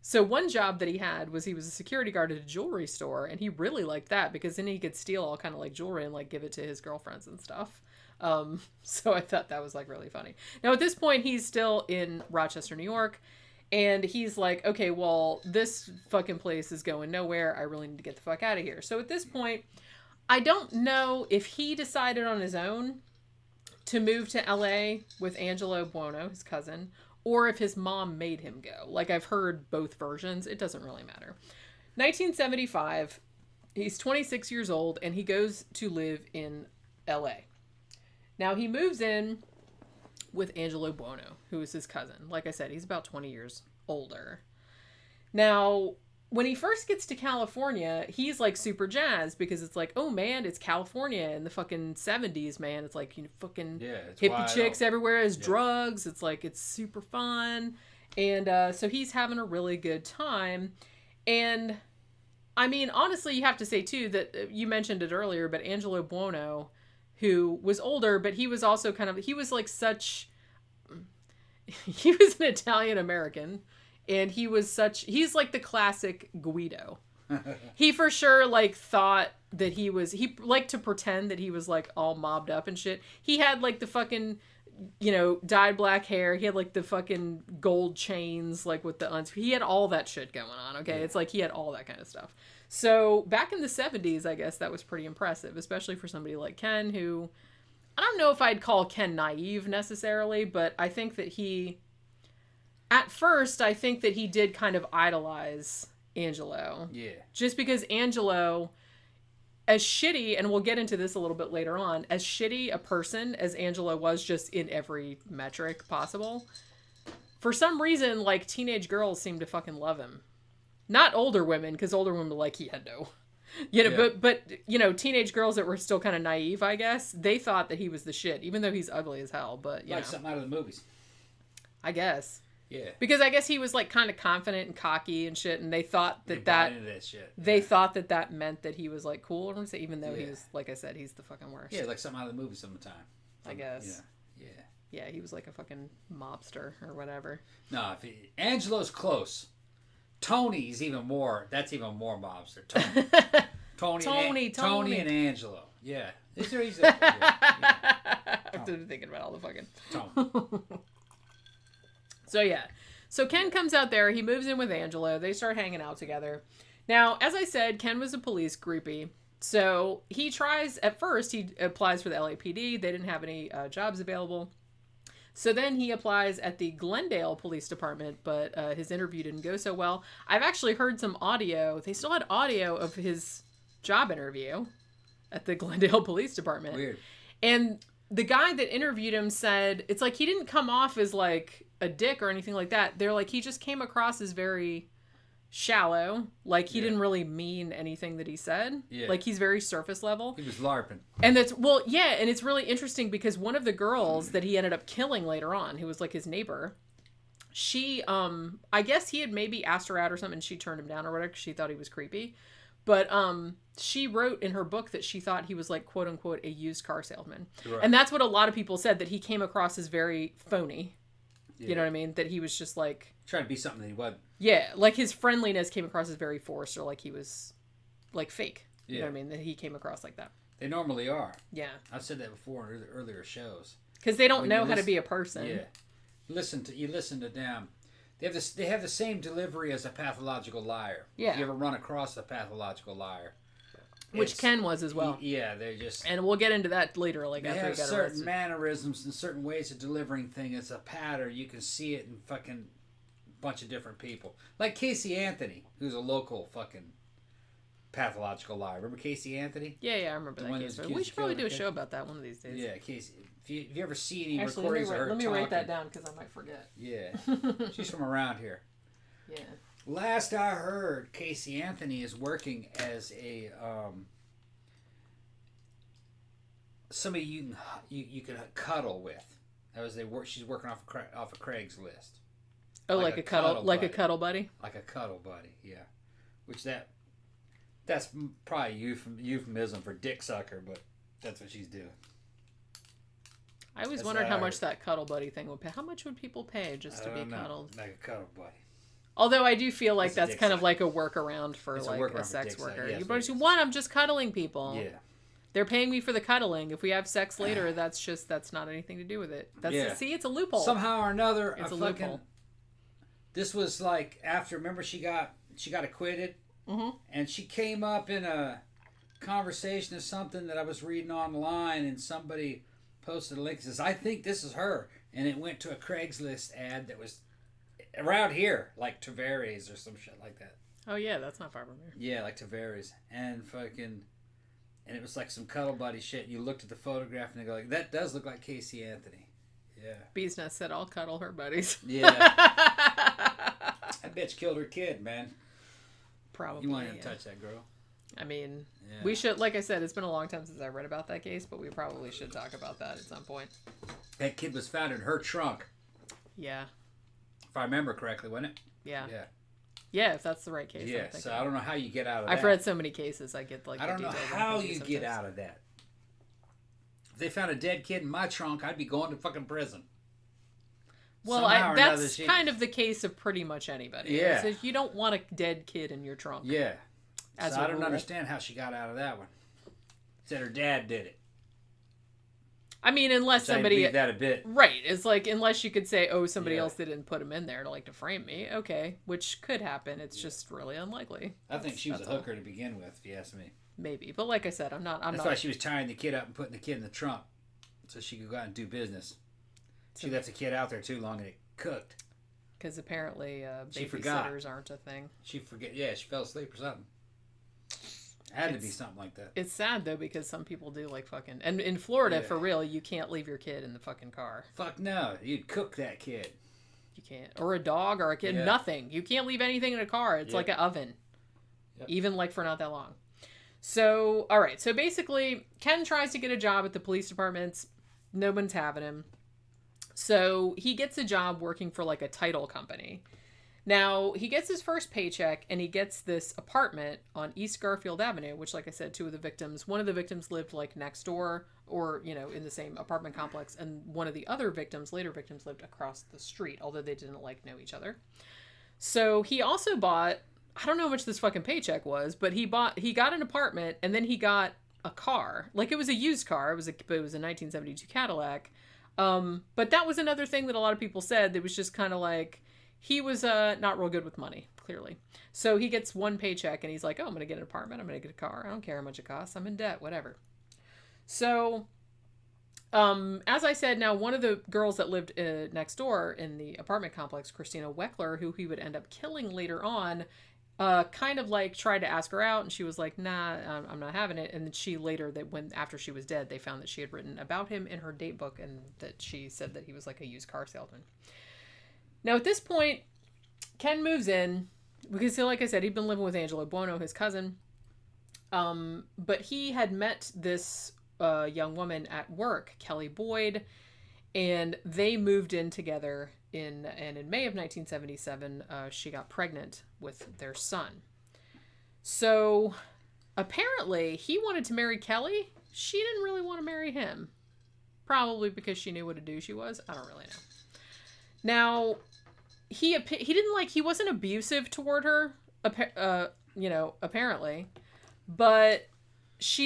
S4: so one job that he had was he was a security guard at a jewelry store, and he really liked that because then he could steal all kind of like jewelry and like give it to his girlfriends and stuff. So I thought that was like really funny. Now at this point he's still in Rochester, New York, and he's like, okay, well, this fucking place is going nowhere. I really need to get the fuck out of here. So at this point, I don't know if he decided on his own to move to LA with Angelo Buono, his cousin, or if his mom made him go. Like, I've heard both versions. It doesn't really matter. 1975, he's 26 years old, and he goes to live in LA. Now, he moves in with Angelo Buono, who is his cousin. Like I said, he's about 20 years older. Now, when he first gets to California, he's like super jazzed because it's like, oh man, it's California in the fucking 70s, man. It's like, you know, fucking hippie chicks everywhere, there's drugs. It's like, it's super fun. And so he's having a really good time. And I mean, honestly, you have to say, too, that you mentioned it earlier, but Angelo Buono, who was older, but he was also he was like he was an Italian-American, and he's like the classic Guido. He for sure, like, thought that he liked to pretend that he was, like, all mobbed up and shit. He had, like, the fucking, dyed black hair. He had, like, the fucking gold chains, like, with the he had all that shit going on, okay? Yeah. It's like he had all that kind of stuff. So, back in the 70s, I guess, that was pretty impressive, especially for somebody like Ken, who, I don't know if I'd call Ken naive, necessarily, but I think that at first, I think that he did kind of idolize Angelo. Yeah. Just because Angelo, as shitty, and we'll get into this a little bit later on, as shitty a person as Angelo was just in every metric possible, for some reason, like, teenage girls seem to fucking love him. Not older women, because older women were like, he had no. But teenage girls that were still kind of naive, I guess, they thought that he was the shit, even though he's ugly as hell, but,
S5: like something out of the movies.
S4: I guess.
S5: Yeah.
S4: Because I guess he was, like, kind of confident and cocky and shit, and they thought that
S5: shit.
S4: They thought that meant that he was, like, cool, even though he was, like I said, he's the fucking worst.
S5: Yeah, like something out of the movie sometime.
S4: I guess.
S5: Yeah.
S4: Yeah, he was like a fucking mobster or whatever.
S5: No, Angelo's close. Tony's even more. That's even more mobster. Tony and Angelo. Yeah. These are easy.
S4: I've been thinking about all the fucking.
S5: Tony.
S4: So Ken comes out there. He moves in with Angelo. They start hanging out together. Now, as I said, Ken was a police groupie. So he tries, at first, he applies for the LAPD. They didn't have any jobs available. So then he applies at the Glendale Police Department, but his interview didn't go so well. I've actually heard some audio. They still had audio of his job interview at the Glendale Police Department.
S5: Weird.
S4: And the guy that interviewed him said, it's like he didn't come off as like a dick or anything like that. They're like, he just came across as very shallow. Like, he didn't really mean anything that he said. Yeah. Like, he's very surface level.
S5: He was LARPing.
S4: And and it's really interesting because one of the girls that he ended up killing later on, who was like his neighbor, she, I guess he had maybe asked her out or something and she turned him down or whatever because she thought he was creepy. But she wrote in her book that she thought he was like, quote unquote, a used car salesman. Right. And that's what a lot of people said, that he came across as very phony. Yeah. You know what I mean? That he was just like...
S5: trying to be something that he wasn't.
S4: Yeah, like his friendliness came across as very forced, or like he was like fake. Yeah. You know what I mean? That he came across like that.
S5: They normally are.
S4: Yeah.
S5: I've said that before in earlier shows.
S4: Because they don't know how to be a person.
S5: Yeah. You listen to them. They have the same delivery as a pathological liar.
S4: Yeah.
S5: If you ever run across a pathological liar.
S4: Which Ken was as well.
S5: Yeah, they're just...
S4: And we'll get into that later. Like,
S5: they
S4: after
S5: have
S4: he got
S5: certain
S4: arrested.
S5: mannerisms and certain ways of delivering things. It's a pattern. You can see it in fucking bunch of different people. Like Casey Anthony, who's a local fucking pathological liar. Remember Casey Anthony?
S4: Yeah, I remember that case. We should probably do a show about that one of these days.
S5: Yeah, Casey. If you ever see any recordings of her
S4: let me write that down because I might forget.
S5: Yeah. She's from around here.
S4: Yeah.
S5: Last I heard, Casey Anthony is working as a somebody you can cuddle with. That was she's working off a Craigslist.
S4: Oh, like a cuddle buddy.
S5: Like a cuddle buddy, yeah. Which that's probably euphemism for dick sucker, but that's what she's doing.
S4: I always wondered how much that cuddle buddy thing would pay. How much would people pay just to be cuddled?
S5: Like a cuddle buddy.
S4: Although I do feel like that's kind of like a workaround for a sex worker. You what? I'm just cuddling people.
S5: Yeah.
S4: They're paying me for the cuddling. If we have sex later, that's not anything to do with it. See, it's a loophole.
S5: Somehow or another,
S4: it's a loophole.
S5: This was like after. Remember, she got acquitted, and she came up in a conversation of something that I was reading online, and somebody posted a link and says, "I think this is her," and it went to a Craigslist ad that was around here, like Tavares or some shit like that.
S4: Oh yeah, that's not far from here.
S5: Yeah, like Tavares, and it was like some cuddle buddy shit. You looked at the photograph and they go like, "That does look like Casey Anthony." Yeah.
S4: Bee's Nest said, "I'll cuddle her buddies."
S5: Yeah. That bitch killed her kid, man.
S4: Probably.
S5: You want to touch that girl?
S4: I mean, we should. Like I said, it's been a long time since I read about that case, but we probably should talk about that at some point.
S5: That kid was found in her trunk.
S4: Yeah.
S5: If I remember correctly, wasn't it?
S4: Yeah.
S5: Yeah.
S4: Yeah, if that's the right case.
S5: Yeah, so I don't know how you get out of that.
S4: I've read so many cases, I get like.
S5: I don't know how you get out of that. If they found a dead kid in my trunk, I'd be going to fucking prison.
S4: Well, that's kind of the case of pretty much anybody.
S5: Yeah.
S4: So you don't want a dead kid in your trunk.
S5: Yeah. So I don't understand how she got out of that one. Said her dad did it.
S4: I mean, unless somebody...
S5: that a bit.
S4: Right. It's like, unless you could say, oh, somebody else didn't put him in there to frame me. Okay. Which could happen. It's just really unlikely.
S5: I think she was a hooker to begin with, if you ask me.
S4: Maybe. But like I said, I'm not...
S5: That's why she was tying the kid up and putting the kid in the trunk. So she could go out and do business. She left the kid out there too long and it cooked.
S4: Because apparently babysitters aren't a thing.
S5: She fell asleep or something. Had to be something like that.
S4: It's sad though because some people do fucking... And in Florida, for real, you can't leave your kid in the fucking car.
S5: Fuck no. You'd cook that kid.
S4: You can't. Or a dog or a kid. Yeah. Nothing. You can't leave anything in a car. It's like an oven. Yep. Even for not that long. So, alright. So basically, Ken tries to get a job at the police departments. No one's having him. So he gets a job working for a title company. Now, he gets his first paycheck and he gets this apartment on East Garfield Avenue, which, like I said, one of the victims lived next door or, in the same apartment complex. And one of the other later victims lived across the street, although they didn't know each other. So he also bought, I don't know how much this fucking paycheck was, but he got an apartment and then he got a car. It was a used car. It was a 1972 Cadillac. But that was another thing that a lot of people said that was just kind of he was not real good with money, clearly. So he gets one paycheck and he's like, oh, I'm going to get an apartment. I'm going to get a car. I don't care how much it costs. I'm in debt, whatever. So, as I said, now one of the girls that lived next door in the apartment complex, Christina Weckler, who he would end up killing later on, kind of tried to ask her out and she was like, nah, I'm not having it. And then she later, after she was dead, they found that she had written about him in her date book and that she said that he was a used car salesman. Now at this point, Ken moves in because, like I said, he'd been living with Angelo Buono, his cousin. But he had met this young woman at work, Kelly Boyd, and they moved in together in May of 1977, she got pregnant with their son. So apparently he wanted to marry Kelly. She didn't really want to marry him. Probably because she knew what a douche he was. I don't really know. Now, he wasn't abusive toward her, apparently, but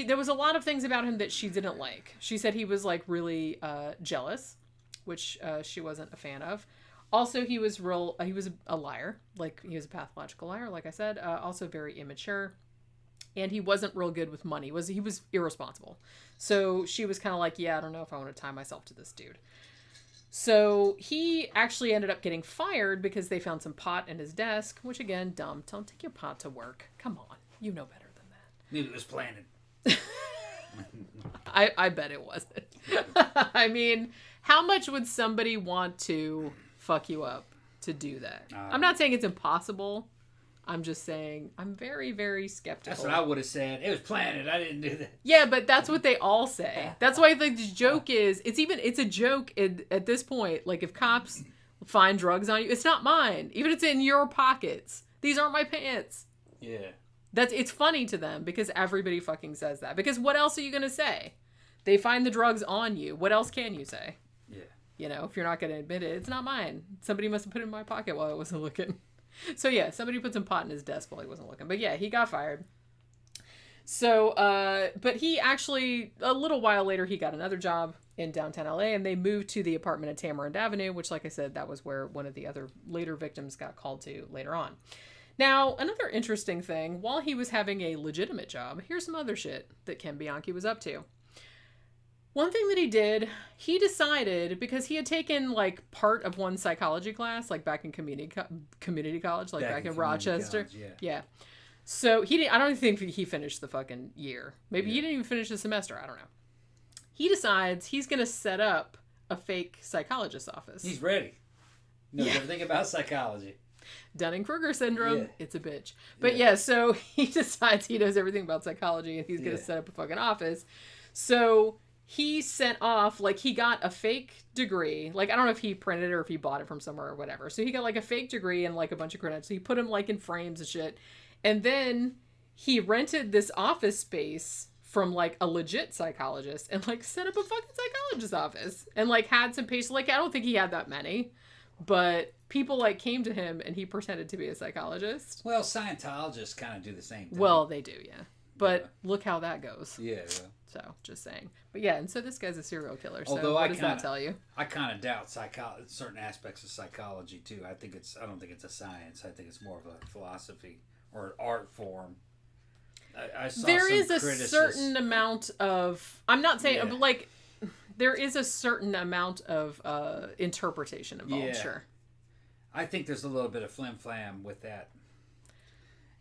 S4: there was a lot of things about him that she didn't like. She said he was really jealous, which she wasn't a fan of. Also, he was a liar. He was a pathological liar, like I said. Also very immature. And he wasn't real good with money. He was irresponsible. So she was kind of yeah, I don't know if I want to tie myself to this dude. So he actually ended up getting fired because they found some pot in his desk, which again, dumb. Don't take your pot to work. Come on. You know better than that.
S5: Maybe it was planted.
S4: I bet it wasn't. I mean, how much would somebody want to fuck you up to do that? I'm not saying it's impossible. I'm just saying I'm very, very skeptical.
S5: That's what I would have said. It was planted. I didn't do that.
S4: Yeah, but that's what they all say. That's why the joke is, it's a joke at this point. If cops find drugs on you, it's not mine. Even if it's in your pockets. These aren't my pants.
S5: Yeah.
S4: It's funny to them because everybody fucking says that. Because what else are you going to say? They find the drugs on you. What else can you say? Yeah. If you're not going to admit it, it's not mine. Somebody must have put it in my pocket while I wasn't looking. So yeah, somebody put some pot in his desk while he wasn't looking. But yeah, he got fired. So, but he actually, a little while later, he got another job in downtown LA and they moved to the apartment at Tamarind Avenue, which, like I said, that was where one of the other later victims got called to later on. Now, another interesting thing, while he was having a legitimate job, here's some other shit that Ken Bianchi was up to. One thing that he did, he decided, because he had taken part of one psychology class, back in community college, back in Rochester.
S5: College,
S4: yeah. So I don't think he finished the fucking year. Maybe he didn't even finish the semester. I don't know. He decides he's going to set up a fake psychologist's office.
S5: He's ready. Knows everything about psychology.
S4: Dunning-Kruger syndrome, it's a bitch. But yeah, so he decides he knows everything about psychology and he's going to set up a fucking office. So he sent off, like, he got a fake degree. Like, I don't know if he printed it or if he bought it from somewhere or whatever. So he got, like, a fake degree and, like, a bunch of credits. So he put them, like, in frames and shit. And then he rented this office space from, like, a legit psychologist and, like, set up a fucking psychologist's office. And, like, had some patients. Like, I don't think he had that many. But people, like, came to him and he pretended to be a psychologist.
S5: Well, Scientologists kind of do the same thing.
S4: Well, they do, yeah. But look how that goes.
S5: Yeah.
S4: So, just saying. But yeah, and so this guy's a serial killer. So
S5: Although
S4: what does that tell you?
S5: I kind of doubt certain aspects of psychology too. I don't think it's a science. I think it's more of a philosophy or an art form. I saw
S4: there
S5: some
S4: is a certain amount of. I'm not saying, but like, there is a certain amount of interpretation involved. Yeah. Sure.
S5: I think there's a little bit of flim flam with that.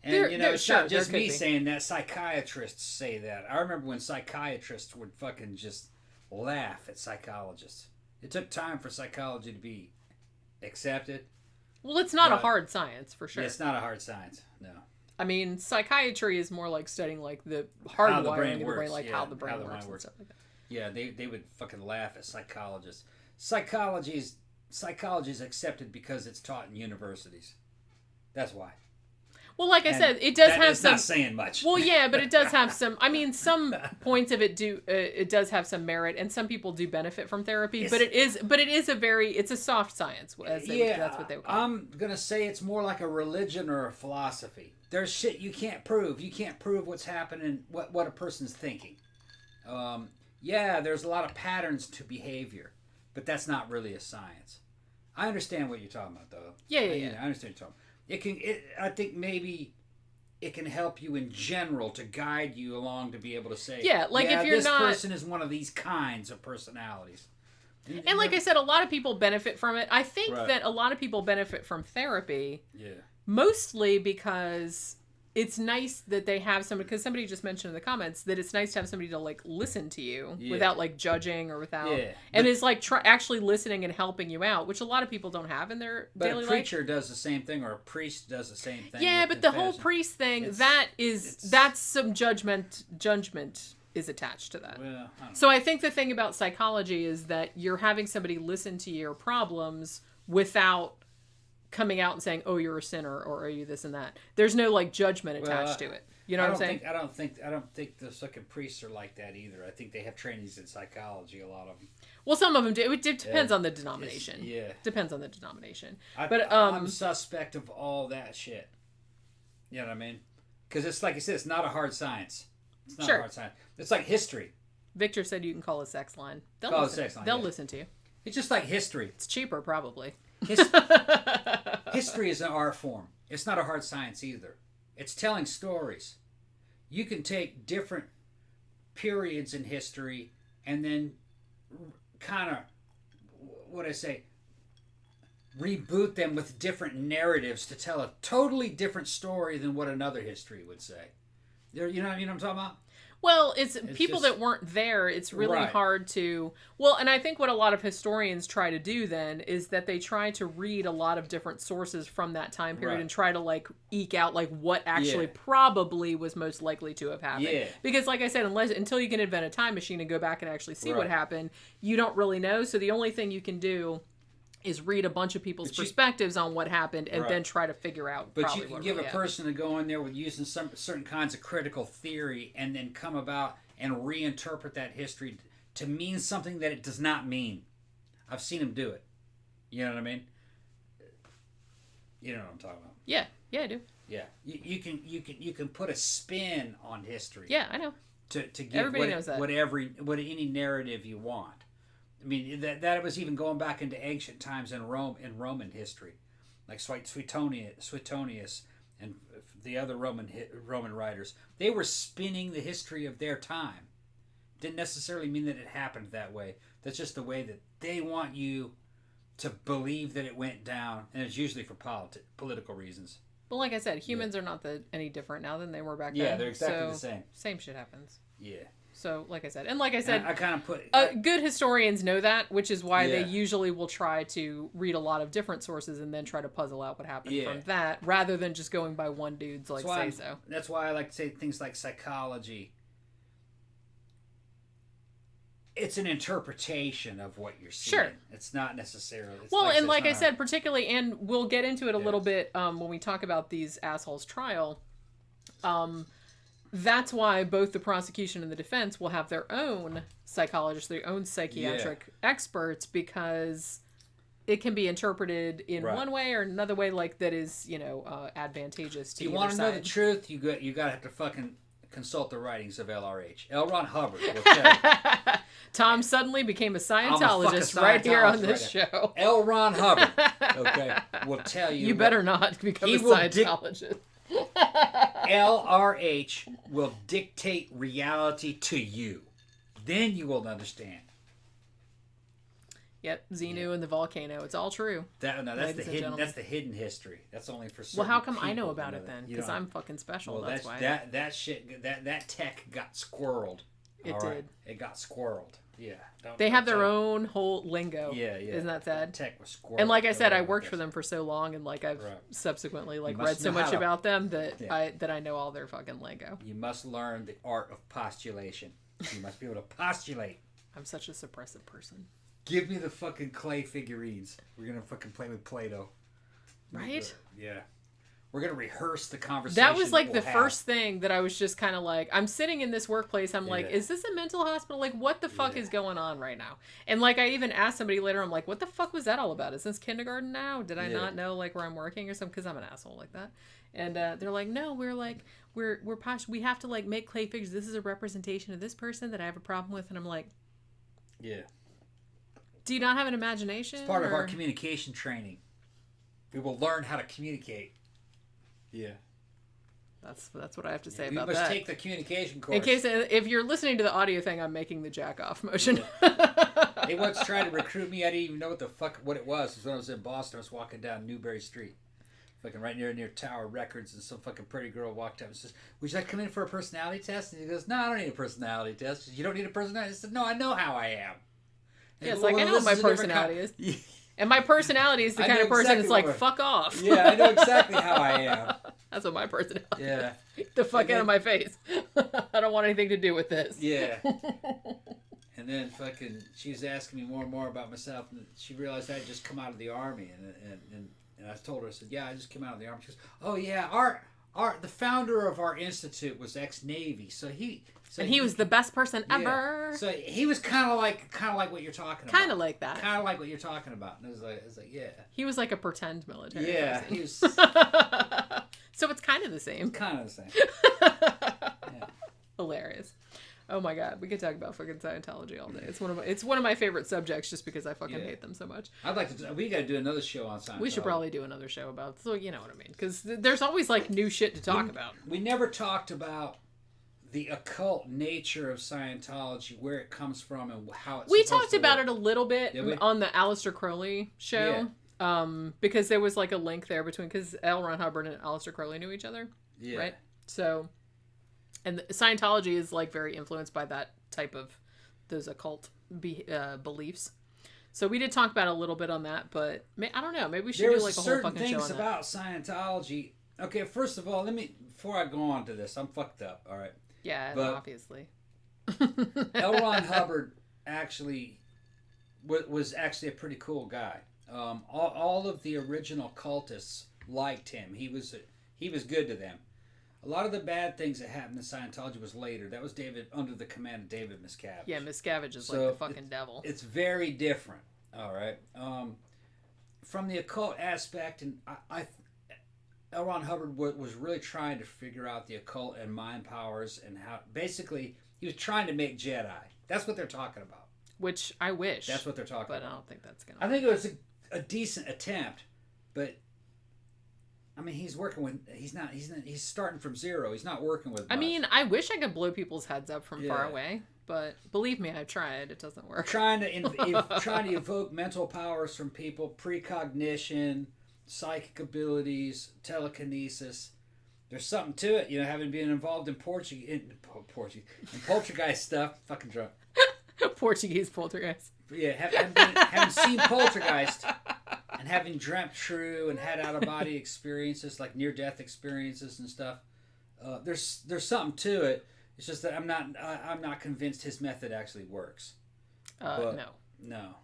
S5: And, it's not just me saying that. Psychiatrists say that. I remember when psychiatrists would fucking just laugh at psychologists. It took time for psychology to be accepted.
S4: Well, it's not a hard science, for sure.
S5: It's not a hard science, no.
S4: I mean, psychiatry is more like studying, like, the hardwiring of the brain, like how the brain works and stuff like that.
S5: Yeah, they would fucking laugh at psychologists. Psychology is accepted because it's taught in universities. That's why.
S4: Well, like I said, it does have some.
S5: Not saying much.
S4: Well, yeah, but it does have some. I mean, some points of it do. It does have some merit, and some people do benefit from therapy. But it is it's a soft science. That's what they would call it. I'm
S5: gonna say it's more like a religion or a philosophy. There's shit you can't prove. You can't prove what's happening, what a person's thinking. There's a lot of patterns to behavior, but that's not really a science. I understand what you're talking about, though.
S4: Yeah.
S5: I understand what you're talking about. I think maybe it can help you in general to guide you along to be able to say, if you're this person is one of these kinds of personalities.
S4: And like I said, a lot of people benefit from it. I think that a lot of people benefit from therapy. Yeah. Mostly because it's nice that they have somebody, because somebody just mentioned in the comments that it's nice to have somebody to, like, listen to you without, like, judging or without, and it's like actually listening and helping you out, which a lot of people don't have in their daily life.
S5: But a preacher does the same thing, or a priest does the same thing.
S4: Yeah, but the whole priest thing, that's some judgment is attached to that. Well, so I think the thing about psychology is that you're having somebody listen to your problems without coming out and saying, "Oh, you're a sinner," or "Are you this and that?" There's no, like, judgment attached to it. You know what I'm saying?
S5: I don't think the fucking priests are like that either. I think they have trainings in psychology. A lot of them.
S4: Well, some of them do. It depends on the denomination. Depends on the denomination.
S5: I'm suspect of all that shit. You know what I mean? Because it's like you said, it's not a hard science. It's not a hard science. It's like history.
S4: Victor said you can call a sex line. They'll listen to you.
S5: It's just like history.
S4: It's cheaper, probably.
S5: History is an art form. It's not a hard science either. It's telling stories. You can take different periods in history and then kind of, reboot them with different narratives to tell a totally different story than what another history would say. You know what I'm talking about?
S4: Well, it's people that weren't there. It's really hard to... Well, and I think what a lot of historians try to do then is that they try to read a lot of different sources from that time period and try to, like, eke out, like, what actually probably was most likely to have happened. Yeah. Because, like I said, until you can invent a time machine and go back and actually see what happened, you don't really know. So the only thing you can do is read a bunch of people's perspectives on what happened and then try to figure out.
S5: But you can give a person to go in there with using some certain kinds of critical theory and then come about and reinterpret that history to mean something that it does not mean. I've seen them do it. You know what I mean? You know what I'm talking about?
S4: Yeah, I do.
S5: Yeah, you can put a spin on history.
S4: Yeah, I know.
S5: To give knows that. What any narrative you want. I mean, that was even going back into ancient times in Roman history, like Suetonius and the other Roman writers. They were spinning the history of their time. Didn't necessarily mean that it happened that way. That's just the way that they want you to believe that it went down, and it's usually for political reasons.
S4: But like I said, humans are not any different now than they were back then.
S5: Yeah, they're exactly the same.
S4: Same shit happens.
S5: Yeah.
S4: So, like I said, I
S5: kind of put...
S4: good historians know that, which is why they usually will try to read a lot of different sources and then try to puzzle out what happened from that, rather than just going by one dude's, say-so.
S5: That's why I like to say things like psychology. it's an interpretation of what you're seeing.
S4: Sure.
S5: It's not necessarily. It's
S4: well, and like I
S5: not
S4: said, particularly, and we'll get into it a little bit when we talk about these assholes' trial. That's why both the prosecution and the defense will have their own psychologists, their own psychiatric experts, because it can be interpreted in one way or another way, like that is, advantageous to either side. You want to know the
S5: truth? You got to have to fucking consult the writings of LRH. L. Ron Hubbard will tell you.
S4: Tom suddenly became a Scientologist right here on this show.
S5: L. Ron Hubbard, okay, will tell you.
S4: You better not become a Scientologist.
S5: LRH will dictate reality to you. Then you will understand.
S4: Yep, Xenu and the volcano. It's all true.
S5: That's the hidden history. That's only for certain.
S4: Well, how come I know about it then? Because I'm fucking special.
S5: Well,
S4: that's why.
S5: That tech got squirreled.
S4: It did.
S5: It got squirreled. Yeah.
S4: They have their own whole lingo.
S5: Yeah.
S4: Isn't that sad?
S5: Tech was squirreled.
S4: And like I said, I worked for them for so long, and like I've subsequently read so much about them that I know all their fucking lingo.
S5: You must learn the art of postulation. You must be able to postulate.
S4: I'm such a suppressive person.
S5: Give me the fucking clay figurines. We're gonna fucking play with Play-Doh.
S4: Right?
S5: Yeah. We're gonna rehearse the conversation.
S4: That was like the first thing that I was just kind of like, I'm sitting in this workplace. I'm like, is this a mental hospital? Like, what the fuck is going on right now? And like, I even asked somebody later, I'm like, what the fuck was that all about? Is this kindergarten now? Did I not know like where I'm working or something? Because I'm an asshole like that. And they're like, no, we're posh. We have to like make clay figures. This is a representation of this person that I have a problem with. And I'm like,
S5: yeah.
S4: Do you not have an imagination?
S5: It's part of our communication training. We will learn how to communicate. Yeah.
S4: That's what I have to say about that.
S5: We must take the communication course.
S4: In case, if you're listening to the audio thing, I'm making the jack off motion.
S5: They once tried to recruit me. I didn't even know what it was. It was when I was in Boston. I was walking down Newberry Street, fucking right near Tower Records, and some fucking pretty girl walked up and says, "Would you like to come in for a personality test?" And he goes, "No, I don't need a personality test." You don't need a personality? I said, "No, I know how I am."
S4: And yeah, it's like, I know what my personality is. And my personality is the kind of person that's like, fuck off.
S5: Yeah, I know exactly how I am.
S4: That's what my personality is.
S5: Yeah.
S4: The fuck out of my face. I don't want anything to do with this.
S5: Yeah. And then fucking, she was asking me more and more about myself, and she realized I had just come out of the Army, and I told her, I said, yeah, I just came out of the Army. She goes, oh yeah, the founder of our institute was ex-Navy, so he
S4: was the best person ever.
S5: So he was kind of like what you're talking about.
S4: Kind of like that.
S5: Kind of like what you're talking about. And it was like, yeah.
S4: He was like a pretend military person.
S5: He was.
S4: So it's kind of the same.
S5: Kind of the same. Yeah.
S4: Hilarious. Oh my god, we could talk about fucking Scientology all day. It's one of my favorite subjects, just because I fucking hate them so much.
S5: I'd like to. We got to do another show on Scientology.
S4: We should probably do another show about. So you know what I mean? Because there's always like new shit to talk about.
S5: We never talked about the occult nature of Scientology, where it comes from, and how it's.
S4: We talked about it a little bit on the Aleister Crowley show. Yeah. Because there was like a link there between, because L. Ron Hubbard and Aleister Crowley knew each other. Yeah. Right. So. And Scientology is like very influenced by that type of those occult beliefs. So we did talk about a little bit on that, but I don't know. Maybe we should do like a whole fucking show on that.
S5: There's certain things about Scientology. Okay, first of all, before I go on to this, I'm fucked up. All right.
S4: Yeah, obviously.
S5: L. Ron Hubbard actually was actually a pretty cool guy. All of the original cultists liked him. He was good to them. A lot of the bad things that happened in Scientology was later. That was under the command of David Miscavige.
S4: Yeah, Miscavige is like the fucking devil.
S5: It's very different. All right. From the occult aspect, and L. Ron Hubbard was really trying to figure out the occult and mind powers, and how basically he was trying to make Jedi. That's what they're talking about.
S4: Which I wish.
S5: That's what they're talking about.
S4: But I don't think that's gonna.
S5: I think it was a decent attempt, but. I mean, he's starting from zero. He's not working with much.
S4: I mean, I wish I could blow people's heads up from far away, but believe me, I've tried. It doesn't work.
S5: Trying to evoke mental powers from people, precognition, psychic abilities, telekinesis. There's something to it, having been involved in poltergeist stuff. Fucking drunk.
S4: Portuguese poltergeist.
S5: Yeah, having seen poltergeist. And having dreamt true and had out-of-body experiences, like near-death experiences and stuff, there's something to it. It's just that I'm not convinced his method actually works.
S4: No.
S5: No.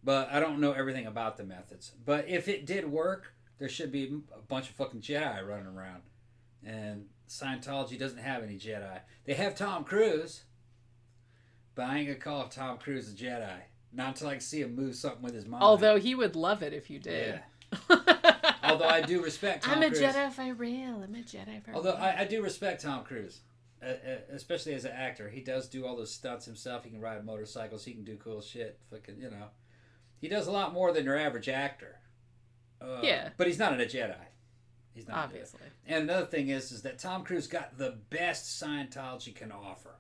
S5: But I don't know everything about the methods. But if it did work, there should be a bunch of fucking Jedi running around. And Scientology doesn't have any Jedi. They have Tom Cruise, but I ain't gonna call Tom Cruise a Jedi. Not until I can see him move something with his mind.
S4: Although he would love it if you did.
S5: Yeah. Although I do respect Tom Cruise.
S4: I'm a Jedi for real.
S5: Although I do respect Tom Cruise. Especially as an actor. He does do all those stunts himself. He can ride motorcycles. He can do cool shit. Fucking, you know. He does a lot more than your average actor.
S4: Yeah.
S5: But he's not a Jedi. He's not.
S4: Obviously.
S5: And another thing is that Tom Cruise got the best Scientology can offer.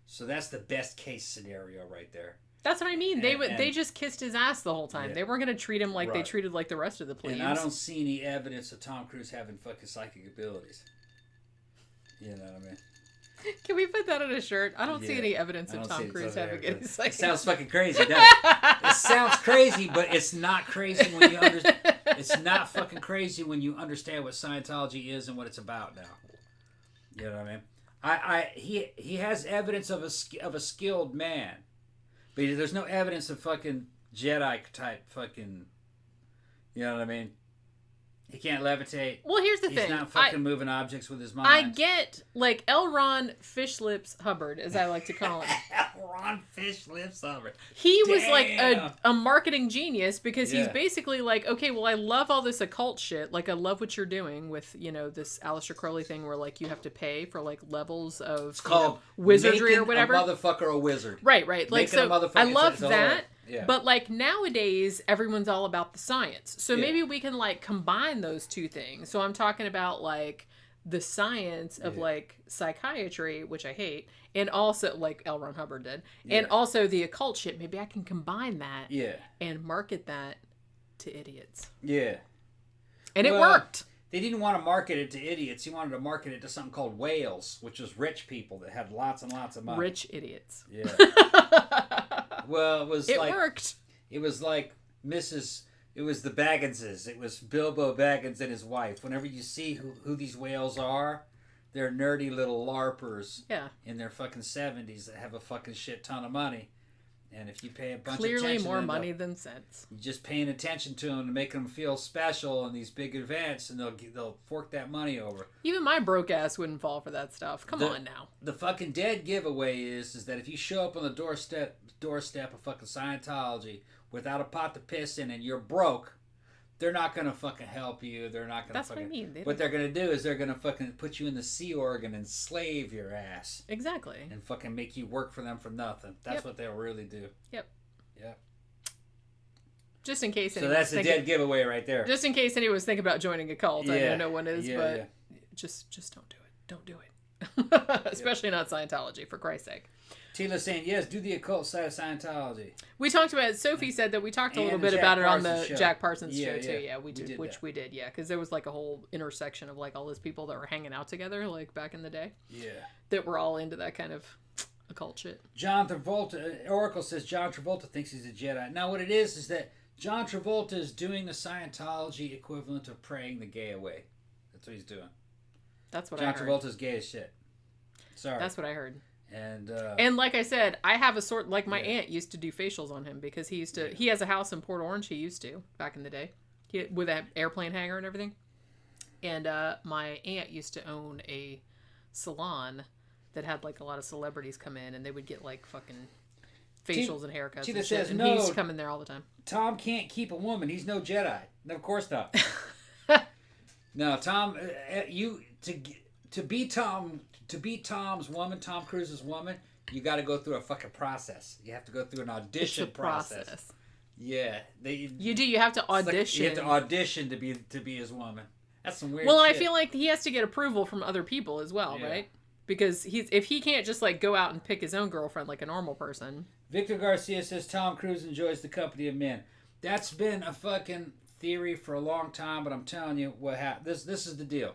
S5: So that's the best case scenario right there.
S4: That's what I mean. They just kissed his ass the whole time. Yeah. They weren't going to treat him like they treated like the rest of the plebes.
S5: And I don't see any evidence of Tom Cruise having fucking psychic abilities. You know what I mean?
S4: Can we put that on a shirt? I don't see any evidence of Tom Cruise having any psychic.
S5: It sounds fucking crazy, doesn't it? It sounds crazy, but it's not crazy when you understand. It's not fucking crazy when you understand what Scientology is and what it's about now. You know what I mean? He has evidence of a skilled man, but there's no evidence of fucking Jedi type fucking. You know what I mean? He can't levitate.
S4: Well, here's the thing.
S5: He's not fucking moving objects with his mind.
S4: I get, like, L. Ron Fish Lips Hubbard, as I like to call him.
S5: L. Ron Fish Lips Hubbard.
S4: He was, like, a marketing genius because he's basically like, okay, well, I love all this occult shit. Like, I love what you're doing with, you know, this Aleister Crowley thing where, like, you have to pay for, like, levels of
S5: it's called
S4: wizardry or whatever.
S5: A motherfucker a wizard.
S4: Right. Like, so I love that.
S5: Yeah.
S4: But, like, nowadays, everyone's all about the science. So maybe we can, like, combine those two things. So I'm talking about, like, the science of, like, psychiatry, which I hate, and also, like L. Ron Hubbard did, and also the occult shit. Maybe I can combine that and market that to idiots.
S5: Yeah.
S4: And it worked.
S5: They didn't want to market it to idiots. He wanted to market it to something called whales, which was rich people that had lots and lots of money.
S4: Rich idiots.
S5: Yeah. Well, it
S4: worked.
S5: It was like it was the Bagginses. It was Bilbo Baggins and his wife. Whenever you see who these whales are, they're nerdy little LARPers in their fucking 70s that have a fucking shit ton of money. And if you pay a bunch of attention...
S4: Clearly more money than sense.
S5: You're just paying attention to them and making them feel special in these big events, and they'll fork that money over.
S4: Even my broke ass wouldn't fall for that stuff. Come on now.
S5: The fucking dead giveaway is that if you show up on the doorstep of fucking Scientology without a pot to piss in and you're broke, they're not going to fucking help you. They're not going to
S4: That's what I mean.
S5: What they're going to do is they're going to fucking put you in the Sea Organ and slave your ass.
S4: Exactly.
S5: And fucking make you work for them for nothing. That's what they'll really do.
S4: Yep.
S5: Yep.
S4: Just in case.
S5: So that's a dead giveaway right there.
S4: Just in case anyone was thinking about joining a cult. I know no one is, but just don't do it. Don't do it. Especially not Scientology, for Christ's sake.
S5: Tila's saying, yes, do the occult side of Scientology.
S4: We talked about it. Sophie said that we talked a little bit about it on the Jack Parsons show, too. Yeah, we did. We did, because there was like a whole intersection of like all those people that were hanging out together, like back in the day.
S5: Yeah.
S4: That were all into that kind of occult shit.
S5: John Travolta, Oracle says John Travolta thinks he's a Jedi. Now, what it is that John Travolta is doing the Scientology equivalent of praying the gay away. That's what he's doing.
S4: That's what I heard.
S5: John Travolta's gay as shit. Sorry.
S4: That's what I heard.
S5: And
S4: like I said, I have a sort like my aunt used to do facials on him because he used to. He has a house in Port Orange. He used to back in the day, with that airplane hangar and everything. And my aunt used to own a salon that had like a lot of celebrities come in, and they would get like fucking facials and haircuts and shit. And he used to come in there all the time.
S5: Tom can't keep a woman. He's no Jedi. No, of course not. No, Tom. To be Tom's woman, Tom Cruise's woman, you got to go through a fucking process. You have to go through an audition process. Yeah,
S4: you do. You have to audition.
S5: Like you have to audition to be his woman. That's some weird.
S4: Well,
S5: shit.
S4: I feel like he has to get approval from other people as well, right? Because if he can't just like go out and pick his own girlfriend like a normal person.
S5: Victor Garcia says Tom Cruise enjoys the company of men. That's been a fucking theory for a long time, but I'm telling you what happened. This is the deal.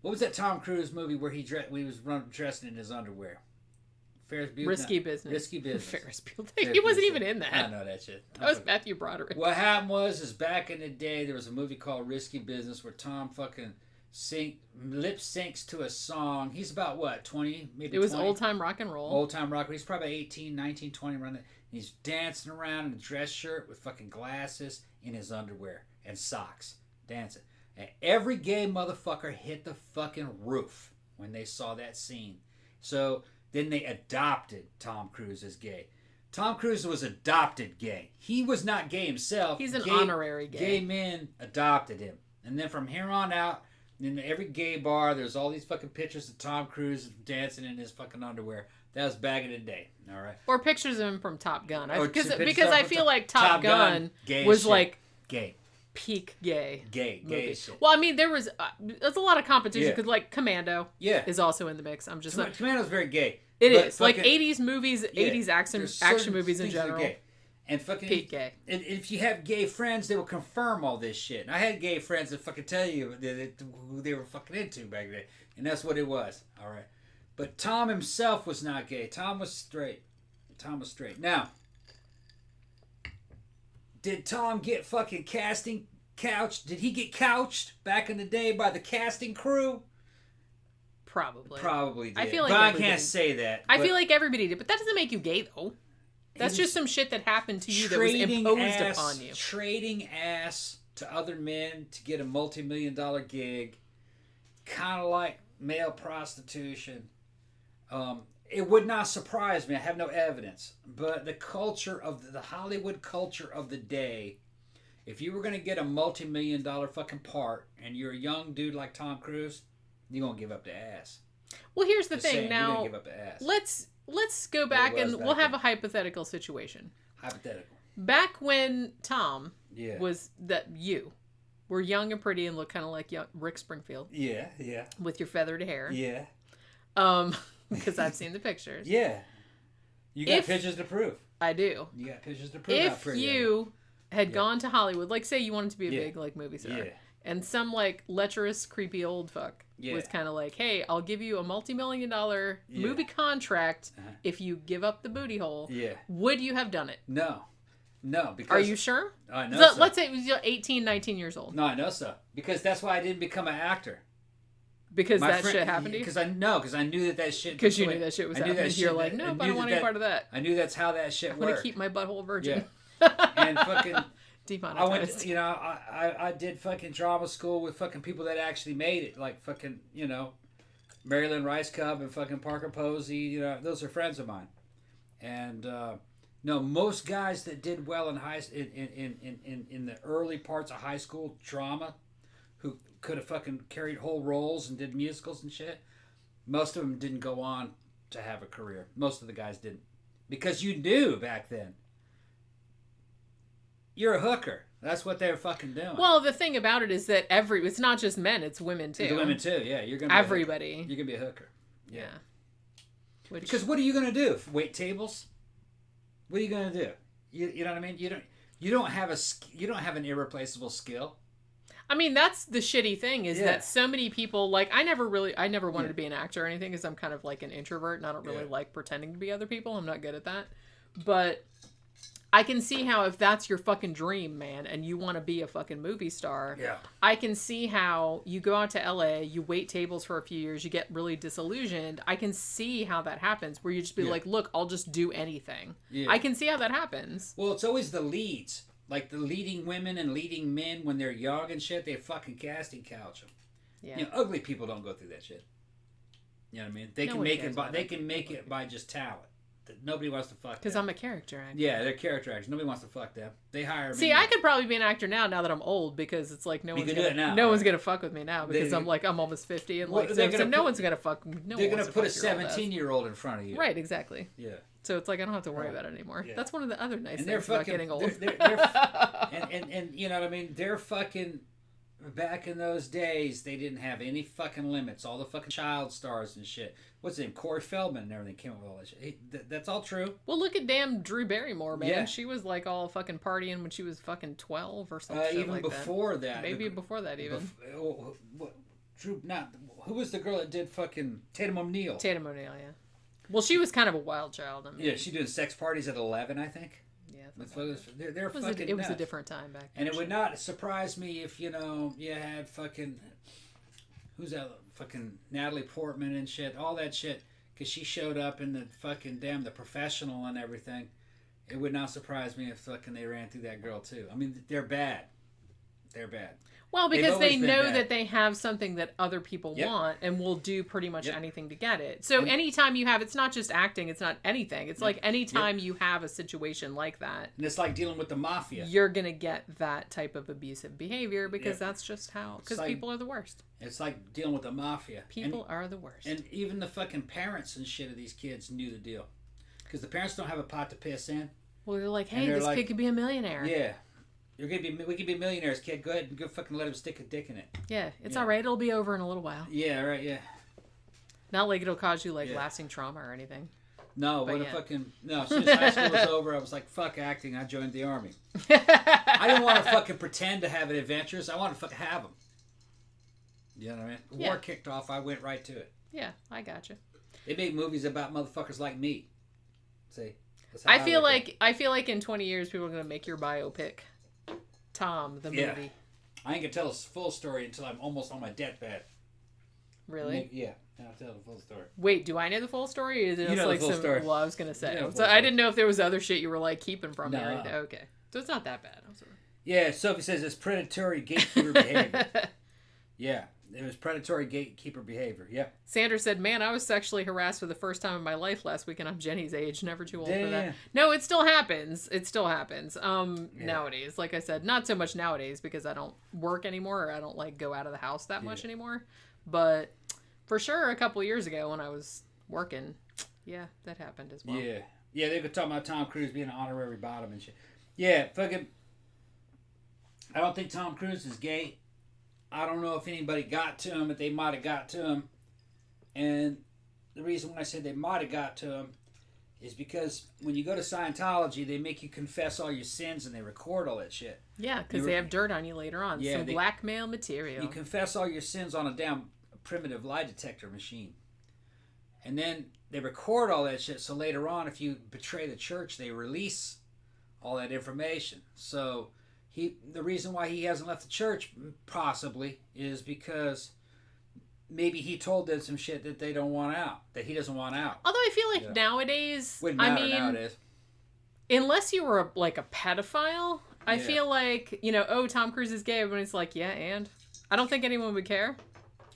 S5: What was that Tom Cruise movie where he was dressing in his underwear? Ferris Bueller.
S4: Risky Business.
S5: Risky Business.
S4: Ferris Bueller. He wasn't even in that.
S5: I know that shit.
S4: That was Matthew Broderick.
S5: What happened was back in the day there was a movie called Risky Business where Tom fucking lip syncs to a song. He's about what, 20, maybe 20?
S4: It was old time rock and roll.
S5: Old time rock. He's probably 18, 19, 20 around there. He's dancing around in a dress shirt with fucking glasses in his underwear and socks, dancing. And every gay motherfucker hit the fucking roof when they saw that scene. So then they adopted Tom Cruise as gay. Tom Cruise was adopted gay. He was not gay himself.
S4: He's an honorary gay.
S5: Gay men adopted him. And then from here on out, in every gay bar, there's all these fucking pictures of Tom Cruise dancing in his fucking underwear. That was back in the day, all right?
S4: Or pictures of him from Top Gun. Because
S5: I
S4: feel like Top Gun was
S5: shit.
S4: like
S5: gay.
S4: Peak gay.
S5: Gay shit.
S4: Well, I mean, there's a lot of competition because like Commando is also in the mix. I'm just like,
S5: Commando's very gay.
S4: It is like 80s movies, 80s action movies in general.
S5: Gay. And fucking
S4: peak gay.
S5: And if you have gay friends, they will confirm all this shit. And I had gay friends that fucking tell you who they were fucking into back then, and that's what it was. All right, but Tom himself was not gay. Tom was straight. Now, did Tom get fucking casting couched? Did he get couched back in the day by the casting crew?
S4: Probably
S5: did.
S4: I feel like
S5: but I can't say that.
S4: I feel like everybody did, but that doesn't make you gay though. That's just some shit that happened to you that was imposed upon you.
S5: Trading ass to other men to get a multi-million-dollar gig, kind of like male prostitution. It would not surprise me. I have no evidence, but the culture of the Hollywood culture of the day. If you were going to get a multi-million-dollar fucking part, and you're a young dude like Tom Cruise, you're gonna give up the ass.
S4: Well, here's the thing.
S5: Saying,
S4: now,
S5: you're gonna give up the ass.
S4: Let's go back and we'll have a hypothetical situation.
S5: Hypothetical.
S4: Back when Tom was you were young and pretty and looked kind of like Rick Springfield.
S5: Yeah.
S4: With your feathered hair.
S5: Yeah.
S4: Because I've seen the pictures.
S5: Yeah. You got pictures to prove.
S4: I do.
S5: You got pictures to prove.
S4: If you had gone to Hollywood, like say you wanted to be a big like movie star, and some like lecherous, creepy old fuck was kind of like, "Hey, I'll give you a multi-million-dollar movie contract if you give up the booty hole." Yeah. Would you have done it?
S5: No, because...
S4: Are you sure?
S5: I know so.
S4: Let's say it was 18, 19 years old.
S5: No, I know so. Because that's why I didn't become an actor.
S4: Because shit happened to you?
S5: Because I knew that shit...
S4: Because you knew that shit was happening. You're like, no, I don't want any part of that.
S5: I knew that's how that shit worked.
S4: I want to keep my butthole virgin.
S5: Yeah. And fucking...
S4: Demonetized.
S5: I did fucking drama school with fucking people that actually made it. Like fucking, Marilyn Rice Cub and fucking Parker Posey. Those are friends of mine. And... No, most guys that did well in in the early parts of high school drama, who could have fucking carried whole roles and did musicals and shit, most of them didn't go on to have a career. Most of the guys didn't, because you knew back then. You're a hooker. That's what they were fucking doing.
S4: Well, the thing about it is that it's not just men; it's women too.
S5: It's women too. Yeah, you're gonna.
S4: Everybody.
S5: You're gonna be a hooker.
S4: Yeah.
S5: Because what are you gonna do? Wait tables? What are you gonna do? You know what I mean? You don't have an irreplaceable skill.
S4: I mean, that's the shitty thing is that so many people, like, I never wanted to be an actor or anything because I'm kind of like an introvert and I don't really like pretending to be other people. I'm not good at that. But I can see how if that's your fucking dream, man, and you want to be a fucking movie star, I can see how you go out to LA, you wait tables for a few years, you get really disillusioned. I can see how that happens where you just be like, look, I'll just do anything. Yeah. I can see how that happens.
S5: Well, it's always the leads. Like the leading women and leading men when they're young and shit, they fucking casting couch them. Yeah. Ugly people don't go through that shit. You know what I mean? They can make it by just talent. Nobody wants to fuck them.
S4: Because I'm a character actor.
S5: Yeah, they're character actors. Nobody wants to fuck them. They hire me.
S4: See, I could probably be an actor now that I'm old because it's like no one's gonna fuck with me now because I'm almost 50 and no one's gonna fuck me.
S5: They're gonna put a 17-year-old in front of you.
S4: Right, exactly.
S5: Yeah.
S4: So it's like I don't have to worry about it anymore. Yeah. That's one of the other nice things
S5: about
S4: getting old.
S5: And you know what I mean? They're fucking... Back in those days, they didn't have any fucking limits. All the fucking child stars and shit. What's his name? Corey Feldman and everything came up with all that shit. That's all true.
S4: Well, look at damn Drew Barrymore, man. Yeah. She was like all fucking partying when she was fucking 12 or something.
S5: Even before that.
S4: Maybe before that even.
S5: Who was the girl that did fucking Tatum O'Neal?
S4: Tatum O'Neal, yeah. Well, she was kind of a wild child. I mean,
S5: yeah, she did sex parties at 11, I think. They're fucking nuts.
S4: It was a different time back then.
S5: And it would not surprise me if, you had fucking who's that fucking Natalie Portman and shit, all that shit, because she showed up in the fucking The Professional and everything. It would not surprise me if fucking they ran through that girl too. I mean, they're bad. They're bad.
S4: Well, because they know that they have something that other people want and will do pretty much anything to get it. So anytime you have, it's not just acting, it's not anything. It's like anytime you have a situation like that.
S5: And it's like dealing with the mafia.
S4: You're going to get that type of abusive behavior because that's just how, because like, people are the worst.
S5: It's like dealing with the mafia.
S4: People are the worst.
S5: And even the fucking parents and shit of these kids knew the deal. Because the parents don't have a pot to piss in.
S4: Well, they're like, hey, this kid could be a millionaire.
S5: Yeah. We could be millionaires, kid. Go ahead and go fucking let him stick a dick in it.
S4: Yeah, it's all right. It'll be over in a little while.
S5: Yeah, right, yeah.
S4: Not like it'll cause you, lasting trauma or anything.
S5: No, as soon as high school was over, I was like, fuck acting. I joined the army. I didn't want to fucking pretend to have adventures. I wanted to fucking have them. You know what I mean? The war kicked off. I went right to it.
S4: Yeah, I gotcha.
S5: They make movies about motherfuckers like me. See?
S4: I feel like in 20 years, people are going to make your biopic. Tom, the movie.
S5: I ain't gonna tell a full story until I'm almost on my deathbed.
S4: Really?
S5: Yeah, I'll tell the full story.
S4: Wait, do I know the full story? Or is it
S5: you know
S4: like
S5: the full story.
S4: Well, I was gonna say. So I didn't know if there was other shit you were like keeping from me. Right? Okay, so it's not that bad. I'm sorry.
S5: Yeah, Sophie says it's predatory gatekeeper behavior. Yeah. It was predatory gatekeeper behavior. Yep.
S4: Sandra said, man, I was sexually harassed for the first time in my life last week, and I'm Jenny's age. Never too old for that. No, it still happens. It still happens. Nowadays. Like I said, not so much nowadays because I don't work anymore or I don't like go out of the house that much anymore. But for sure, a couple years ago when I was working, that happened as well.
S5: Yeah. Yeah, they could talk about Tom Cruise being an honorary bottom and shit. Yeah, fucking... I don't think Tom Cruise is gay. I don't know if anybody got to him, but they might have got to him. And the reason when I said they might have got to him is because when you go to Scientology, they make you confess all your sins and they record all that shit.
S4: Yeah, because they have dirt on you later on. Some blackmail material.
S5: You confess all your sins on a damn primitive lie detector machine. And then they record all that shit, so later on, if you betray the church, they release all that information. So... the reason why he hasn't left the church, possibly, is because maybe he told them some shit that they don't want out, that he doesn't want out.
S4: Although I feel like nowadays,
S5: nowadays.
S4: Unless you were a pedophile, I feel like, Tom Cruise is gay, everybody's like, yeah, and? I don't think anyone would care.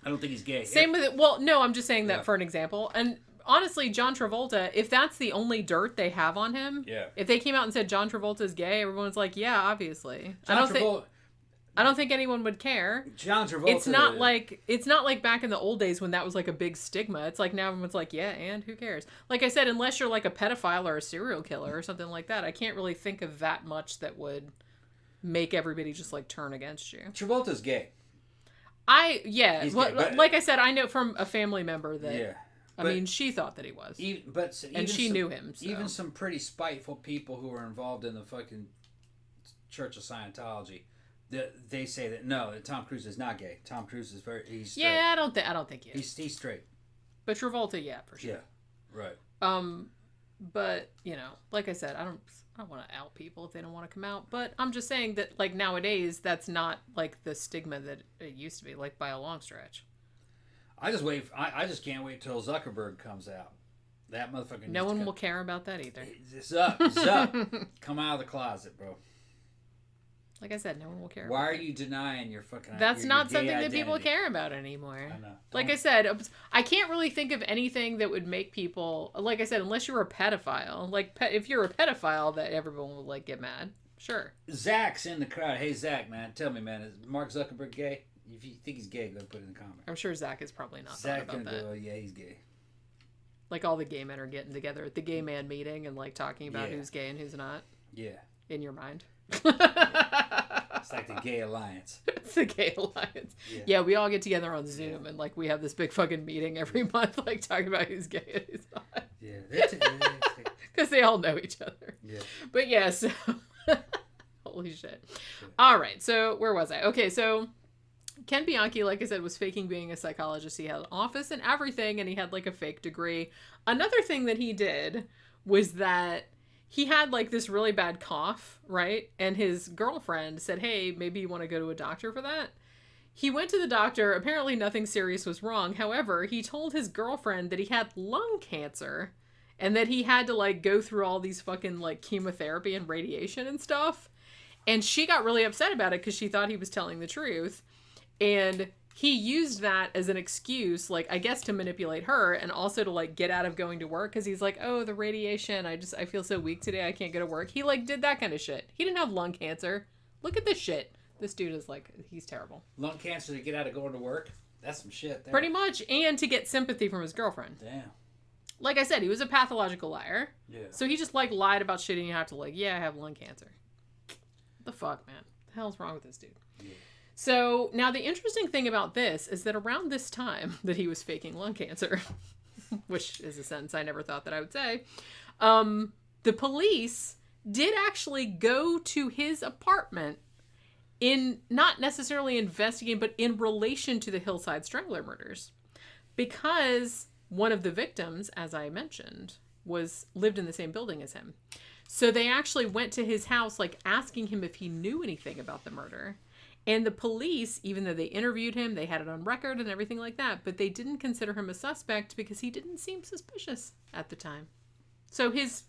S5: I don't think he's gay.
S4: Same with it. Well, no, I'm just saying that for an example. And honestly, John Travolta, if that's the only dirt they have on him, if they came out and said John Travolta's gay, everyone's like, yeah, obviously. I don't think anyone would care.
S5: John Travolta.
S4: It's not like back in the old days when that was like a big stigma. It's like now everyone's like, yeah, and who cares? Like I said, unless you're like a pedophile or a serial killer or something like that, I can't really think of that much that would make everybody just like turn against you.
S5: Travolta's gay.
S4: He's gay, like I said, I know from a family member that. Yeah. I mean, she thought that he was. And she knew him. So.
S5: Even some pretty spiteful people who are involved in the fucking Church of Scientology, they say that that Tom Cruise is not gay. Tom Cruise is he's straight.
S4: Yeah, I don't think he is.
S5: He's straight.
S4: But Travolta, yeah, for sure.
S5: Yeah, right.
S4: But like I said, I don't want to out people if they don't want to come out. But I'm just saying that like nowadays, that's not like the stigma that it used to be, like by a long stretch.
S5: I just can't wait till Zuckerberg comes out. That motherfucker.
S4: No one will care about that either.
S5: Zuck, come out of the closet, bro.
S4: Like I said, no one will care.
S5: Why are you denying your fucking?
S4: That's not something that people care about anymore.
S5: I know.
S4: Like I said, I can't really think of anything that would make people. Like I said, unless you're a pedophile. Like if you're a pedophile, that everyone will like get mad. Sure.
S5: Zach's in the crowd. Hey Zach, man, tell me, man, is Mark Zuckerberg gay? If you think he's gay, go put it in the comment.
S4: I'm sure Zach is probably not thought about that.
S5: Go, yeah, he's gay.
S4: Like all the gay men are getting together at the gay man meeting and like talking about who's gay and who's not.
S5: Yeah.
S4: In your mind.
S5: It's like the gay alliance.
S4: It's the gay alliance. Yeah, we all get together on Zoom and like we have this big fucking meeting every month, like talking about who's gay and who's not.
S5: Yeah,
S4: because they all know each other.
S5: Yeah.
S4: But yeah, so holy shit. All right, so where was I? Okay, so Ken Bianchi, like I said, was faking being a psychologist. He had an office and everything, and he had like a fake degree. Another thing that he did was that he had like this really bad cough, right? And his girlfriend said, hey, maybe you want to go to a doctor for that. He went to the doctor. Apparently nothing serious was wrong. However, he told his girlfriend that he had lung cancer and that he had to, like, go through all these fucking, like, chemotherapy and radiation and stuff. And she got really upset about it because she thought he was telling the truth. And he used that as an excuse, like, I guess to manipulate her and also to, like, get out of going to work because he's like, oh, the radiation, I feel so weak today, I can't go to work. He, like, did that kind of shit. He didn't have lung cancer. Look at this shit. This dude is, like, he's terrible.
S5: Lung cancer to get out of going to work? That's some shit there.
S4: Pretty much. And to get sympathy from his girlfriend.
S5: Damn.
S4: Like I said, he was a pathological liar.
S5: Yeah. So
S4: he just, like, lied about shit and you have to, like, yeah, I have lung cancer. What the fuck, man? What the hell's wrong with this dude? Yeah. So, now the interesting thing about this is that around this time that he was faking lung cancer, which is a sentence I never thought that I would say, the police did actually go to his apartment in not necessarily investigating, but in relation to the Hillside Strangler murders. Because one of the victims, as I mentioned, lived in the same building as him. So they actually went to his house, like, asking him if he knew anything about the murder. And the police, even though they interviewed him, they had it on record and everything like that, but they didn't consider him a suspect because he didn't seem suspicious at the time. So his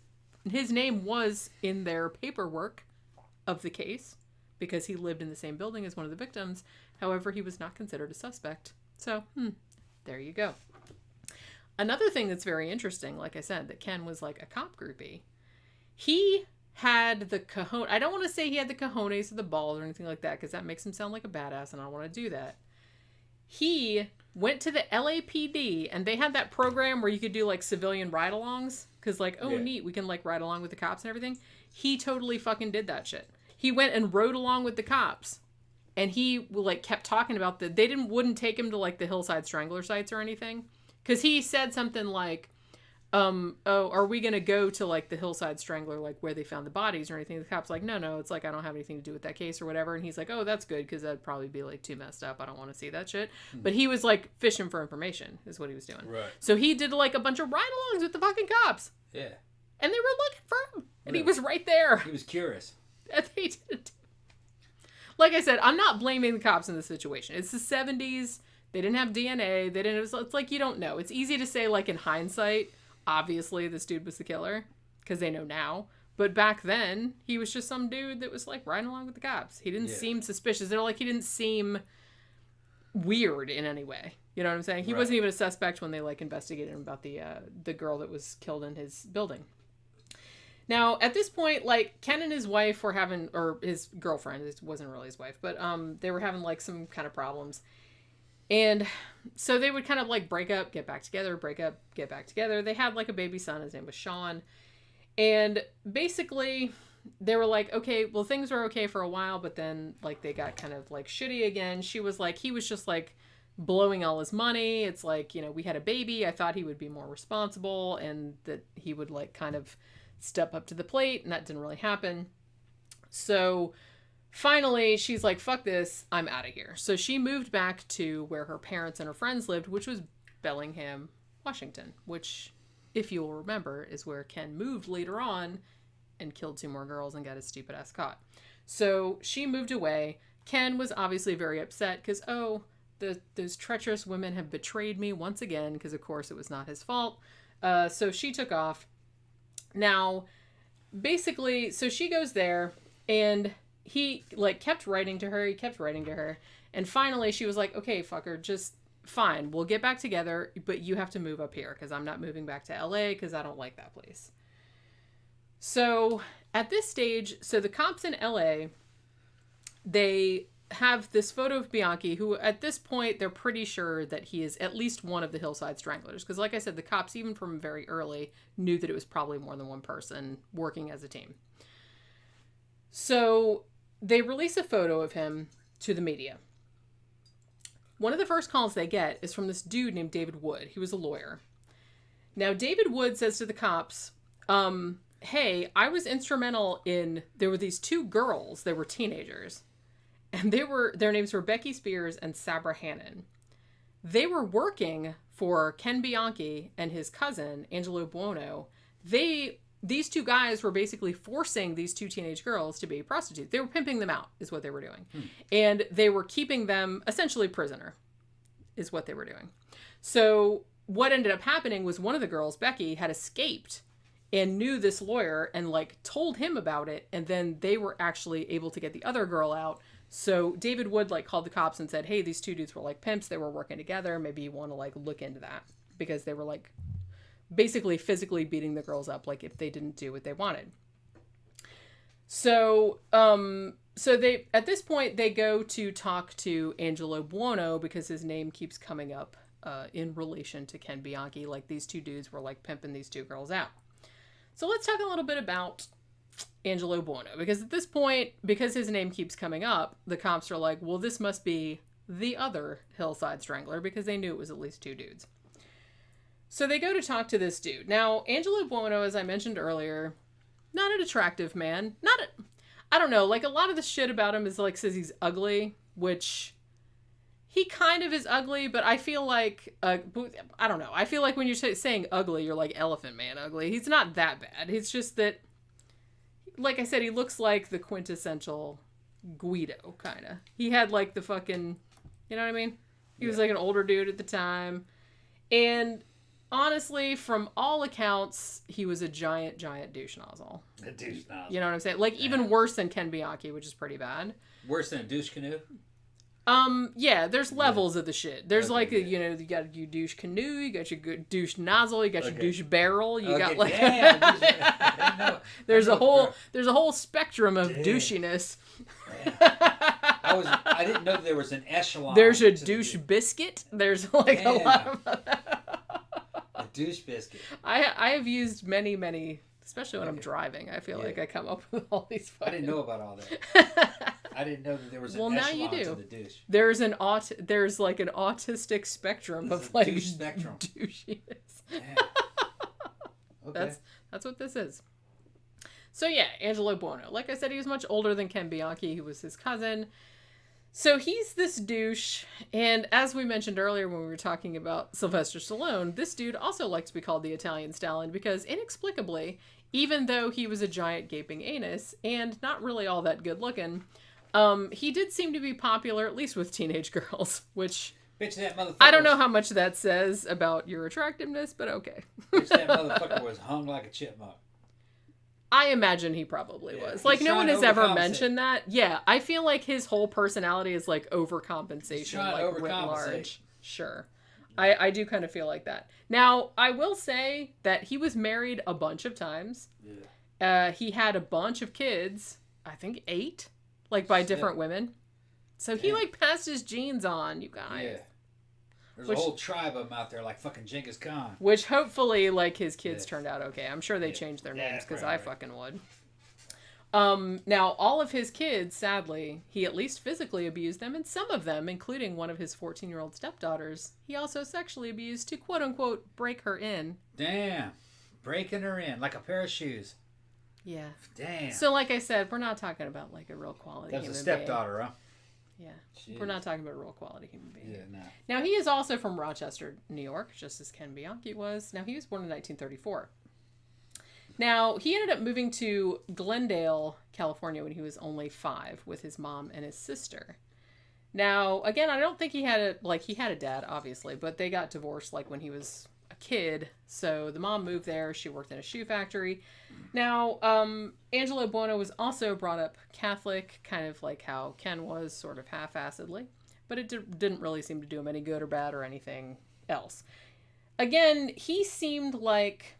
S4: name was in their paperwork of the case because he lived in the same building as one of the victims. However, he was not considered a suspect. So, there you go. Another thing that's very interesting, like I said, that Ken was like a cop groupie. He had the cojones. I don't want to say he had the cojones or the balls or anything like that because that makes him sound like a badass and I don't want to do that. He went to the LAPD and they had that program where you could do like civilian ride-alongs because like, oh, neat, we can like ride along with the cops and everything. He totally fucking did that shit. He went and rode along with the cops and he like kept talking about they wouldn't take him to like the Hillside Strangler sites or anything because he said something like, oh, are we going to go to like the Hillside Strangler, like where they found the bodies or anything? The cop's like, no, it's like, I don't have anything to do with that case or whatever. And he's like, oh, that's good. Cause that'd probably be like too messed up. I don't want to see that shit. But he was like fishing for information is what he was doing. Right. So he did like a bunch of ride-alongs with the fucking cops. Yeah. And they were looking for him. And he was right there.
S5: He was curious.
S4: And they did. Like I said, I'm not blaming the cops in this situation. It's the 70s. They didn't have DNA. It's like, you don't know. It's easy to say like in hindsight, obviously this dude was the killer because they know now, but back then he was just some dude that was like riding along with the cops. He didn't seem suspicious. They're like, he didn't seem weird in any way. You know what I'm saying? He wasn't even a suspect when they like investigated him about the girl that was killed in his building. Now at this point, like Ken and his wife were having, or his girlfriend, it wasn't really his wife, but they were having like some kind of problems. And so they would kind of like break up, get back together, break up, get back together. They had like a baby son. His name was Sean. And basically they were like, okay, well, things were okay for a while, but then like they got kind of like shitty again. She was like, he was just like blowing all his money. It's like, you know, we had a baby. I thought he would be more responsible and that he would like kind of step up to the plate. And that didn't really happen. So finally, she's like, fuck this, I'm out of here. So she moved back to where her parents and her friends lived, which was Bellingham, Washington, which, if you'll remember, is where Ken moved later on and killed 2 more girls and got his stupid ass caught. So she moved away. Ken was obviously very upset because, those treacherous women have betrayed me once again because, of course, it was not his fault. So she took off. Now, basically, so she goes there and he like kept writing to her, and finally she was like, okay, fucker, just fine, we'll get back together, but you have to move up here because I'm not moving back to LA because I don't like that place. So at this stage, so the cops in LA, they have this photo of Bianchi, who at this point they're pretty sure that he is at least one of the Hillside Stranglers because, like I said, the cops even from very early knew that it was probably more than one person working as a team. So they release a photo of him to the media. One of the first calls they get is from this dude named David Wood. He was a lawyer. Now, David Wood says to the cops, hey, I was instrumental there were these 2 girls that were teenagers, and their names were Becky Spears and Sabra Hannon. They were working for Ken Bianchi and his cousin, Angelo Buono. They these two guys were basically forcing these two teenage girls to be prostitutes. They were pimping them out, is what they were doing. And they were keeping them essentially prisoner, is what they were doing. So what ended up happening was one of the girls, Becky, had escaped and knew this lawyer and like told him about it. And then they were actually able to get the other girl out. So David Wood like called the cops and said, hey, these two dudes were like pimps. They were working together. Maybe you want to like look into that, because they were like basically physically beating the girls up, like if they didn't do what they wanted. So, so they, at this point they go to talk to Angelo Buono because his name keeps coming up, in relation to Ken Bianchi. Like these two dudes were like pimping these two girls out. So let's talk a little bit about Angelo Buono, because at this point, because his name keeps coming up, the cops are like, well, this must be the other Hillside Strangler, because they knew it was at least two dudes. So they go to talk to this dude. Now, Angelo Buono, as I mentioned earlier, not an attractive man. I don't know, like a lot of the shit about him is like says he's ugly, which he kind of is ugly, but I feel like, I don't know. I feel like when you're saying ugly, you're like Elephant Man ugly. He's not that bad. It's just that, like I said, he looks like the quintessential Guido, kind of. He had like the fucking, you know what I mean? He was like an older dude at the time. And honestly, from all accounts, he was a giant douche nozzle.
S5: A douche nozzle.
S4: You know what I'm saying? Like even worse than Ken Bianchi, which is pretty bad.
S5: Worse than a douche canoe?
S4: Yeah, there's levels of the shit. There's like, you know, you got your douche canoe, you got your douche nozzle, you got your douche barrel, you got like, there's a whole spectrum of douchiness.
S5: I didn't know there was an echelon.
S4: There's a douche biscuit. There's like a lot of
S5: a douche biscuit.
S4: I have used many, especially when I'm driving. I feel like I come up with all these.
S5: I didn't know about all that. I didn't know that there was an echelon to the douche.
S4: There's like an autistic spectrum of like
S5: douche spectrum.
S4: Douchiness.
S5: Okay.
S4: That's what this is. So yeah, Angelo Buono. Like I said, he was much older than Ken Bianchi, who was his cousin. So he's this douche, and as we mentioned earlier when we were talking about Sylvester Stallone, this dude also likes to be called the Italian Stallion because inexplicably, even though he was a giant gaping anus and not really all that good looking, he did seem to be popular, at least with teenage girls, which
S5: Bitch, that motherfucker
S4: I don't know how much that says about your attractiveness, but okay.
S5: Bitch, that motherfucker was hung like a chipmunk.
S4: I imagine he probably was. Like, no one has ever mentioned that. Yeah, I feel like his whole personality is like overcompensation, like writ large. Sure. I do kind of feel like that. Now, I will say that he was married a bunch of times. Yeah. He had a bunch of kids, I think 8, like by different women. So he like passed his genes on, you guys. Yeah.
S5: There's a whole tribe of them out there like fucking Genghis Khan.
S4: Which hopefully like his kids turned out okay. I'm sure they changed their names because I fucking would. Now, all of his kids, sadly, he at least physically abused them, and some of them, including one of his 14-year-old stepdaughters, he also sexually abused to quote-unquote break her in.
S5: Damn. Breaking her in like a pair of shoes.
S4: Yeah.
S5: Damn.
S4: So like I said, we're not talking about like a real quality human being.
S5: That was a stepdaughter, huh?
S4: Yeah. Jeez. We're not talking about a real quality human being.
S5: Yeah, no.
S4: Now, he is also from Rochester, New York, just as Ken Bianchi was. Now, he was born in 1934. Now, he ended up moving to Glendale, California when he was only 5 with his mom and his sister. Now, again, I don't think he had a dad, obviously, but they got divorced like when he was a kid. So the mom moved there. She worked in a shoe factory. Now, Angelo Buono was also brought up Catholic, kind of like how Ken was, sort of half-assedly. But it didn't really seem to do him any good or bad or anything else. Again, he seemed like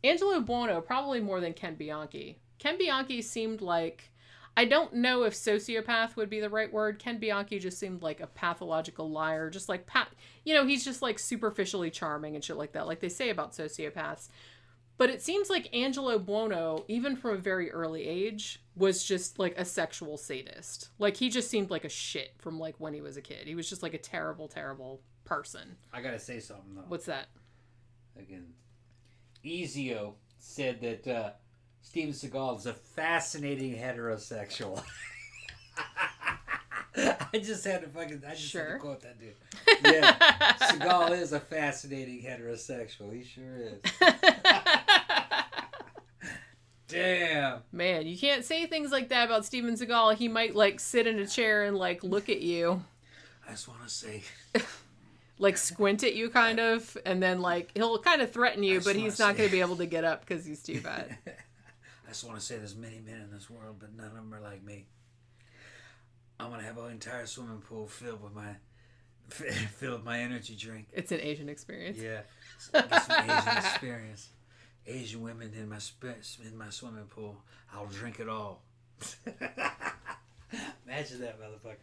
S4: Angelo Buono, probably more than Ken Bianchi. Ken Bianchi seemed like, I don't know if sociopath would be the right word. Ken Bianchi just seemed like a pathological liar. Just like, he's just like superficially charming and shit like that. Like they say about sociopaths. But it seems like Angelo Buono, even from a very early age, was just like a sexual sadist. Like he just seemed like a shit from like when he was a kid. He was just like a terrible, terrible person.
S5: I gotta say something though.
S4: What's that?
S5: Again, Ezio said that Steven Seagal is a fascinating heterosexual. I just had to quote that dude. Yeah, Seagal is a fascinating heterosexual. He sure is. Damn.
S4: Man, you can't say things like that about Steven Seagal. He might, like, sit in a chair and, like, look at you.
S5: I just want to say...
S4: like, squint at you, kind of. And then, like, he'll kind of threaten you, but he's not going to be able to get up because he's too fat.
S5: I just want to say there's many men in this world, but none of them are like me. I'm going to have an entire swimming pool filled with my energy drink.
S4: It's an Asian experience.
S5: Yeah. Get some Asian experience. Asian women in my swimming pool. I'll drink it all. Imagine that, motherfucker.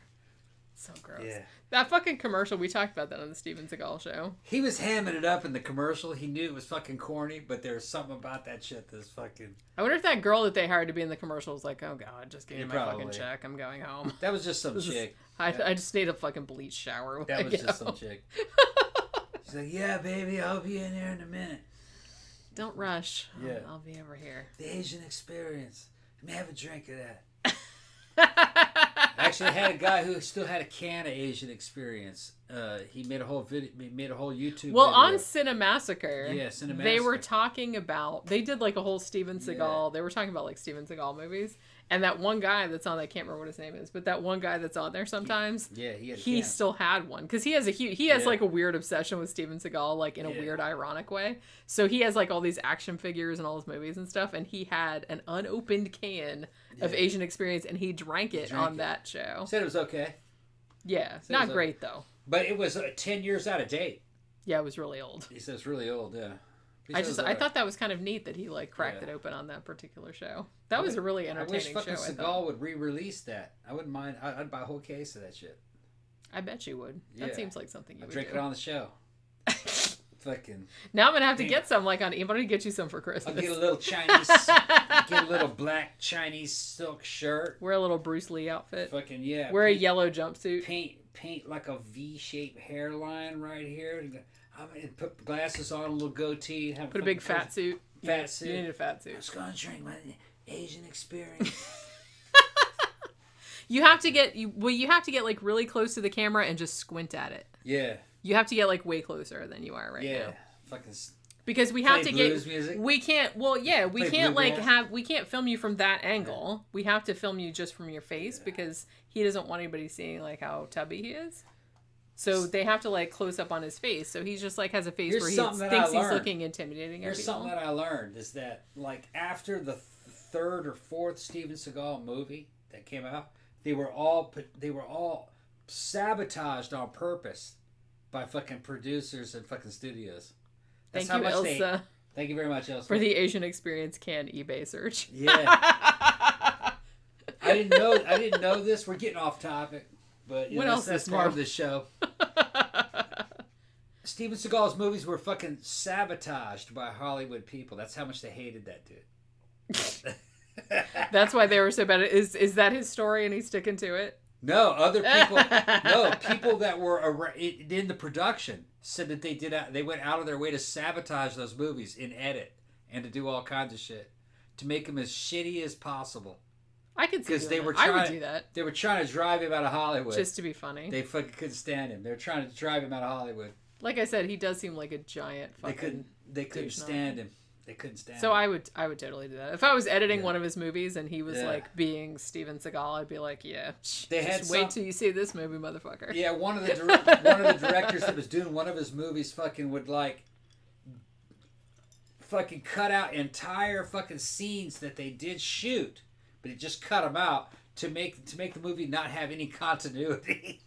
S4: So gross.
S5: Yeah.
S4: That fucking commercial, we talked about that on the Steven Seagal show.
S5: He was hamming it up in the commercial. He knew it was fucking corny, but there was something about that shit that's fucking...
S4: I wonder if that girl that they hired to be in the commercial was like, oh god, just give me my fucking check. I'm going home.
S5: That was just some chick.
S4: I just need a fucking bleach shower.
S5: That was just some chick. She's like, yeah, baby, I'll be in there in a minute.
S4: Don't rush.
S5: Yeah.
S4: I'll be over here.
S5: The Asian experience. Let me have a drink of that. Actually, I had a guy who still had a can of Asian experience. He made a whole video, made a whole YouTube.
S4: Well,
S5: video.
S4: on Cinemassacre,
S5: Cinemassacre,
S4: they were talking about. They did like a whole Steven Seagal. Yeah. They were talking about like Steven Seagal movies, and that one guy that's on. I can't remember what his name is, but that one guy that's on there sometimes. He still had one because he has like a weird obsession with Steven Seagal, like in a weird, ironic way. So he has like all these action figures and all his movies and stuff, and he had an unopened can of Asian experience, and he drank it on that show.
S5: Said it was okay.
S4: Yeah, not great though.
S5: But it was 10 years out of date.
S4: Yeah, it was really old.
S5: He says really old, yeah.
S4: I thought that was kind of neat that he like cracked it open on that particular show. That was a really entertaining show.
S5: I wish fucking Seagal would re-release that. I wouldn't mind. I'd buy a whole case of that shit.
S4: I bet you would. That seems like something you would
S5: drink
S4: do.
S5: it on the show. Fucking.
S4: Now I'm gonna have to get some. Like I'm gonna get you some for Christmas.
S5: I'll get a little Chinese. Get a little black Chinese silk shirt.
S4: Wear a little Bruce Lee outfit.
S5: Fucking yeah.
S4: Wear a yellow jumpsuit.
S5: Paint like a V-shaped hairline right here. Put glasses on, a little goatee.
S4: Put a big fat suit.
S5: Fat suit.
S4: You need a fat suit.
S5: I was gonna drink my Asian experience.
S4: You have to get like really close to the camera and just squint at it.
S5: Yeah.
S4: You have to get like way closer than you are right now.
S5: Yeah. Fucking.
S4: Because we have to
S5: blues music.
S4: We can't. Well, yeah, we can't we can't film you from that angle. We have to film you just from your face because he doesn't want anybody seeing like how tubby he is. So they have to like close up on his face. So he's just like has a face where he thinks he's looking intimidating.
S5: Here's something that I learned is that like after the third or fourth Steven Seagal movie that came out, they were all sabotaged on purpose by fucking producers and fucking studios. That's
S4: Thank you, Elsa.
S5: Thank you very much, Elsa.
S4: For the Asian experience can eBay search.
S5: Yeah. I didn't know this. We're getting off topic, but that's part of the show. Steven Seagal's movies were fucking sabotaged by Hollywood people. That's how much they hated that dude.
S4: That's why they were so bad. Is that his story and he's sticking to it?
S5: No, other people. No, people that were in the production said that they went out of their way to sabotage those movies in edit and to do all kinds of shit to make them as shitty as possible.
S4: I could see
S5: because
S4: I would do that.
S5: They were trying to drive him out of Hollywood
S4: just to be funny.
S5: They fucking couldn't stand him. They were trying to drive him out of Hollywood.
S4: Like I said, he does seem like a giant fucking.
S5: They couldn't stand him. They couldn't stand him.
S4: So I would totally do that. If I was editing one of his movies and he was like being Steven Seagal, I'd be like, wait till you see this movie, motherfucker.
S5: Yeah, one of the directors that was doing one of his movies fucking would like fucking cut out entire fucking scenes that they did shoot, but he just cut them out to make the movie not have any continuity.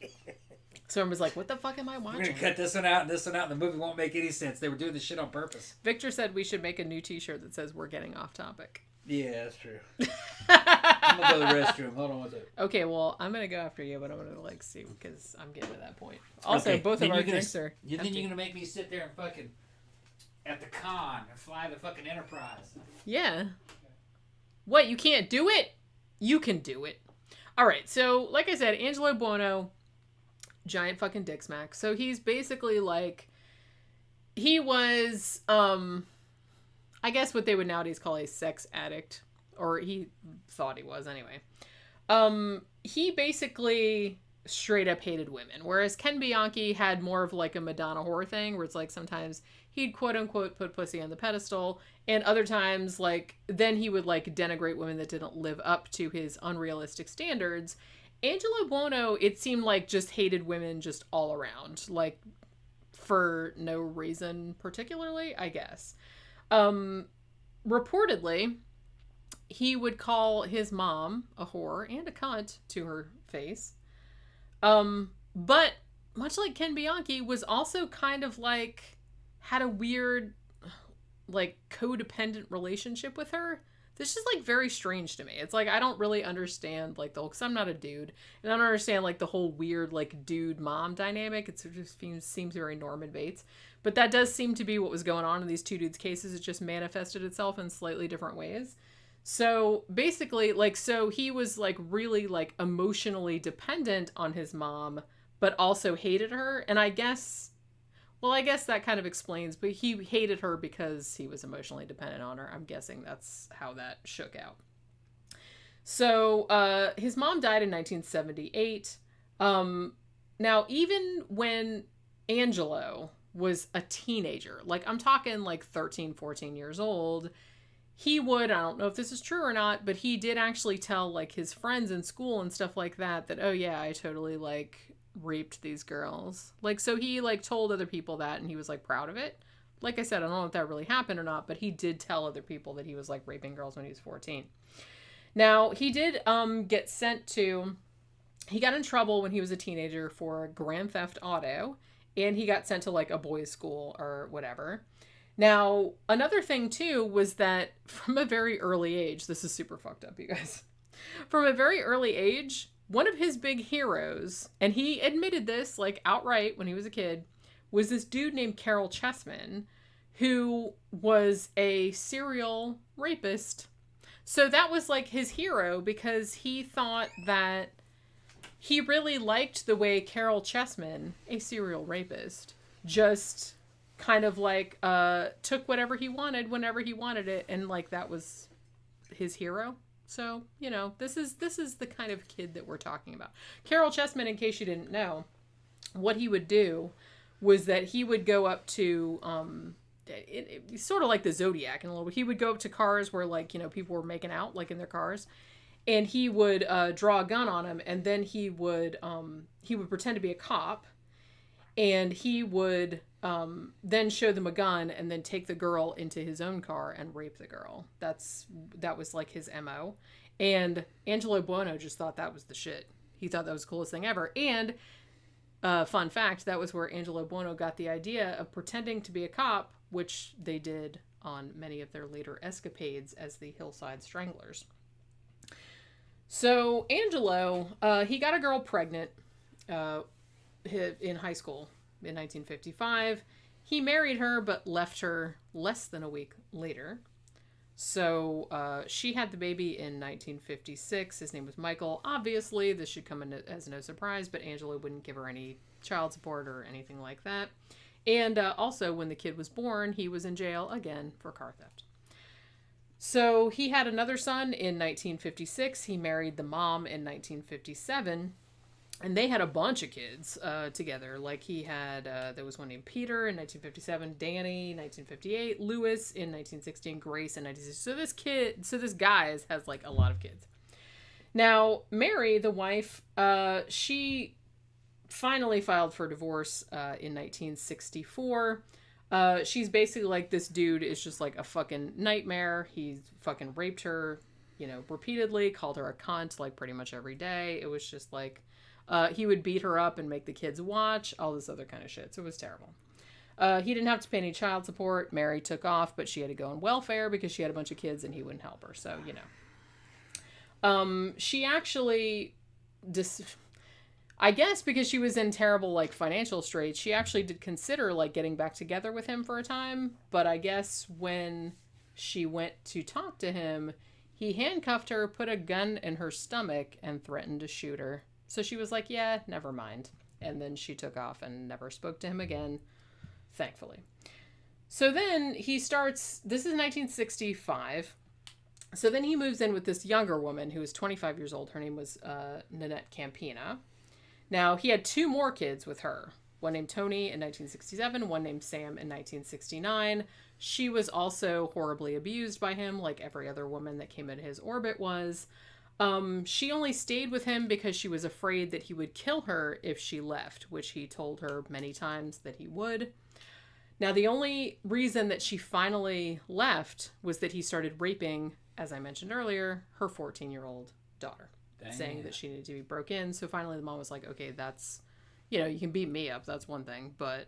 S4: So everyone's like, what the fuck am I watching?
S5: We're going to cut this one out and this one out, and the movie won't make any sense. They were doing this shit on purpose.
S4: Victor said we should make a new t-shirt that says we're getting off topic.
S5: Yeah, that's true. I'm going to go to the restroom. Hold on one second.
S4: Okay, well, I'm going to go after you, but I'm going to like see because I'm getting to that point. Also, both of our drinks are
S5: You think you're going to make me sit there and fucking at the con and fly the fucking Enterprise?
S4: Yeah. What, you can't do it? You can do it. All right, so like I said, Angelo Buono... giant fucking dick smack. So he's basically like, he was, I guess what they would nowadays call a sex addict, or he thought he was anyway. He basically straight up hated women. Whereas Ken Bianchi had more of like a Madonna whore thing where it's like sometimes he'd quote unquote put pussy on the pedestal, and other times like then he would like denigrate women that didn't live up to his unrealistic standards. Angelo Buono, it seemed like just hated women just all around, like for no reason particularly, I guess. Reportedly, he would call his mom a whore and a cunt to her face. But much like Ken Bianchi, was also kind of like had a weird like codependent relationship with her. This is like very strange to me. It's like I don't really understand like the whole, because I'm not a dude, and I don't understand like the whole weird like dude mom dynamic. It just seems very Norman Bates, but that does seem to be what was going on in these two dudes' cases. It just manifested itself in slightly different ways. So basically, like, so he was like really like emotionally dependent on his mom, but also hated her. And I guess that kind of explains, but he hated her because he was emotionally dependent on her. I'm guessing that's how that shook out. So his mom died in 1978. Now, even when Angelo was a teenager, like I'm talking like 13, 14 years old, he would, I don't know if this is true or not, but he did actually tell like his friends in school and stuff like that, oh yeah, I totally like raped these girls. Like, so he like told other people that, and he was like proud of it. Like I said, I don't know if that really happened or not, but he did tell other people that he was like raping girls when he was 14. Now, he did get sent to, he got in trouble when he was a teenager for Grand Theft Auto, and he got sent to like a boys' school or whatever. Now, another thing, too, was that from a very early age, this is super fucked up, you guys. From a very early age, one of his big heroes, and he admitted this, like, outright when he was a kid, was this dude named Carol Chessman, who was a serial rapist. So that was, like, his hero, because he thought that he really liked the way Carol Chessman, a serial rapist, just kind of like took whatever he wanted whenever he wanted it, and like that was his hero. So, you know, this is the kind of kid that we're talking about. Carol Chessman, in case you didn't know, what he would do was that he would go up to sort of like the Zodiac in a little bit. He would go up to cars where like, you know, people were making out like in their cars, and he would draw a gun on him, and then he would pretend to be a cop, and he would then show them a gun and then take the girl into his own car and rape the girl. That was like his MO. And Angelo Buono just thought that was the shit. He thought that was the coolest thing ever. And fun fact, that was where Angelo Buono got the idea of pretending to be a cop, which they did on many of their later escapades as the Hillside Stranglers. So Angelo, he got a girl pregnant in high school in 1955. He married her, but left her less than a week later. So she had the baby in 1956. His name was Michael. Obviously, this should come as no surprise, but Angelo wouldn't give her any child support or anything like that. And also, when the kid was born, he was in jail again for car theft. So he had another son in 1956. He married the mom in 1957. And they had a bunch of kids together. Like he had, there was one named Peter in 1957, Danny 1958, Lewis in 1916, Grace in 1960. So this guy has like a lot of kids. Now, Mary, the wife, she finally filed for divorce in 1964. She's basically like, this dude is just like a fucking nightmare. He fucking raped her, you know, repeatedly, called her a cunt like pretty much every day. It was just like, he would beat her up and make the kids watch, all this other kind of shit. So it was terrible. He didn't have to pay any child support. Mary took off, but she had to go on welfare because she had a bunch of kids and he wouldn't help her. So, you know. She actually, I guess because she was in terrible, like, financial straits, she actually did consider, like, getting back together with him for a time. But I guess when she went to talk to him, he handcuffed her, put a gun in her stomach, and threatened to shoot her. So she was like, yeah, never mind. And then she took off and never spoke to him again, thankfully. So then he starts, this is 1965. So then he moves in with this younger woman who was 25 years old. Her name was Nanette Campina. Now, he had 2 more kids with her. One named Tony in 1967, one named Sam in 1969. She was also horribly abused by him, like every other woman that came into his orbit was. She only stayed with him because she was afraid that he would kill her if she left, which he told her many times that he would. Now, the only reason that she finally left was that he started raping, as I mentioned earlier, her 14-year-old daughter, saying that she needed to be broke in. So finally the mom was like, okay, that's, you can beat me up, that's one thing, but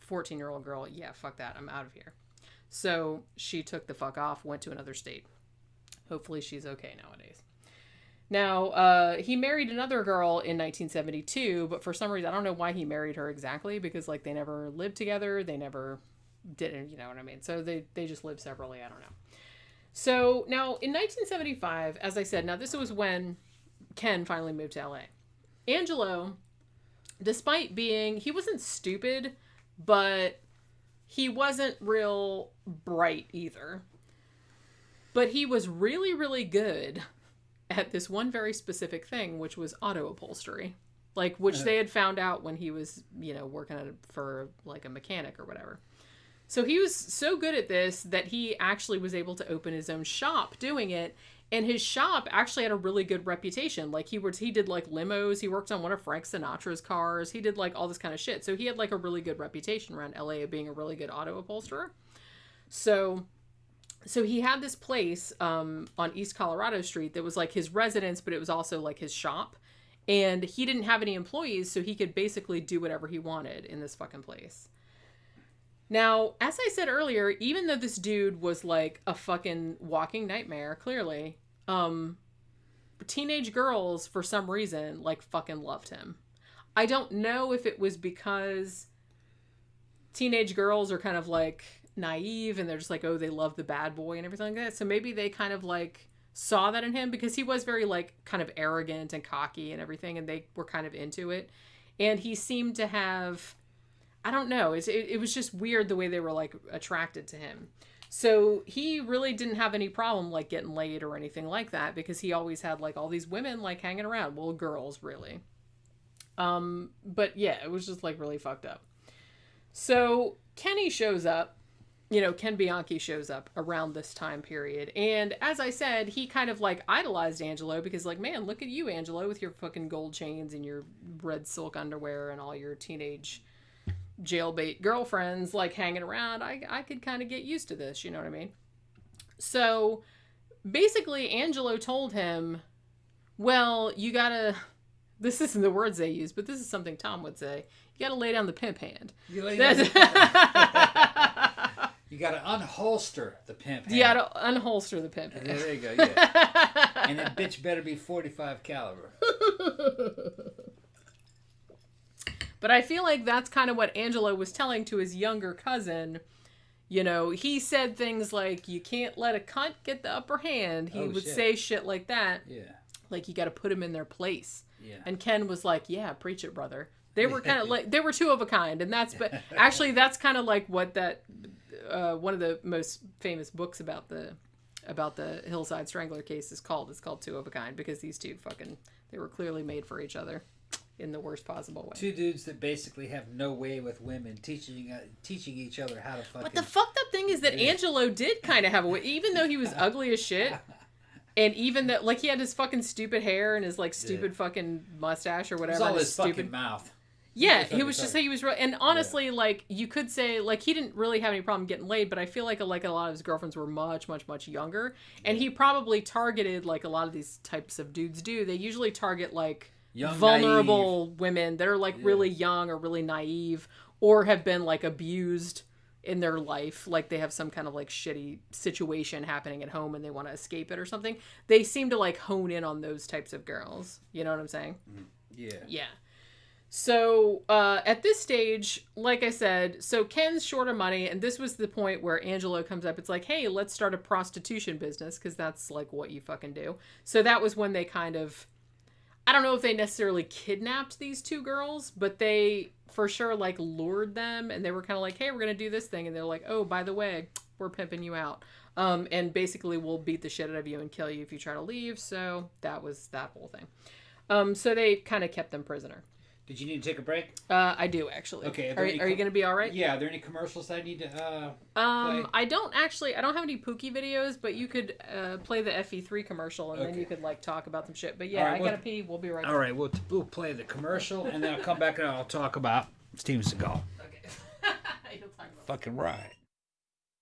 S4: 14-year-old girl, yeah, fuck that, I'm out of here. So she took the fuck off, went to another state. Hopefully she's okay nowadays. Now, he married another girl in 1972, but for some reason, I don't know why he married her exactly, because, like, they never lived together, they never did, you know what I mean? So they just lived separately, I don't know. So, now, in 1975, as I said, now this was when Ken finally moved to LA. Angelo, despite being, he wasn't stupid, but he wasn't real bright either. But he was really, really good at this one very specific thing, which was auto upholstery, like, which they had found out when he was, working for like a mechanic or whatever. So he was so good at this that he actually was able to open his own shop doing it. And his shop actually had a really good reputation. Like, he did like limos. He worked on one of Frank Sinatra's cars. He did like all this kind of shit. So he had like a really good reputation around LA of being a really good auto upholsterer. So he had this place on East Colorado Street that was like his residence, but it was also like his shop. And he didn't have any employees, so he could basically do whatever he wanted in this fucking place. Now, as I said earlier, even though this dude was like a fucking walking nightmare, clearly, teenage girls, for some reason, like fucking loved him. I don't know if it was because teenage girls are kind of like naive and they're just like, oh, they love the bad boy and everything like that. So maybe they kind of like saw that in him, because he was very like kind of arrogant and cocky and everything, and they were kind of into it. And he seemed to have, I don't know, it was just weird the way they were like attracted to him. So he really didn't have any problem like getting laid or anything like that, because he always had like all these women like hanging around. Well, girls really. But yeah, it was just like really fucked up. So Kenny shows up. Ken Bianchi shows up around this time period. And as I said, he kind of like idolized Angelo, because like, man, look at you, Angelo, with your fucking gold chains and your red silk underwear and all your teenage jailbait girlfriends like hanging around. I could kind of get used to this, you know what I mean? So basically Angelo told him, well, you gotta, this isn't the words they use, but this is something Tom would say, you gotta lay down the pimp hand. You
S5: gotta unholster the pimp hand.
S4: You gotta unholster the pimp hand.
S5: Yeah, there you go, yeah. And that bitch better be 45 caliber.
S4: But I feel like that's kind of what Angelo was telling to his younger cousin. He said things like, you can't let a cunt get the upper hand. He would say shit like that. Yeah. Like, you got to put him in their place. Yeah. And Ken was like, yeah, preach it, brother. They were kind of like, they were two of a kind. And that's kind of like what that, one of the most famous books about the Hillside Strangler case is called. It's called Two of a Kind, because these two they were clearly made for each other in the worst possible way.
S5: Two dudes that basically have no way with women, teaching each other how to fucking...
S4: But the fucked up thing is that Angelo did kind of have a way, even though he was ugly as shit, and even that, like, he had his fucking stupid hair and his, like, stupid fucking mustache or whatever.
S5: It was all his stupid fucking mouth.
S4: Yeah, he was just, he was real, and honestly, like, you could say, like, he didn't really have any problem getting laid, but I feel like a lot of his girlfriends were much, much, much younger, and he probably targeted, like a lot of these types of dudes do, they usually target, like, young, vulnerable naive women that are like really young or really naive, or have been like abused in their life, like they have some kind of like shitty situation happening at home and they want to escape it or something. They seem to like hone in on those types of girls, you know what I'm saying? Yeah. So at this stage, like I said, so Ken's short of money, and this was the point where Angelo comes up. It's like, hey, let's start a prostitution business, because that's like what you fucking do. So that was when they kind of, I don't know if they necessarily kidnapped these two girls, but they for sure like lured them, and they were kind of like, hey, we're going to do this thing. And they're like, oh, by the way, we're pimping you out. And basically we'll beat the shit out of you and kill you if you try to leave. So that was that whole thing. So they kind of kept them prisoner.
S5: Did you need to take a break?
S4: I do actually.
S5: Okay.
S4: Are you going to be all right?
S5: Yeah. Are there any commercials that I need to play?
S4: I don't have any Pookie videos, but you could play the FE3 commercial and then you could like talk about some shit. But yeah, I gotta pee. We'll be right back.
S5: All right. We'll play the commercial and then I'll come back and I'll talk about Steven Seagal.
S4: Okay. You'll talk about
S5: Fucking right.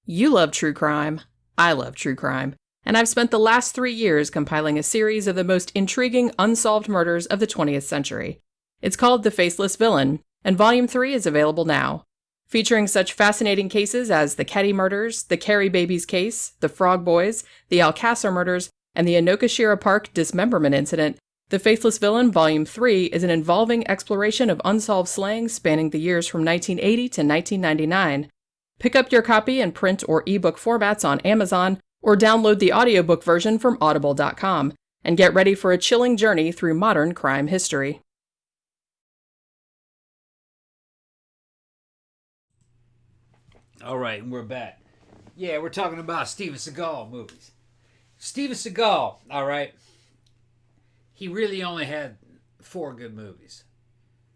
S4: You love true crime. I love true crime. And I've spent the last 3 years compiling a series of the most intriguing unsolved murders of the 20th century. It's called The Faceless Villain, and Volume 3 is available now. Featuring such fascinating cases as the Ketty murders, the Carrie Babies case, the Frog Boys, the Alcasar murders, and the Inokashira Park dismemberment incident, The Faceless Villain Volume 3 is an involving exploration of unsolved slayings spanning the years from 1980 to 1999. Pick up your copy in print or ebook formats on Amazon, or download the audiobook version from audible.com, and get ready for a chilling journey through modern crime history.
S5: All right, and we're back. Yeah, we're talking about Steven Seagal movies. Steven Seagal, all right, he really only had 4 good movies.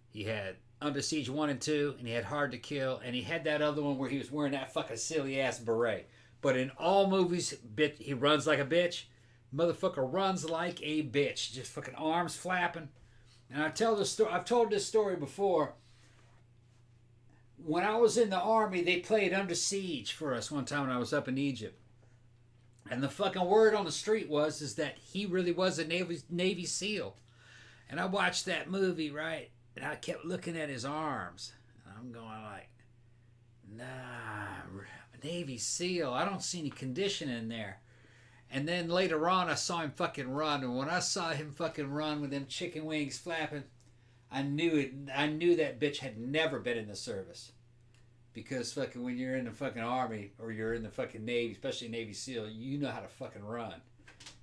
S5: He had Under Siege 1 and 2, and he had Hard to Kill, and he had that other one where he was wearing that fucking silly-ass beret. But in all movies, he runs like a bitch. Motherfucker runs like a bitch. Just fucking arms flapping. And I've told this story before. When I was in the army, they played Under Siege for us one time when I was up in Egypt. And the fucking word on the street is that he really was a Navy SEAL. And I watched that movie, right? And I kept looking at his arms. And I'm going like, nah, Navy SEAL. I don't see any condition in there. And then later on, I saw him fucking run. And when I saw him fucking run with them chicken wings flapping, I knew it. I knew that bitch had never been in the service. Because fucking when you're in the fucking army or you're in the fucking Navy, especially Navy SEAL, you know how to fucking run.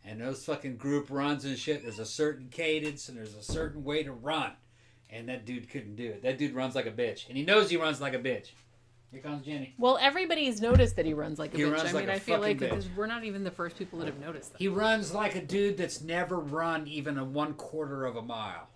S5: And those fucking group runs and shit, there's a certain cadence and there's a certain way to run. And that dude couldn't do it. That dude runs like a bitch. And he knows he runs like a bitch. Here comes Jenny.
S4: Well, everybody's noticed that he runs like a bitch.
S5: Runs like
S4: I feel like we're not even the first people that have noticed that.
S5: He runs like a dude that's never run even a 1/4 of a mile.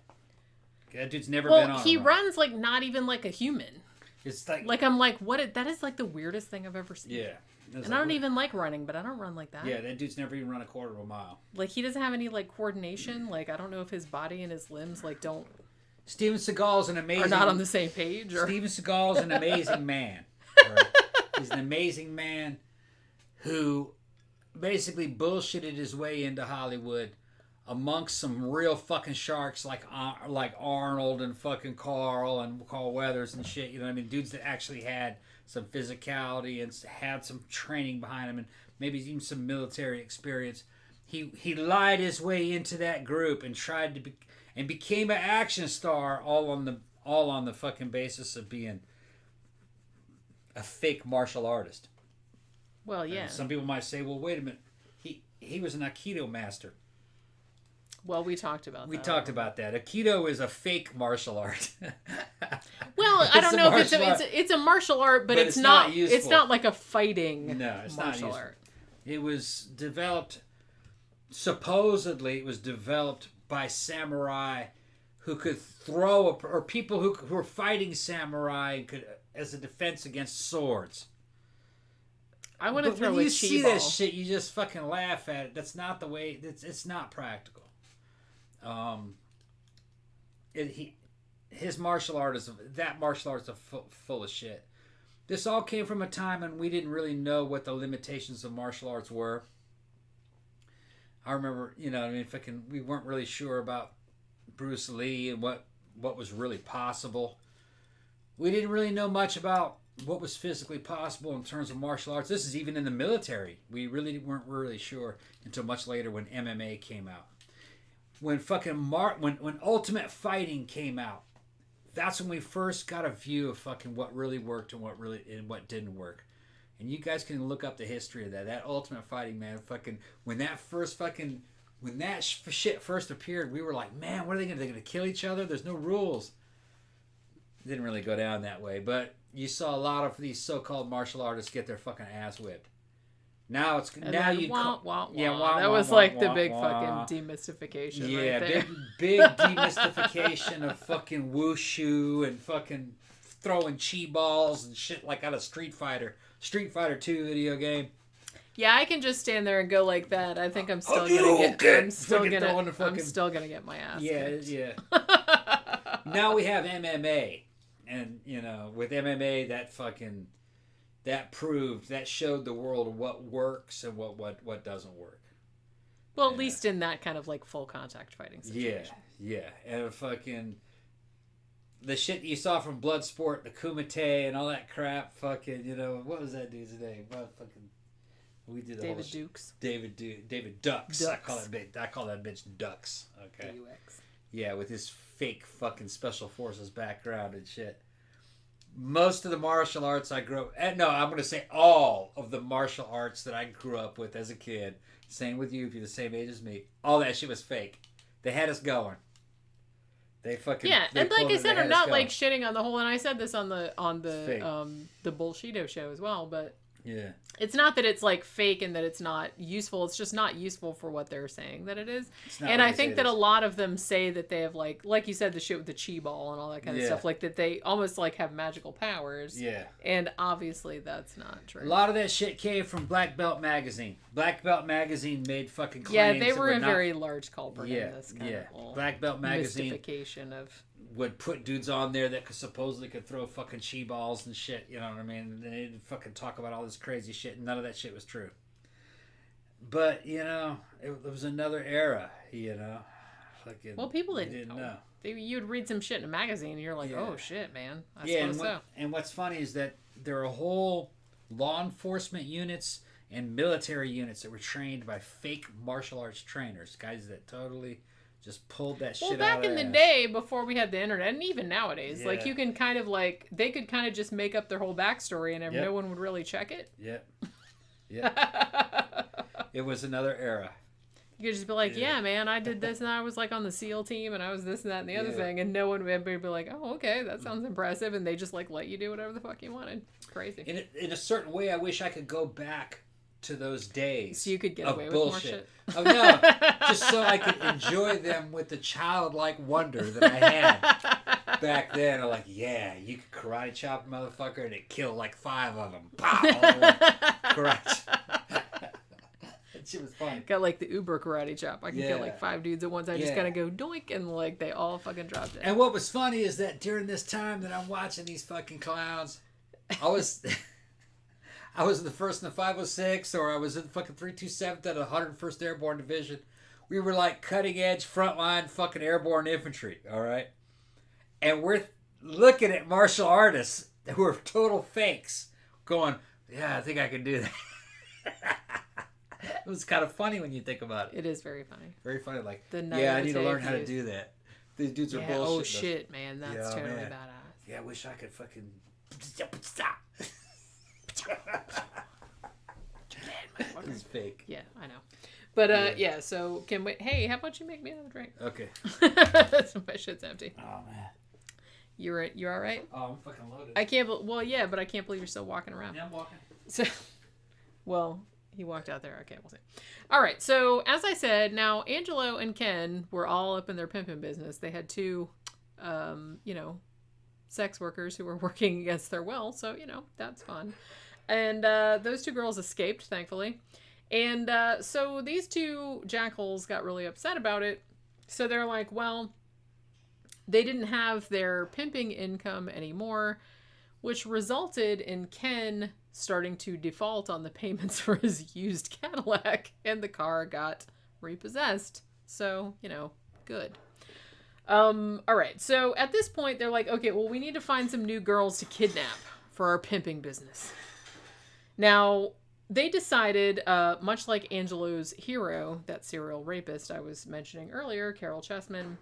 S5: That dude's never been on a run.
S4: He runs like not even like a human.
S5: It's like
S4: I'm like, what? That is like the weirdest thing I've ever seen.
S5: Yeah.
S4: And like, I don't even like running, but I don't run like that.
S5: Yeah, that dude's never even run a 1/4 of a mile.
S4: Like he doesn't have any like coordination. Like I don't know if his body and his limbs like don't.
S5: Steven Seagal's an amazing.
S4: Are not on the same page. Or...
S5: Steven Seagal's an amazing man. Right? He's an amazing man who basically bullshitted his way into Hollywood amongst some real fucking sharks like Arnold and fucking Carl Weathers and shit. You know what I mean? Dudes that actually had some physicality and had some training behind them and maybe even some military experience. He lied his way into that group and tried to and became an action star all on the fucking basis of being a fake martial artist.
S4: Well, yeah.
S5: And some people might say, well, wait a minute. He was an Aikido master.
S4: Well, we talked about that.
S5: We talked about that. Aikido is a fake martial art.
S4: Well, I don't know if it's a martial art, but it's not useful. It's not like a fighting martial art.
S5: It was developed, supposedly it was developed by samurai who could throw, or people who were fighting samurai as a defense against swords.
S4: I want to throw a chi ball.
S5: When you see this shit, you just fucking laugh at it. That's not the way. It's not practical. His martial art is full of shit. This all came from a time when we didn't really know what the limitations of martial arts were. I remember, we weren't really sure about Bruce Lee and what was really possible. We didn't really know much about what was physically possible in terms of martial arts. This is even in the military. We really weren't really sure until much later when MMA came out. When when Ultimate Fighting came out, that's when we first got a view of fucking what really worked and what didn't work. And you guys can look up the history of that. That Ultimate Fighting, man, fucking when that shit first appeared, we were like, man, what are they gonna kill each other? There's no rules. It didn't really go down that way, but you saw a lot of these so-called martial artists get their fucking ass whipped. Now it's
S4: and
S5: now
S4: then
S5: you
S4: that was like the big fucking demystification.
S5: Yeah,
S4: right there.
S5: big demystification of fucking wushu and fucking throwing chi balls and shit like out of Street Fighter 2 video game.
S4: Yeah, I can just stand there and go like that. I think I'm still gonna get. I'm still gonna get my ass.
S5: Yeah. Now we have MMA, and with MMA, that showed the world what works and what doesn't work.
S4: Well, at least in that kind of like full contact fighting situation.
S5: Yeah, and fucking the shit you saw from Bloodsport, the Kumite, and all that crap. Fucking, what was that dude's name? We did the
S4: David Dukes.
S5: David Ducks. I call that bitch Ducks. Okay.
S4: D-U-X.
S5: Yeah, with his fake fucking special forces background and shit. Most of the martial arts I grew up... No, I'm going to say all of the martial arts that I grew up with as a kid. Same with you if you're the same age as me. All that shit was fake. They had us going. They fucking...
S4: Yeah, and like I said, I'm not like shitting on the whole... And I said this on the Bullshito show as well, but...
S5: Yeah.
S4: It's not that it's like fake and that it's not useful. It's just not useful for what they're saying that it is. And I think that a lot of them say that they have like you said, the shit with the chi ball and all that kind of stuff, like that they almost like have magical powers.
S5: Yeah.
S4: And obviously that's not true.
S5: A lot of that shit came from Black Belt Magazine. Black Belt Magazine made fucking claims.
S4: Yeah, they were a very large culprit in this kind of whole
S5: Black Belt Magazine
S4: mystification of...
S5: would put dudes on there that supposedly could throw fucking chi balls and shit, you know what I mean? And they'd fucking talk about all this crazy shit, and none of that shit was true. But, it was another era, Fucking,
S4: well, people didn't know. You'd read some shit in a magazine, and you're like, oh shit, man. I suppose so.
S5: And what's funny is that there are whole law enforcement units and military units that were trained by fake martial arts trainers, guys that totally... just pulled that shit out of
S4: Well, back in the day, before we had the internet, and even nowadays, like, you can kind of, like, they could kind of just make up their whole backstory, and no one would really check it.
S5: Yep. It was another era.
S4: You could just be like, yeah, man, I did this, and I was, like, on the SEAL team, and I was this and that and the other thing, and no one would ever be like, oh, okay, that sounds impressive, and they just, like, let you do whatever the fuck you wanted. Crazy.
S5: In a certain way, I wish I could go back to those days.
S4: So you could get away with
S5: bullshit.
S4: more shit.
S5: Oh no, just so I could enjoy them with the childlike wonder that I had back then. I'm like, yeah, you could karate chop a motherfucker and it killed like 5 of them. Pow! Karate. That shit was fun.
S4: Got like the Uber karate chop. I can kill like 5 dudes at once. I just gotta go doink and like they all fucking dropped it.
S5: And what was funny is that during this time that I'm watching these fucking clowns, I was in the 1st in the 506, or I was in the fucking 327th at the 101st Airborne Division. We were like cutting edge frontline fucking airborne infantry, all right? And we're looking at martial artists who are total fakes going, yeah, I think I can do that. It was kind of funny when you think about it.
S4: It is very funny.
S5: Very funny. Like, I need to learn how to do that. These dudes are bullshit.
S4: Oh, shit, man. That's totally badass.
S5: Yeah, I wish I could fucking... It's fake.
S4: Yeah, I know. But so Kim, hey, how about you make me another drink?
S5: Okay.
S4: So my shit's empty.
S5: Oh man.
S4: You all right?
S5: Oh, I'm fucking loaded.
S4: I can't. Well, yeah, but I can't believe you're still walking around.
S5: Yeah, I'm walking.
S4: So, well, he walked out there. Okay, we'll see. All right. So as I said, now Angelo and Ken were all up in their pimping business. They had 2, sex workers who were working against their will. So that's fun. And those 2 girls escaped, thankfully. And so these 2 jackals got really upset about it. So they're like, well, they didn't have their pimping income anymore, which resulted in Ken starting to default on the payments for his used Cadillac, and the car got repossessed. So, good. All right. So at this point, they're like, okay, well, we need to find some new girls to kidnap for our pimping business. Now, they decided, much like Angelo's hero, that serial rapist I was mentioning earlier, Carol Chessman,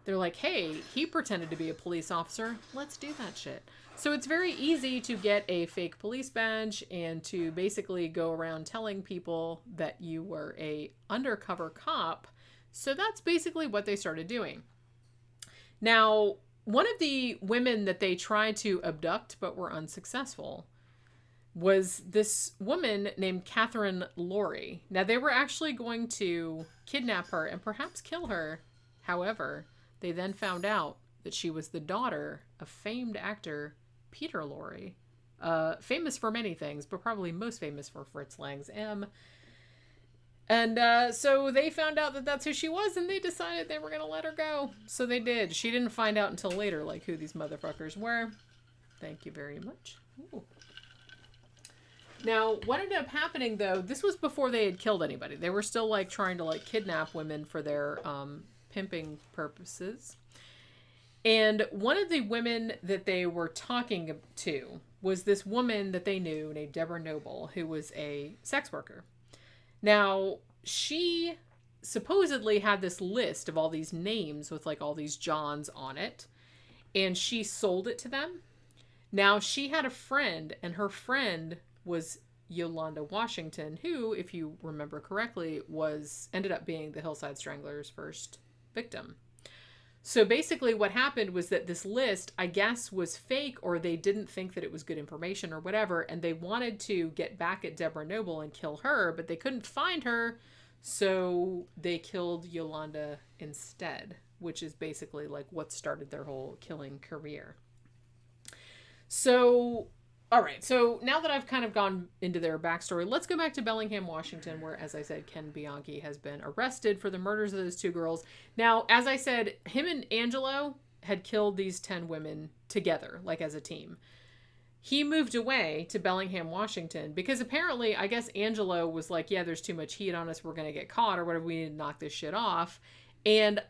S4: they're like, hey, he pretended to be a police officer. Let's do that shit. So it's very easy to get a fake police badge and to basically go around telling people that you were a undercover cop. So that's basically what they started doing. Now, one of the women that they tried to abduct but were unsuccessful, was this woman named Catherine Laurie. Now, they were actually going to kidnap her and perhaps kill her. However, they then found out that she was the daughter of famed actor Peter Lorre, famous for many things, but probably most famous for Fritz Lang's M. And so they found out that that's who she was, and they decided they were going to let her go. So they did. She didn't find out until later, like, who these motherfuckers were. Thank you very much. Ooh. Now, what ended up happening, though, this was before they had killed anybody. They were still, like, trying to, like, kidnap women for their pimping purposes. And one of the women that they were talking to was this woman that they knew named Deborah Noble, who was a sex worker. Now, she supposedly had this list of all these names with, like, all these Johns on it, and she sold it to them. Now, she had a friend, and her friend was Yolanda Washington, who, if you remember correctly, ended up being the Hillside Strangler's first victim. So basically what happened was that this list, I guess, was fake, or they didn't think that it was good information or whatever, and they wanted to get back at Deborah Noble and kill her, but they couldn't find her, so they killed Yolanda instead, which is basically like what started their whole killing career. So, all right, so now that I've kind of gone into their backstory, let's go back to Bellingham, Washington, where, as I said, Ken Bianchi has been arrested for the murders of those two girls. Now, as I said, him and Angelo had killed these 10 women together, like as a team. He moved away to Bellingham, Washington, because apparently, I guess Angelo was like, yeah, there's too much heat on us, we're going to get caught, or whatever, we need to knock this shit off. And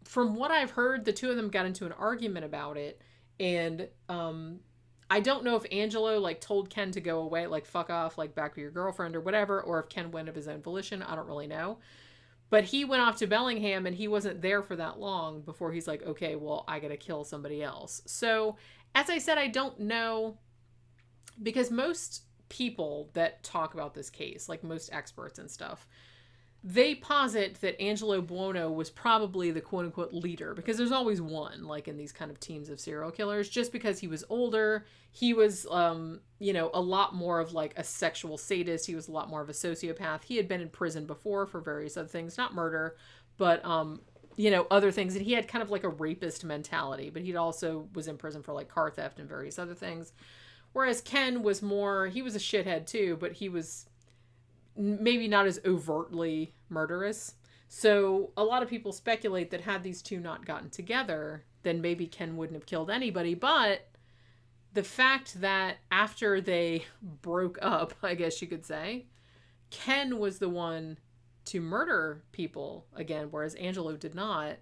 S4: from what I've heard, the two of them got into an argument about it, and, I don't know if Angelo, like, told Ken to go away, like, fuck off, like, back with your girlfriend or whatever, or if Ken went of his own volition. I don't really know. But he went off to Bellingham, and he wasn't there for that long before he's like, okay, well, I gotta kill somebody else. So, as I said, I don't know, because most people that talk about this case, like most experts and stuff, they posit that Angelo Buono was probably the quote-unquote leader, because there's always one, like in these kind of teams of serial killers, just because he was older. He was, you know, a lot more of like a sexual sadist. He was a lot more of a sociopath. He had been in prison before for various other things, not murder, but, you know, other things. And he had kind of like a rapist mentality, but he also was in prison for like car theft and various other things. Whereas Ken was more, he was a shithead too, but he was maybe not as overtly murderous. So a lot of people speculate that had these two not gotten together, then maybe Ken wouldn't have killed anybody. But the fact that after they broke up, I guess you could say, Ken was the one to murder people again, whereas Angelo did not.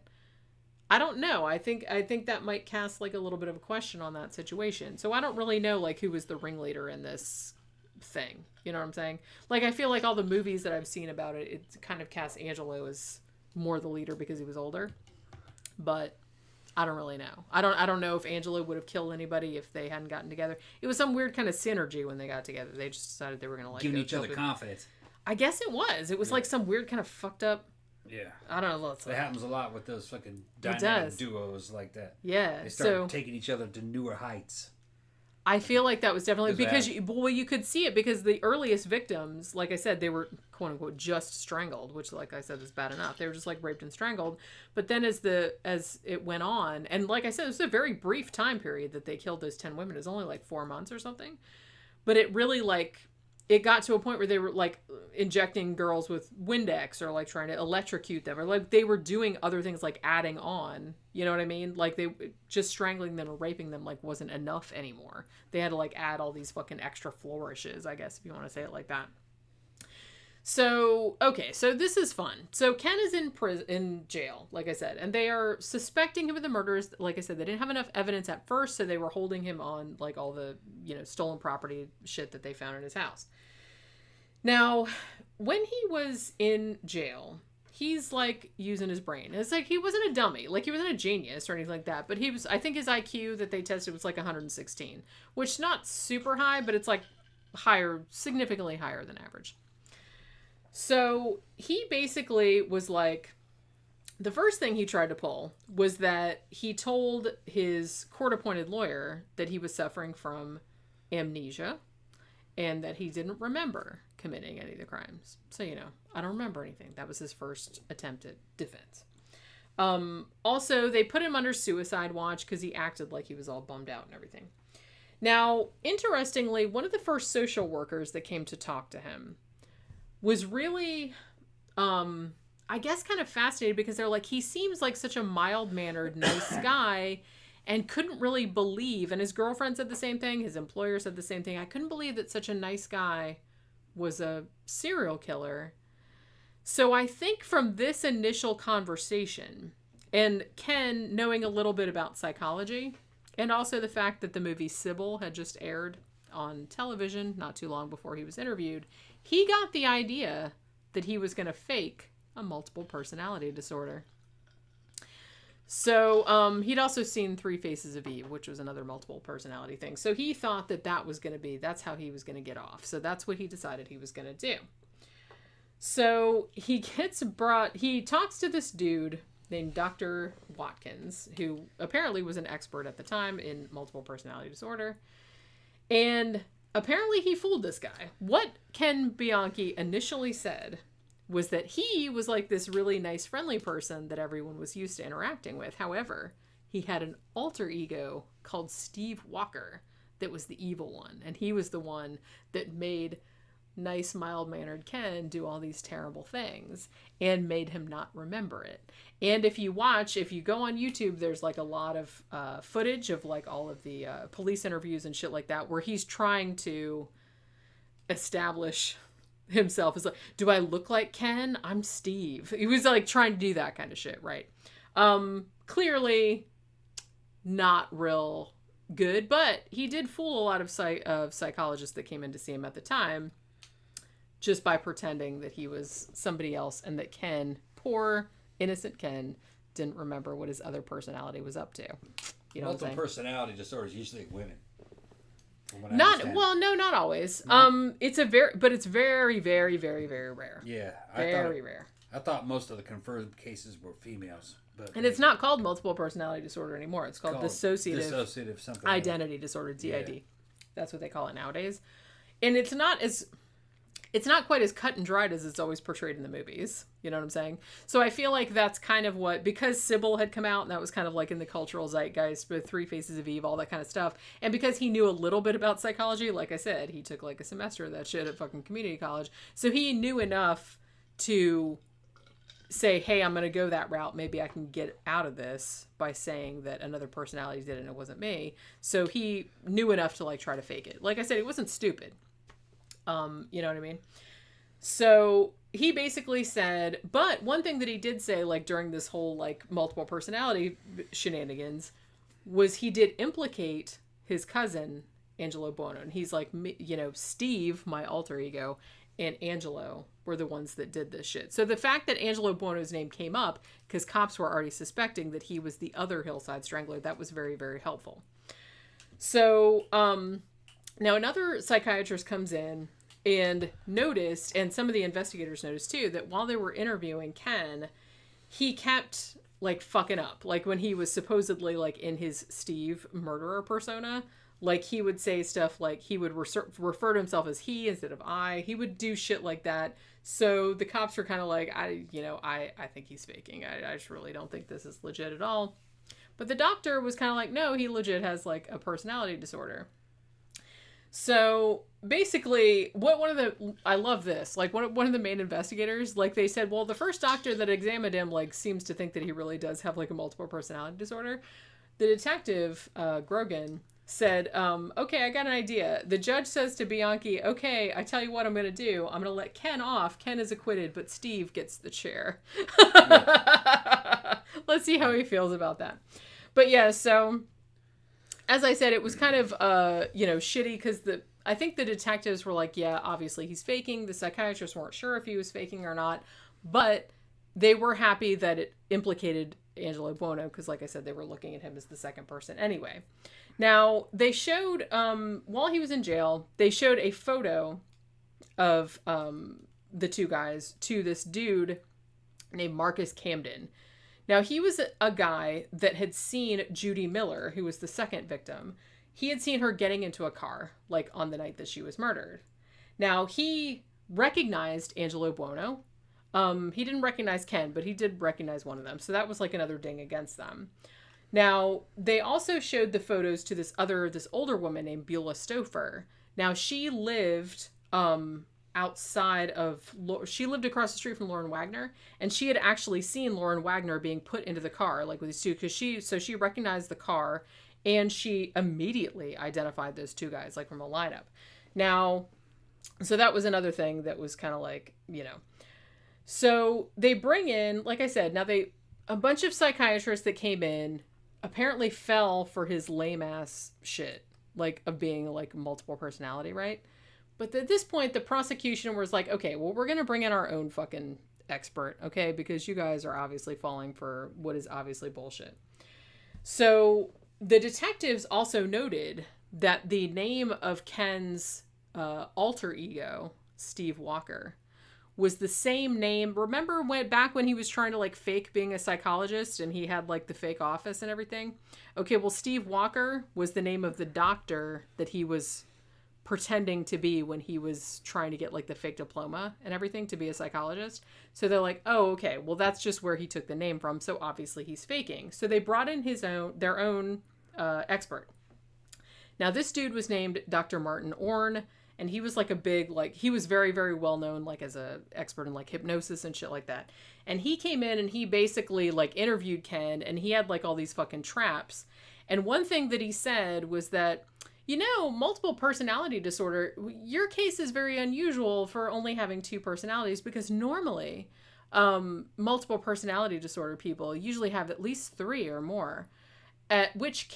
S4: I don't know. I think that might cast like a little bit of a question on that situation. So I don't really know like who was the ringleader in this thing. You know what I'm saying? Like, I feel like all the movies that I've seen about it, it kind of casts Angelo as more the leader because he was older. But I don't really know. I don't know if Angelo would have killed anybody if they hadn't gotten together. It was some weird kind of synergy when they got together. They just decided they were going to like
S5: giving each other confidence.
S4: I guess it was. It was like some weird kind of fucked up.
S5: Yeah.
S4: I don't know.
S5: That happens a lot with those fucking dynamic duos like that.
S4: Yeah.
S5: They start taking each other to newer heights.
S4: I feel like that was definitely because you could see it because the earliest victims, like I said, they were quote unquote just strangled, which like I said is bad enough. They were just like raped and strangled. But then as it went on, and like I said, it was a very brief time period that they killed those 10 women. It was only like 4 months or something. But it really like it got to a point where they were like injecting girls with Windex or like trying to electrocute them or like they were doing other things like adding on, you know what I mean? Like they just strangling them or raping them like wasn't enough anymore. They had to like add all these fucking extra flourishes, I guess, if you want to say it like that. So, okay, so this is fun. So Ken is in jail, like I said, and they are suspecting him of the murders. Like I said, they didn't have enough evidence at first, so they were holding him on like all the, you know, stolen property shit that they found in his house. Now, when he was in jail, he's like using his brain. It's like he wasn't a dummy, like he wasn't a genius or anything like that, but he was, I think his IQ that they tested was like 116, which is not super high, but it's like higher, significantly higher than average. So he basically was like, the first thing he tried to pull was that he told his court-appointed lawyer that he was suffering from amnesia and that he didn't remember committing any of the crimes. So, I don't remember anything. That was his first attempted defense. Also, they put him under suicide watch because he acted like he was all bummed out and everything. Now, interestingly, one of the first social workers that came to talk to him was really, I guess, kind of fascinated because they're like, he seems like such a mild-mannered, nice guy, and couldn't really believe, and his girlfriend said the same thing, his employer said the same thing, I couldn't believe that such a nice guy was a serial killer. So I think from this initial conversation, and Ken knowing a little bit about psychology, and also the fact that the movie Sybil had just aired on television not too long before he was interviewed, he got the idea that he was going to fake a multiple personality disorder. So he'd also seen 3 Faces of Eve, which was another multiple personality thing. So he thought that that's how he was going to get off. So that's what he decided he was going to do. So he talks to this dude named Dr. Watkins, who apparently was an expert at the time in multiple personality disorder. And apparently he fooled this guy. What Ken Bianchi initially said was that he was like this really nice, friendly person that everyone was used to interacting with. However, he had an alter ego called Steve Walker that was the evil one. And he was the one that made nice, mild-mannered Ken do all these terrible things and made him not remember it. And if you go on YouTube, there's like a lot of footage of like all of the police interviews and shit like that where he's trying to establish himself as like, do I look like Ken? I'm Steve. He was like trying to do that kind of shit, right? Clearly not real good, but he did fool a lot of psychologists that came in to see him at the time just by pretending that he was somebody else and that Ken, poor innocent Ken, didn't remember what his other personality was up to. You know,
S5: multiple personality disorder is usually women.
S4: Not always. No? It's very, very, very, very rare.
S5: Yeah,
S4: very rare.
S5: I thought most of the confirmed cases were females,
S4: and it's not called multiple personality disorder anymore. It's called dissociative
S5: something
S4: identity disorder, DID. Yeah. That's what they call it nowadays. And it's not quite as cut and dried as it's always portrayed in the movies. You know what I'm saying? So I feel like that's kind of because Sybil had come out and that was kind of like in the cultural zeitgeist with 3 Faces of Eve, all that kind of stuff. And because he knew a little bit about psychology, like I said, he took like a semester of that shit at fucking community college. So he knew enough to say, hey, I'm going to go that route. Maybe I can get out of this by saying that another personality did it and it wasn't me. So he knew enough to like try to fake it. Like I said, it wasn't stupid. You know what I mean? So he basically said, but one thing that he did say, like during this whole like multiple personality shenanigans, was he did implicate his cousin, Angelo Buono. And he's like, Steve, my alter ego, and Angelo were the ones that did this shit. So the fact that Angelo Buono's name came up, because cops were already suspecting that he was the other Hillside Strangler, that was very, very helpful. So, now another psychiatrist comes in and noticed, and some of the investigators noticed too, that while they were interviewing Ken, he kept like fucking up. Like when he was supposedly like in his Steve murderer persona, like he would say stuff like he would refer to himself as he instead of I. He would do shit like that. So the cops were kind of like, I think he's faking. I just really don't think this is legit at all. But the doctor was kind of like, no, he legit has like a personality disorder. So basically, I love this, like one of the main investigators, like they said, well, the first doctor that examined him, like seems to think that he really does have like a multiple personality disorder. The detective, Grogan, said, okay, I got an idea. The judge says to Bianchi, okay, I tell you what I'm going to do. I'm going to let Ken off. Ken is acquitted, but Steve gets the chair. Let's see how he feels about that. But yeah, so as I said, it was kind of, shitty because I think the detectives were like, yeah, obviously he's faking. The psychiatrists weren't sure if he was faking or not, but they were happy that it implicated Angelo Buono because, like I said, they were looking at him as the second person anyway. Now, they showed, while he was in jail, they showed a photo of the two guys to this dude named Marcus Camden. Now, he was a guy that had seen Judy Miller, who was the second victim. he had seen her getting into a car, like, on the night that she was murdered. Now, he recognized Angelo Buono. He didn't recognize Ken, but he did recognize one of them. So that was, like, another ding against them. Now, they also showed the photos to this older woman named Beulah Stouffer. Now, she lived she lived across the street from Lauren Wagner, and she had actually seen Lauren Wagner being put into the car, like, with these two, because she recognized the car, and she immediately identified those two guys, like, from a lineup. Now, so that was another thing that was kind of like, you know. So they bring in, like I said, a bunch of psychiatrists that came in apparently fell for his lame ass shit, like, of being, like, multiple personality, right? But at this point, the prosecution was like, okay, well, we're going to bring in our own fucking expert, okay? Because you guys are obviously falling for what is obviously bullshit. So the detectives also noted that the name of Ken's alter ego, Steve Walker, was the same name. Remember back when he was trying to, like, fake being a psychologist and he had, like, the fake office and everything? Okay, well, Steve Walker was the name of the doctor that he was pretending to be when he was trying to get, like, the fake diploma and everything to be a psychologist. So they're like, oh, okay, well, that's just where he took the name from. So obviously he's faking. So they brought in their own expert. Now, this dude was named Dr. Martin Orne. And he was, like, a big, like, he was very, very well known, like, as a expert in, like, hypnosis and shit like that. And he came in and he basically, like, interviewed Ken, and he had, like, all these fucking traps. And one thing that he said was that, you know, multiple personality disorder, your case is very unusual for only having two personalities, because normally multiple personality disorder people usually have at least three or more. At which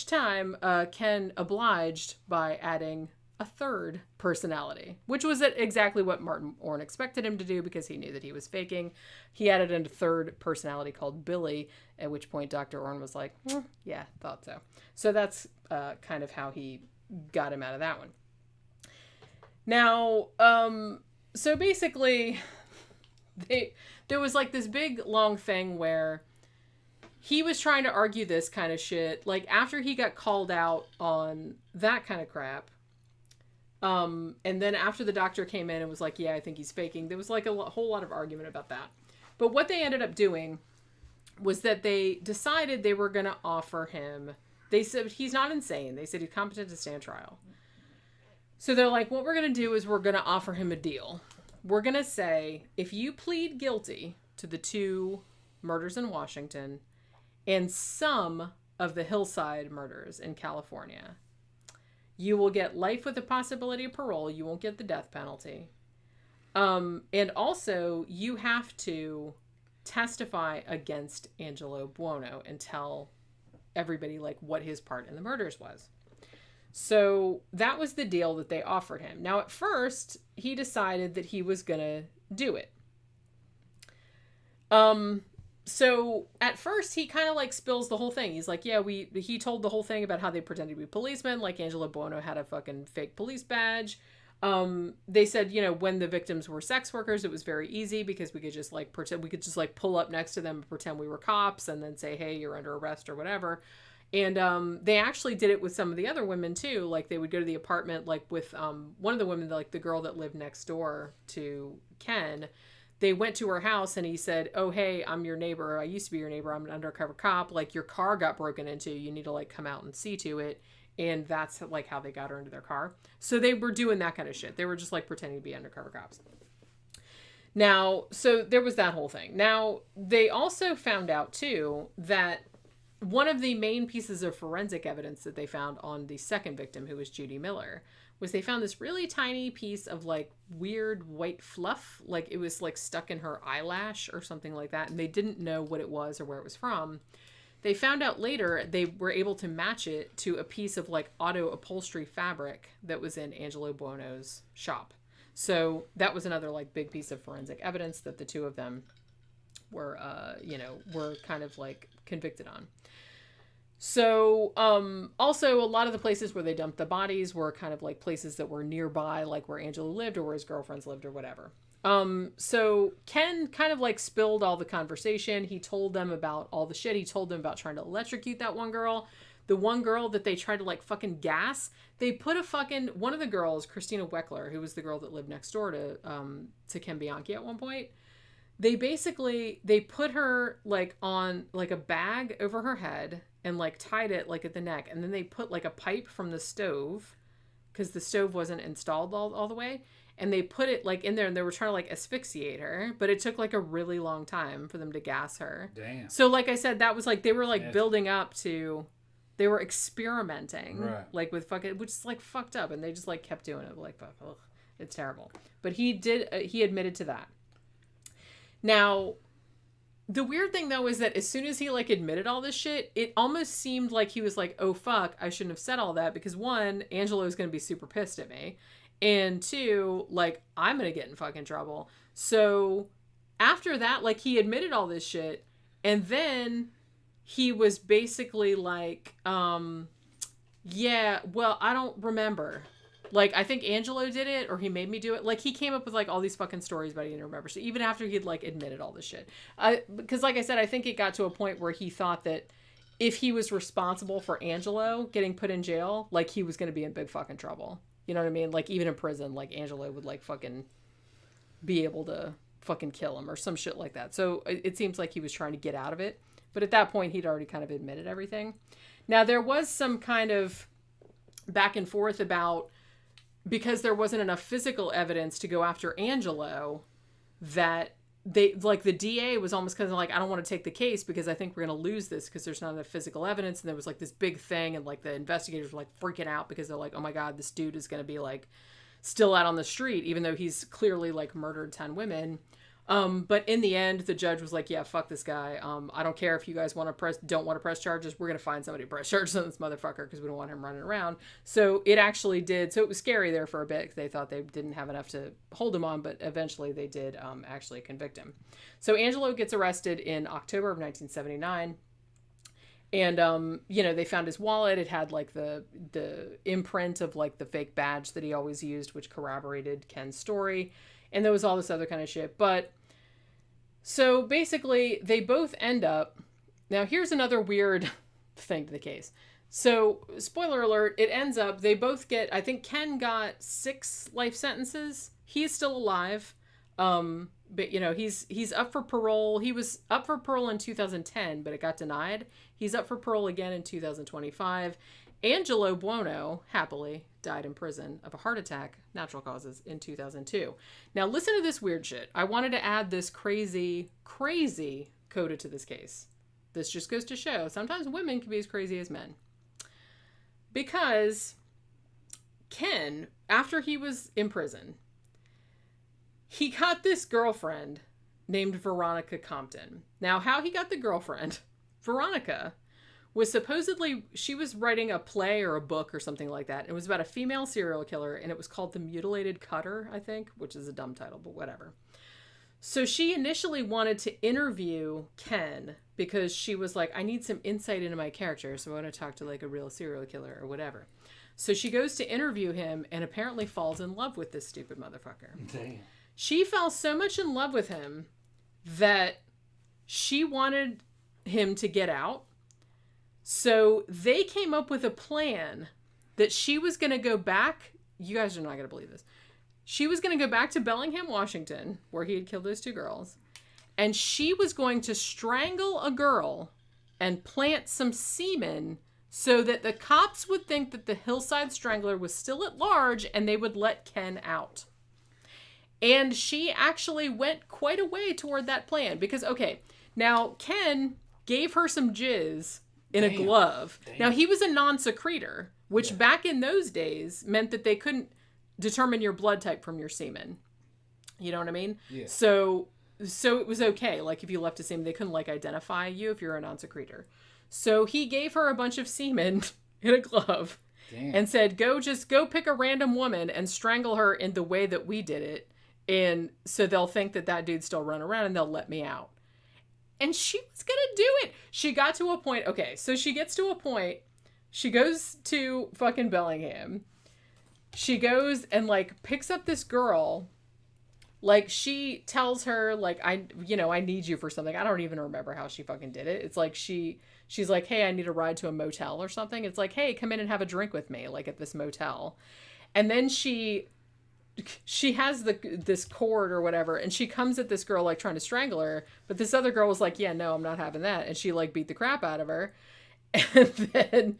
S4: time Ken obliged by adding a third personality, which was exactly what Martin Orne expected him to do, because he knew that he was faking. He added in a third personality called Billy, at which point Dr. Orne was like, yeah, thought so. So that's kind of how he got him out of that one. Now, so basically, there was, like, this big long thing where he was trying to argue this kind of shit, like, after he got called out on that kind of crap. And then after the doctor came in and was like, yeah, I think he's faking, there was, like, a whole lot of argument about that. But what they ended up doing was that they decided they were going to offer him, they said he's not insane. They said he's competent to stand trial. So they're like, what we're going to do is we're going to offer him a deal. We're going to say, if you plead guilty to the 2 murders in Washington and some of the Hillside murders in California, you will get life with the possibility of parole. You won't get the death penalty. And also, you have to testify against Angelo Buono and tell everybody, like, what his part in the murders was. So that was the deal that they offered him. Now, at first, he decided that he was going to do it. So at first he kind of, like, spills the whole thing. He's like, yeah, he told the whole thing about how they pretended to be policemen. Like, Angelo Buono had a fucking fake police badge. They said, you know, when the victims were sex workers, it was very easy because we could just, like, pretend, we could just, like, pull up next to them and pretend we were cops and then say, hey, you're under arrest or whatever. And they actually did it with some of the other women too. Like, they would go to the apartment, like, with one of the women, like the girl that lived next door to Ken. They went to her house and he said, oh, hey, I'm your neighbor. I used to be your neighbor. I'm an undercover cop. Like, your car got broken into. You need to, like, come out and see to it. And that's, like, how they got her into their car. So they were doing that kind of shit. They were just, like, pretending to be undercover cops. Now, so there was that whole thing. Now, they also found out, too, that one of the main pieces of forensic evidence that they found on the second victim, who was Judy Miller, was they found this really tiny piece of, like, weird white fluff. Like, it was, like, stuck in her eyelash or something like that. And they didn't know what it was or where it was from. They found out later they were able to match it to a piece of, like, auto upholstery fabric that was in Angelo Buono's shop. So that was another, like, big piece of forensic evidence that the two of them were, were kind of, like, convicted on. So, also a lot of the places where they dumped the bodies were kind of, like, places that were nearby, like where Angelo lived or where his girlfriends lived or whatever. So Ken kind of, like, spilled all the conversation. He told them about all the shit. He told them about trying to electrocute that one girl. the one girl that they tried to like fucking gas, they put one of the girls, Christina Weckler, who was the girl that lived next door to Kim Bianchi at one point. They put her like on like a bag over her head and like tied it like at the neck. And then they put like a pipe from the stove, because the stove wasn't installed all the way. And they put it like in there, and they were trying to like asphyxiate her, but it took like a really long time for them to gas her.
S5: Damn.
S4: So like I said, that was like, they were like building up to, they were experimenting like with fucking, which is like fucked up. And they just like kept doing it. Like, ugh, it's terrible. But he admitted to that. Now, the weird thing though is that as soon as he like admitted all this shit, it almost seemed like he was like, oh fuck, I shouldn't have said all that, because one, Angelo's going to be super pissed at me. And two, like, I'm going to get in fucking trouble. So after that, like, he admitted all this shit. And then he was basically like, yeah, well, I don't remember. Like, I think Angelo did it, or he made me do it. Like, he came up with, like, all these fucking stories, but he didn't remember. So even after he'd, like, admitted all this shit. Because, like I said, I think it got to a point where he thought that if he was responsible for Angelo getting put in jail, like, he was going to be in big fucking trouble. You know what I mean? Like, even in prison, like, Angelo would, like, fucking be able to fucking kill him or some shit like that. So it seems like he was trying to get out of it. But at that point, he'd already kind of admitted everything. Now, there was some kind of back and forth about, because there wasn't enough physical evidence to go after Angelo, that they, like, the DA was almost kind of like, I don't want to take the case because I think we're going to lose this because there's not enough physical evidence. And there was like this big thing, and like the investigators were like freaking out because they're like, oh my God, this dude is going to be like still out on the street, even though he's clearly like murdered 10 women. But in the end, the judge was like, yeah, fuck this guy. I don't care if you guys don't want to press charges. We're going to find somebody to press charges on this motherfucker because we don't want him running around. So it actually did. So it was scary there for a bit. They thought they didn't have enough to hold him on, but eventually they did actually convict him. So Angelo gets arrested in October of 1979. And, you know, they found his wallet. It had like the imprint of like the fake badge that he always used, which corroborated Ken's story. And there was all this other kind of shit. But so basically they both end up, now here's another weird thing to the case. So spoiler alert, it ends up, they both get, I think Ken got 6 life sentences. He's still alive. But you know, he's up for parole. He was up for parole in 2010, but it got denied. He's up for parole again in 2025. Angelo Buono, happily, died in prison of a heart attack, natural causes, in 2002. Now, listen to this weird shit. I wanted to add this crazy, crazy coda to this case. This just goes to show sometimes women can be as crazy as men. Because Ken, after he was in prison, he got this girlfriend named Veronica Compton. Now, how he got the girlfriend, Veronica, was supposedly, she was writing a play or a book or something like that. It was about a female serial killer, and it was called The Mutilated Cutter, I think, which is a dumb title, but whatever. So she initially wanted to interview Ken because she was like, I need some insight into my character, so I want to talk to like a real serial killer or whatever. So she goes to interview him and apparently falls in love with this stupid motherfucker. Damn. She fell so much in love with him that she wanted him to get out. So they came up with a plan that she was going to go back. You guys are not going to believe this. She was going to go back to Bellingham, Washington, where he had killed those 2 girls. And she was going to strangle a girl and plant some semen so that the cops would think that the Hillside Strangler was still at large and they would let Ken out. And she actually went quite a way toward that plan. Because, okay, now Ken gave her some jizz in a glove. Damn. Now, he was a non-secretor, which back in those days meant that they couldn't determine your blood type from your semen. You know what I mean? Yeah. So it was okay. Like, if you left a semen, they couldn't, like, identify you if you're a non-secretor. So he gave her a bunch of semen in a glove. Damn. And said, go pick a random woman and strangle her in the way that we did it. And so they'll think that dude's still running around and they'll let me out. And she was going to do it. She got to a point. Okay, so she gets to a point. She goes to fucking Bellingham. She goes and, like, picks up this girl Like, she tells her, like, I need you for something. I don't even remember how she fucking did it. It's like she's like, hey, I need a ride to a motel or something. It's like, hey, come in and have a drink with me, like, at this motel. And then she has this cord or whatever, and she comes at this girl, like, trying to strangle her. But this other girl was like, yeah, no, I'm not having that. And she, like, beat the crap out of her. And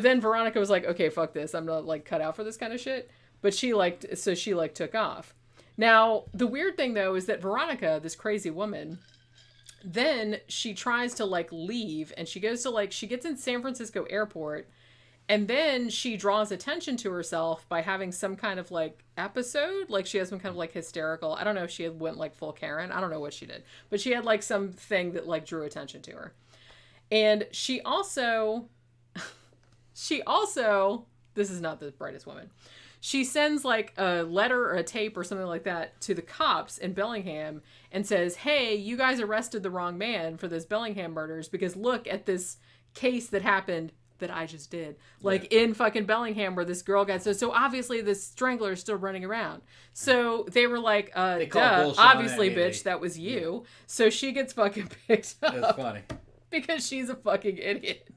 S4: then Veronica was like, okay, fuck this. I'm not, like, cut out for this kind of shit. But she took off. Now, the weird thing, though, is that Veronica, this crazy woman, then she tries to, like, leave, and she goes to, like, she gets in San Francisco airport, and then she draws attention to herself by having some kind of, like, episode. Like, she has some kind of, like, hysterical, I don't know if she went, like, full Karen. I don't know what she did. But she had, like, something that, like, drew attention to her. And she also, this is not the brightest woman. She sends, like, a letter or a tape or something like that to the cops in Bellingham and says, hey, you guys arrested the wrong man for those Bellingham murders because look at this case that happened that I just did. Like, in fucking Bellingham where this girl got... So obviously this strangler is still running around. So they were like, duh, obviously, bitch, that was you. Yeah. So she gets fucking picked up.
S5: That's funny.
S4: Because she's a fucking idiot.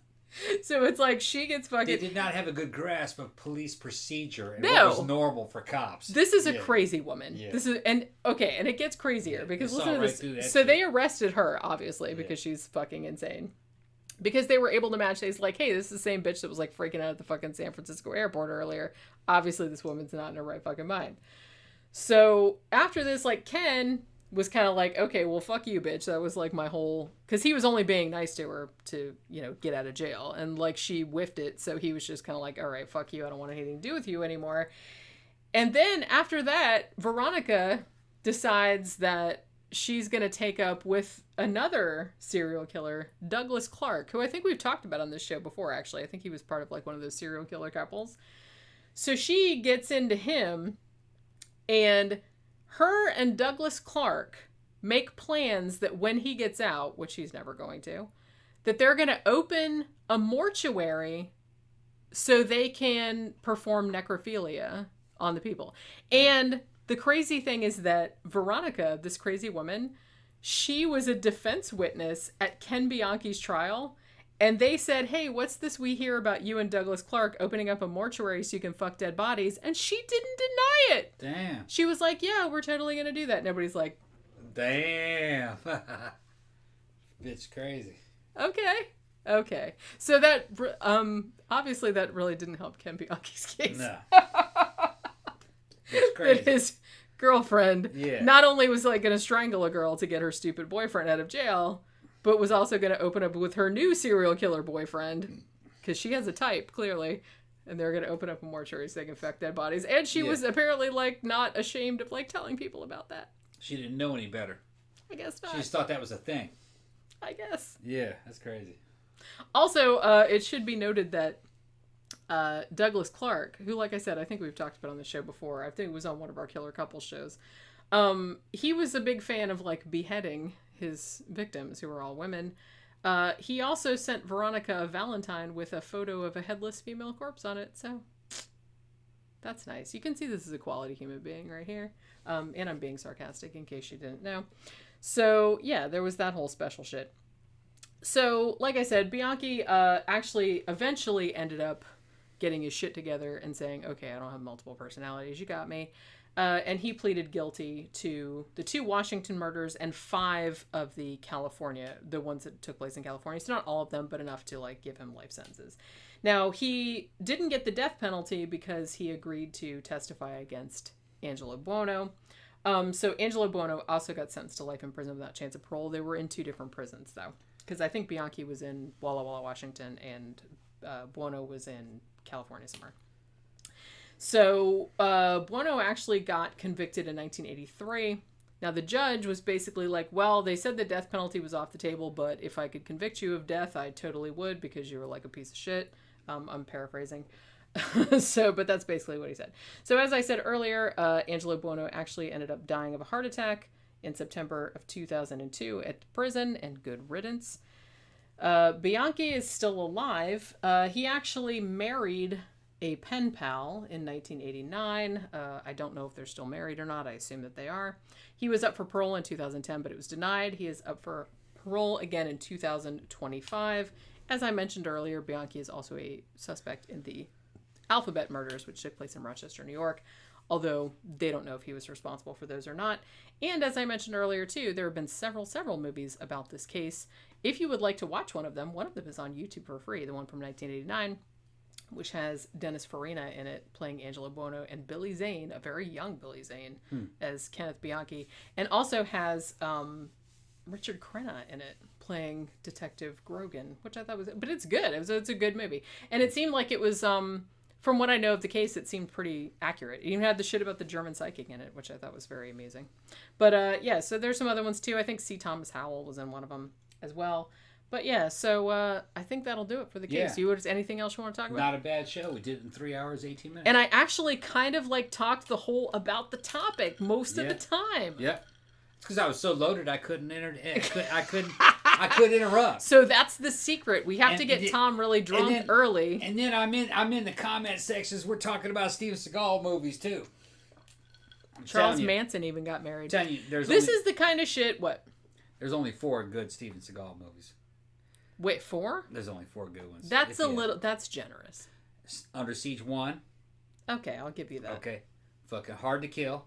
S4: So it's like she gets fucking...
S5: They did not have a good grasp of police procedure and what was normal for cops.
S4: This is a crazy woman. Yeah. And it gets crazier because listen to this. So they arrested her, obviously, because she's fucking insane. Because they were able to match. They's like, hey, this is the same bitch that was like freaking out at the fucking San Francisco airport earlier. Obviously, this woman's not in her right fucking mind. So after this, like, Ken was kind of like, okay, well, fuck you, bitch. That was like my whole... Because he was only being nice to her to, get out of jail. And, like, she whiffed it. So he was just kind of like, all right, fuck you. I don't want anything to do with you anymore. And then after that, Veronica decides that she's going to take up with another serial killer, Douglas Clark, who I think we've talked about on this show before, actually. I think he was part of, like, one of those serial killer couples. So she gets into him, and her and Douglas Clark make plans that when he gets out, which he's never going to, that they're going to open a mortuary so they can perform necrophilia on the people. And the crazy thing is that Veronica, this crazy woman, she was a defense witness at Ken Bianchi's trial. And they said, hey, what's this we hear about you and Douglas Clark opening up a mortuary so you can fuck dead bodies? And she didn't deny it.
S5: Damn.
S4: She was like, yeah, we're totally going to do that. And everybody's like,
S5: damn. Bitch crazy.
S4: Okay. So that, obviously that really didn't help Ken Bianchi's case.
S5: No. It's crazy.
S4: That his girlfriend not only was like going to strangle a girl to get her stupid boyfriend out of jail, but was also going to open up with her new serial killer boyfriend, because she has a type, clearly, and they're going to open up a mortuary so they can fuck dead bodies. And she was apparently, like, not ashamed of, like, telling people about that.
S5: She didn't know any better.
S4: I guess not.
S5: She just thought that was a thing.
S4: I guess.
S5: Yeah, that's crazy.
S4: Also, it should be noted that Douglas Clark, who, like I said, I think we've talked about on the show before. I think it was on one of our Killer Couple shows. He was a big fan of, like, beheading his victims, who were all women. He also sent Veronica a Valentine with a photo of a headless female corpse on it, so that's nice. You can see this is a quality human being right here. And I'm being sarcastic in case you didn't know. So, yeah, there was that whole special shit. So, like I said, Bianchi actually eventually ended up getting his shit together and saying, okay, I don't have multiple personalities, you got me. And he pleaded guilty to the 2 Washington murders and 5 of the California, the ones that took place in California. So not all of them, but enough to, like, give him life sentences. Now, he didn't get the death penalty because he agreed to testify against Angelo Buono. So Angelo Buono also got sentenced to life in prison without chance of parole. They were in 2 different prisons, though. Because I think Bianchi was in Walla Walla, Washington, and Buono was in California somewhere. So Buono actually got convicted in 1983. Now, the judge was basically like, well, they said the death penalty was off the table, but if I could convict you of death, I totally would because you were like a piece of shit. I'm paraphrasing. But that's basically what he said. So as I said earlier, Angelo Buono actually ended up dying of a heart attack in September of 2002 at prison, and good riddance. Bianchi is still alive. He actually married a pen pal in 1989. I don't know if they're still married or not. I assume that they are. He was up for parole in 2010, but it was denied. He is up for parole again in 2025. As I mentioned earlier, Bianchi is also a suspect in the Alphabet murders, which took place in Rochester, New York, although they don't know if he was responsible for those or not. And as I mentioned earlier, too, there have been several movies about this case. If you would like to watch one of them is on YouTube for free, the one from 1989, which has Dennis Farina in it, playing Angelo Buono, and Billy Zane, a very young Billy Zane, as Kenneth Bianchi, and also has Richard Crenna in it, playing Detective Grogan, which I thought was... But it's good. It's a good movie. And it seemed like it was... From what I know of the case, it seemed pretty accurate. It even had the shit about the German psychic in it, which I thought was very amazing. But yeah, so there's some other ones too. I think C. Thomas Howell was in one of them as well. But yeah, so I think that'll do it for the case.
S5: Yeah.
S4: anything else you want to talk about?
S5: Not a bad show. We did it in 3 hours, 18 minutes.
S4: And I actually kind of like talked the whole about the topic most of the time.
S5: Yeah. It's because I was so loaded I couldn't I couldn't interrupt.
S4: So that's the secret. We have to get Tom really drunk early.
S5: And then I'm in the comment sections. We're talking about Steven Seagal movies too.
S4: Charles Manson even got married.
S5: I'm telling you,
S4: this is the kind of shit. What?
S5: There's only 4 good Steven Seagal movies.
S4: Wait, 4?
S5: There's only 4 good ones.
S4: That's that's generous.
S5: Under Siege 1.
S4: Okay, I'll give you that.
S5: Okay. Fucking Hard to Kill.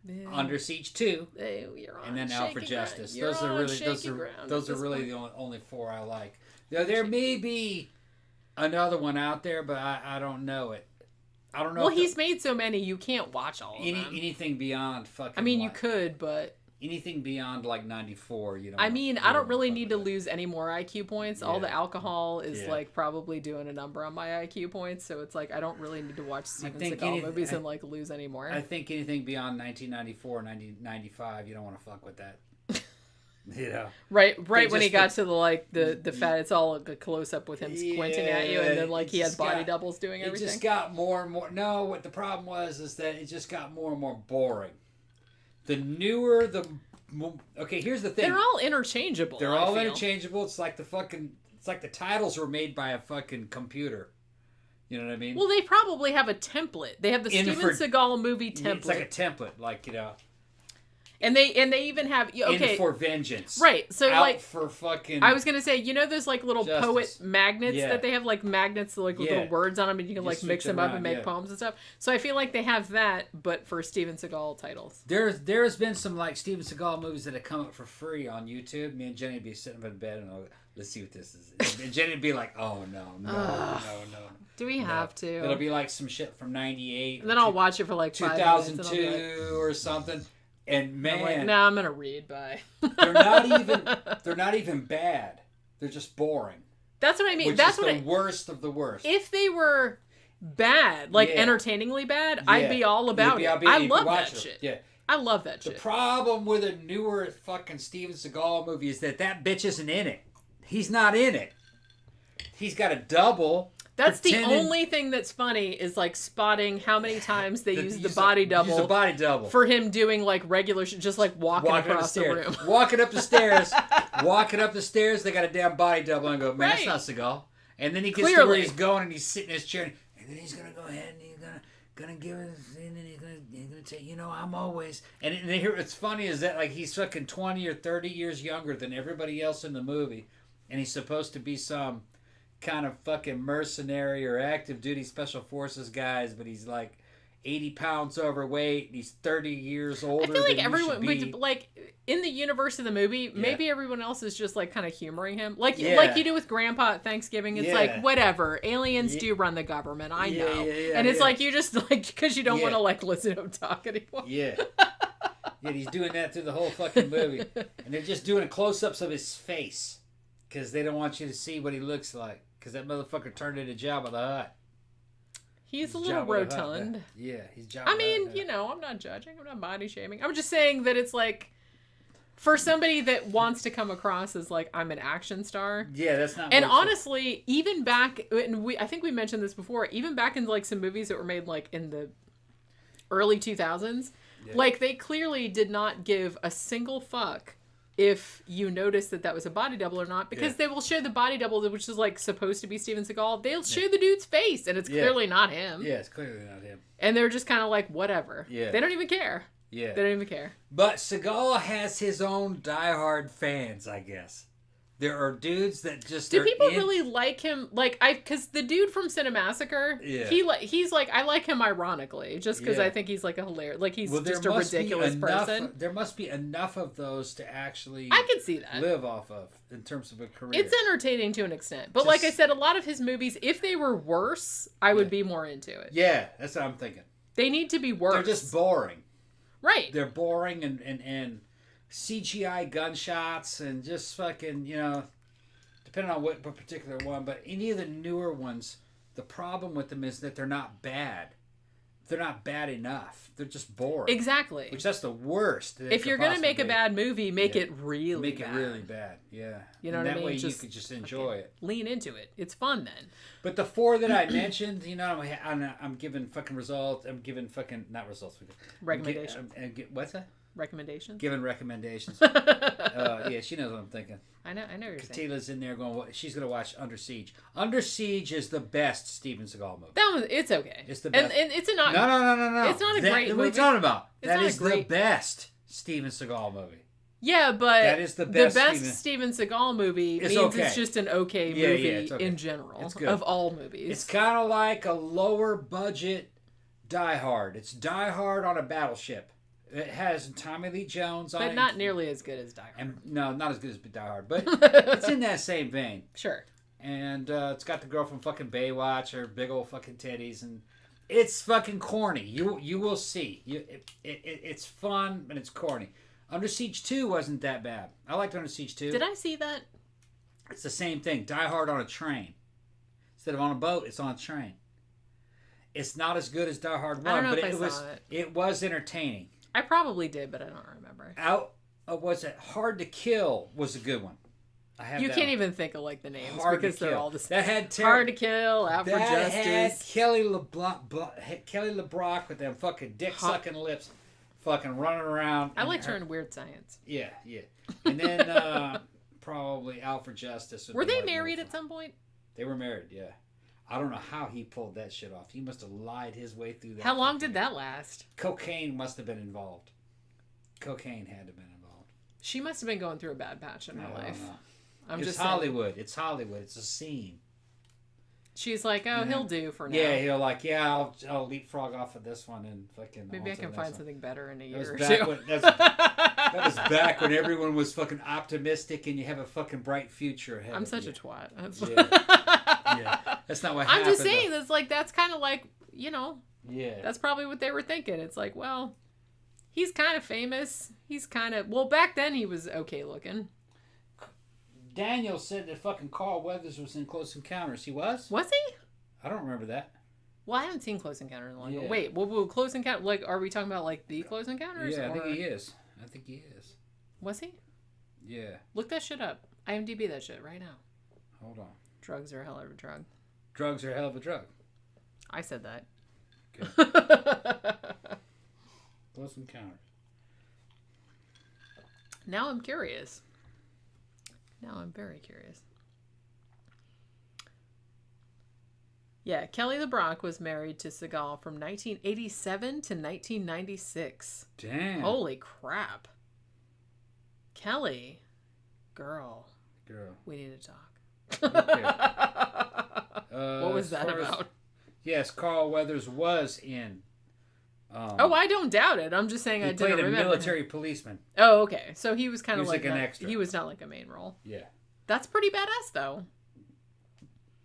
S4: Yeah.
S5: Under Siege 2.
S4: You're on
S5: and then Out for Justice.
S4: Those
S5: are really the only 4 I like. There may be another one out there, but I don't know it. I don't know.
S4: Well, he's made so many, you can't watch all of them.
S5: Anything beyond fucking...
S4: I mean, you could, but...
S5: Anything beyond like 94, you know.
S4: I mean, I don't really need to lose any more IQ points. Yeah. All the alcohol is like probably doing a number on my IQ points, so it's like I don't really need to watch Steven Seagal movies and like lose any more.
S5: I think anything beyond 1994, 1995, you don't want to fuck with that. You know.
S4: Right when he got to the fat, it's all a close up with him squinting at you, and then like he had body doubles doing everything.
S5: It just got more and more. No, what the problem was is that it just got more and more boring. The newer, okay, here's the thing.
S4: They're all interchangeable.
S5: They're all interchangeable. It's like the titles were made by a fucking computer. You know what I mean?
S4: Well, they probably have a template. They have the Steven Seagal movie template.
S5: It's like a template, like, you know.
S4: And they even have
S5: In for vengeance.
S4: Right. So
S5: Out
S4: like
S5: for fucking
S4: I was gonna say, you know those like little
S5: justice.
S4: Poet magnets that they have, like magnets with little words on them, and you can like mix them up and make poems and stuff. So I feel like they have that, but for Steven Seagal titles.
S5: There's been some like Steven Seagal movies that have come up for free on YouTube. Me and Jenny would be sitting up in bed and let's see what this is. And Jenny would be like, oh no.
S4: Do we have to?
S5: It'll be like some shit from 98.
S4: And then I'll watch it for like
S5: 2002 or something. And man,
S4: I'm like, I'm gonna read. Bye.
S5: They're not even bad. They're just boring.
S4: That's what I mean.
S5: That's the worst of the worst.
S4: If they were bad, like entertainingly bad, I'd be all about it. I love that shit. Yeah, I love that shit.
S5: The problem with a newer fucking Steven Seagal movie is that bitch isn't in it. He's not in it. He's got a double.
S4: That's the only thing that's funny is like spotting how many times they use the body double for him doing like regular shit, just like walking across the room.
S5: Walking up the stairs, they got a damn body double and go, man, that's not Seagal. And then he gets to where he's going and he's sitting in his chair and then he's going to go ahead and he's gonna give it, and then he's gonna say, you know, I'm always, and here what's funny is that like he's fucking 20 or 30 years younger than everybody else in the movie, and he's supposed to be some kind of fucking mercenary or active duty special forces guys, but he's like 80 pounds overweight and he's 30 years older. I feel like everyone would,
S4: like in the universe of the movie, maybe everyone else is just like kind of humoring him, like you do with Grandpa at Thanksgiving. It's like whatever, aliens do run the government, I know, and it's like you just like because you don't want to like listen to him talk anymore.
S5: Yeah, he's doing that through the whole fucking movie, and they're just doing close-ups of his face because they don't want you to see what he looks like. Because that motherfucker turned into Jabba the Hutt.
S4: He's a little rotund.
S5: Yeah, he's Jabba.
S4: I mean, you know, I'm not judging. I'm not body shaming. I'm just saying that it's like, for somebody that wants to come across as like, I'm an action star.
S5: Yeah, that's not.
S4: And honestly, even back, and I think we mentioned this before, even back in like some movies that were made like in the early 2000s, like they clearly did not give a single fuck if you notice that was a body double or not, because they will show the body double, which is like supposed to be Steven Seagal. They'll show the dude's face, and it's clearly not him.
S5: Yeah, it's clearly not him.
S4: And they're just kind of like, whatever.
S5: Yeah.
S4: They don't even care.
S5: Yeah.
S4: They don't even care.
S5: But Seagal has his own diehard fans, I guess. There are dudes that just
S4: do people really like him? Like because the dude from Cinemassacre, he's like I like him ironically, just because I think he's like a hilarious, like he's just a ridiculous person.
S5: There must be enough of those to actually
S4: I can see that
S5: live off of in terms of a career.
S4: It's entertaining to an extent, but like I said, a lot of his movies, if they were worse, I would be more into it.
S5: Yeah, that's what I'm thinking.
S4: They need to be worse.
S5: They're just boring,
S4: right?
S5: They're boring and CGI gunshots and just fucking, depending on what particular one, but any of the newer ones, the problem with them is that they're not bad. They're not bad enough. They're just boring.
S4: Exactly.
S5: Which that's the worst.
S4: If you're going to make a bad movie, make it really bad.
S5: Make it really bad, yeah.
S4: You know what I mean?
S5: That way you could just enjoy it.
S4: Lean into it. It's fun then.
S5: But the 4 that I mentioned, I'm giving fucking results. I'm giving fucking, not results.
S4: Recommendations.
S5: What's that?
S4: Recommendations?
S5: Giving recommendations. Yeah, she knows what I'm thinking.
S4: I know what you're saying.
S5: Katila's in there going, she's going to watch Under Siege. Under Siege is the best Steven Seagal movie.
S4: It's okay.
S5: It's the best.
S4: And it's a not...
S5: No.
S4: It's not a great movie.
S5: What are you talking about? That is
S4: the
S5: best Steven Seagal movie.
S4: Yeah, but
S5: that is the best
S4: Steven Seagal movie means it's just an okay movie in general. It's good. Of all movies.
S5: It's kind of like a lower budget Die Hard. It's Die Hard on a battleship. It has Tommy Lee Jones on it.
S4: But not nearly as good as Die Hard.
S5: And, no, not as good as Die Hard. But it's in that same vein.
S4: Sure.
S5: And it's got the girl from fucking Baywatch, her big old fucking titties. And it's fucking corny. You will see. It's fun, but it's corny. Under Siege 2 wasn't that bad. I liked Under Siege 2.
S4: Did I see that?
S5: It's the same thing. Die Hard on a train. Instead of on a boat, it's on a train. It's not as good as Die Hard 1,
S4: I don't know
S5: but it was entertaining.
S4: I probably did, but I don't remember.
S5: Was it Hard to Kill was a good one.
S4: You can't even think of like the names because they're all the same.
S5: That had
S4: Hard to Kill, Out for Justice.
S5: Had Kelly LeBrock with them fucking dick sucking lips, fucking running around.
S4: I liked her in Weird Science.
S5: Yeah. And then probably Out for Justice.
S4: Were they married at some point?
S5: They were married, yeah. I don't know how he pulled that shit off. He must have lied his way through that.
S4: How long did that last?
S5: Cocaine must have been involved. Cocaine had to have been involved.
S4: She must have been going through a bad patch in her life.
S5: It's Hollywood. It's Hollywood. It's a scene.
S4: She's like, he'll do for now.
S5: Yeah, he'll I'll leapfrog off of this one and fucking.
S4: Maybe I can find something better in a year or
S5: two. That was back when everyone was fucking optimistic and you have a fucking bright future ahead.
S4: I'm such a twat.
S5: Yeah, that's not what happened.
S4: I'm just saying that's kind of like,
S5: Yeah.
S4: That's probably what they were thinking. It's like, well, he's kind of famous. He's kind of back then he was okay looking.
S5: Daniel said that fucking Carl Weathers was in Close Encounters. He was?
S4: Was he?
S5: I don't remember that.
S4: Well, I haven't seen Close Encounters in a long time. Wait, Close Encounters, like, are we talking about, like, the Close Encounters?
S5: Yeah, I think he is.
S4: Was he?
S5: Yeah.
S4: Look that shit up. IMDb that shit right now.
S5: Hold on.
S4: Drugs are a hell of a drug.
S5: Drugs are a hell of a drug.
S4: I said that.
S5: Okay. Close Encounters.
S4: Now I'm curious. Now I'm very curious. Yeah, Kelly LeBrock was married to Seagal from 1987 to 1996.
S5: Damn.
S4: Holy crap. Kelly. Girl. We need to talk.
S5: Okay.
S4: What was that about?
S5: Yes, Carl Weathers was in...
S4: I don't doubt it. I'm just saying I didn't remember.
S5: He played a military policeman.
S4: Oh, okay. So he was kind of
S5: like an extra.
S4: He was not like a main role.
S5: Yeah.
S4: That's pretty badass, though.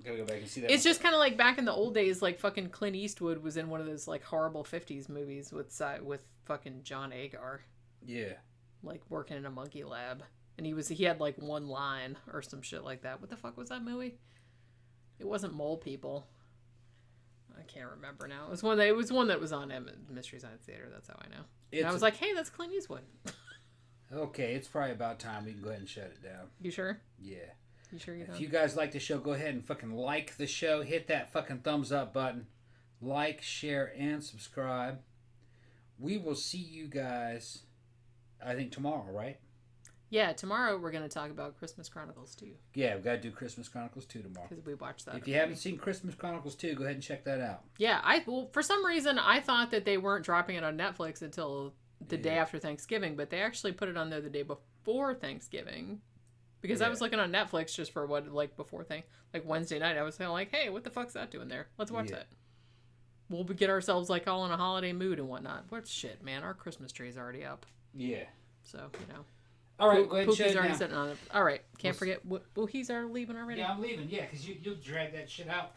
S5: Gotta go back and see that.
S4: It's just kind of like back in the old days, like fucking Clint Eastwood was in one of those like horrible 50s movies with fucking John Agar.
S5: Yeah.
S4: Like working in a monkey lab. And he had like one line or some shit like that. What the fuck was that movie? It wasn't Mole People. I can't remember now. It was one that was on Mystery Science Theater. That's how I know. And I was like, hey, that's Clint Eastwood.
S5: Okay, it's probably about time we can go ahead and shut it down.
S4: You sure?
S5: Yeah.
S4: You sure you don't?
S5: If you guys like the show, go ahead and fucking like the show. Hit that fucking thumbs up button. Like, share, and subscribe. We will see you guys, I think, tomorrow, right?
S4: Yeah, tomorrow we're going to talk about Christmas Chronicles 2.
S5: Yeah, we've got to do Christmas Chronicles 2 tomorrow.
S4: Because we watched that.
S5: If you haven't seen Christmas Chronicles 2, go ahead and check that out.
S4: Yeah, for some reason, I thought that they weren't dropping it on Netflix until the day after Thanksgiving, but they actually put it on there the day before Thanksgiving. Because I was looking on Netflix just for before Wednesday night. I was kind of like, hey, what the fuck's that doing there? Let's watch that. We'll get ourselves all in a holiday mood and whatnot. What shit, man? Our Christmas tree is already up.
S5: Yeah.
S4: So,
S5: All right, go ahead and
S4: Pookie's
S5: shut
S4: already
S5: it
S4: sitting on it. All right, can't forget. He's already leaving already.
S5: Yeah, I'm leaving. Yeah, because you'll drag that shit out.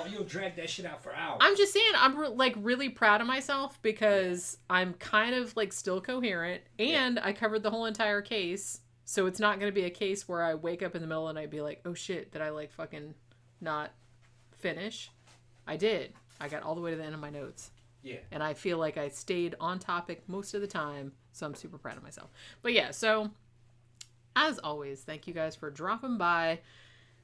S5: You'll drag that shit out for hours.
S4: I'm just saying, I'm really proud of myself because I'm kind of still coherent, and I covered the whole entire case. So it's not going to be a case where I wake up in the middle of the night and be like, oh shit, did I fucking not finish? I did. I got all the way to the end of my notes.
S5: Yeah.
S4: And I feel like I stayed on topic most of the time, so I'm super proud of myself. But yeah, so as always, thank you guys for dropping by.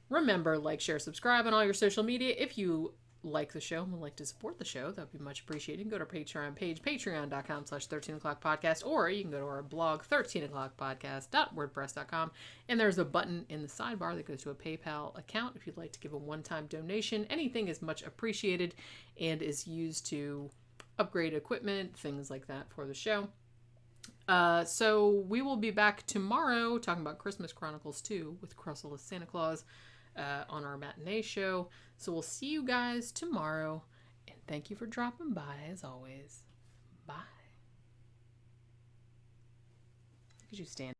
S4: Remember, share, subscribe on all your social media. If you like the show and would like to support the show, that would be much appreciated. Go to our Patreon page, patreon.com/13o'clockpodcast, or you can go to our blog, 13o'clockpodcast.wordpress.com, and there's a button in the sidebar that goes to a PayPal account if you'd like to give a one-time donation. Anything is much appreciated and is used to upgrade equipment, things like that for the show. So we will be back tomorrow talking about Christmas Chronicles 2 with Crussell as Santa Claus on our matinee show. So we'll see you guys tomorrow, and thank you for dropping by as always. Bye. Look at you stand.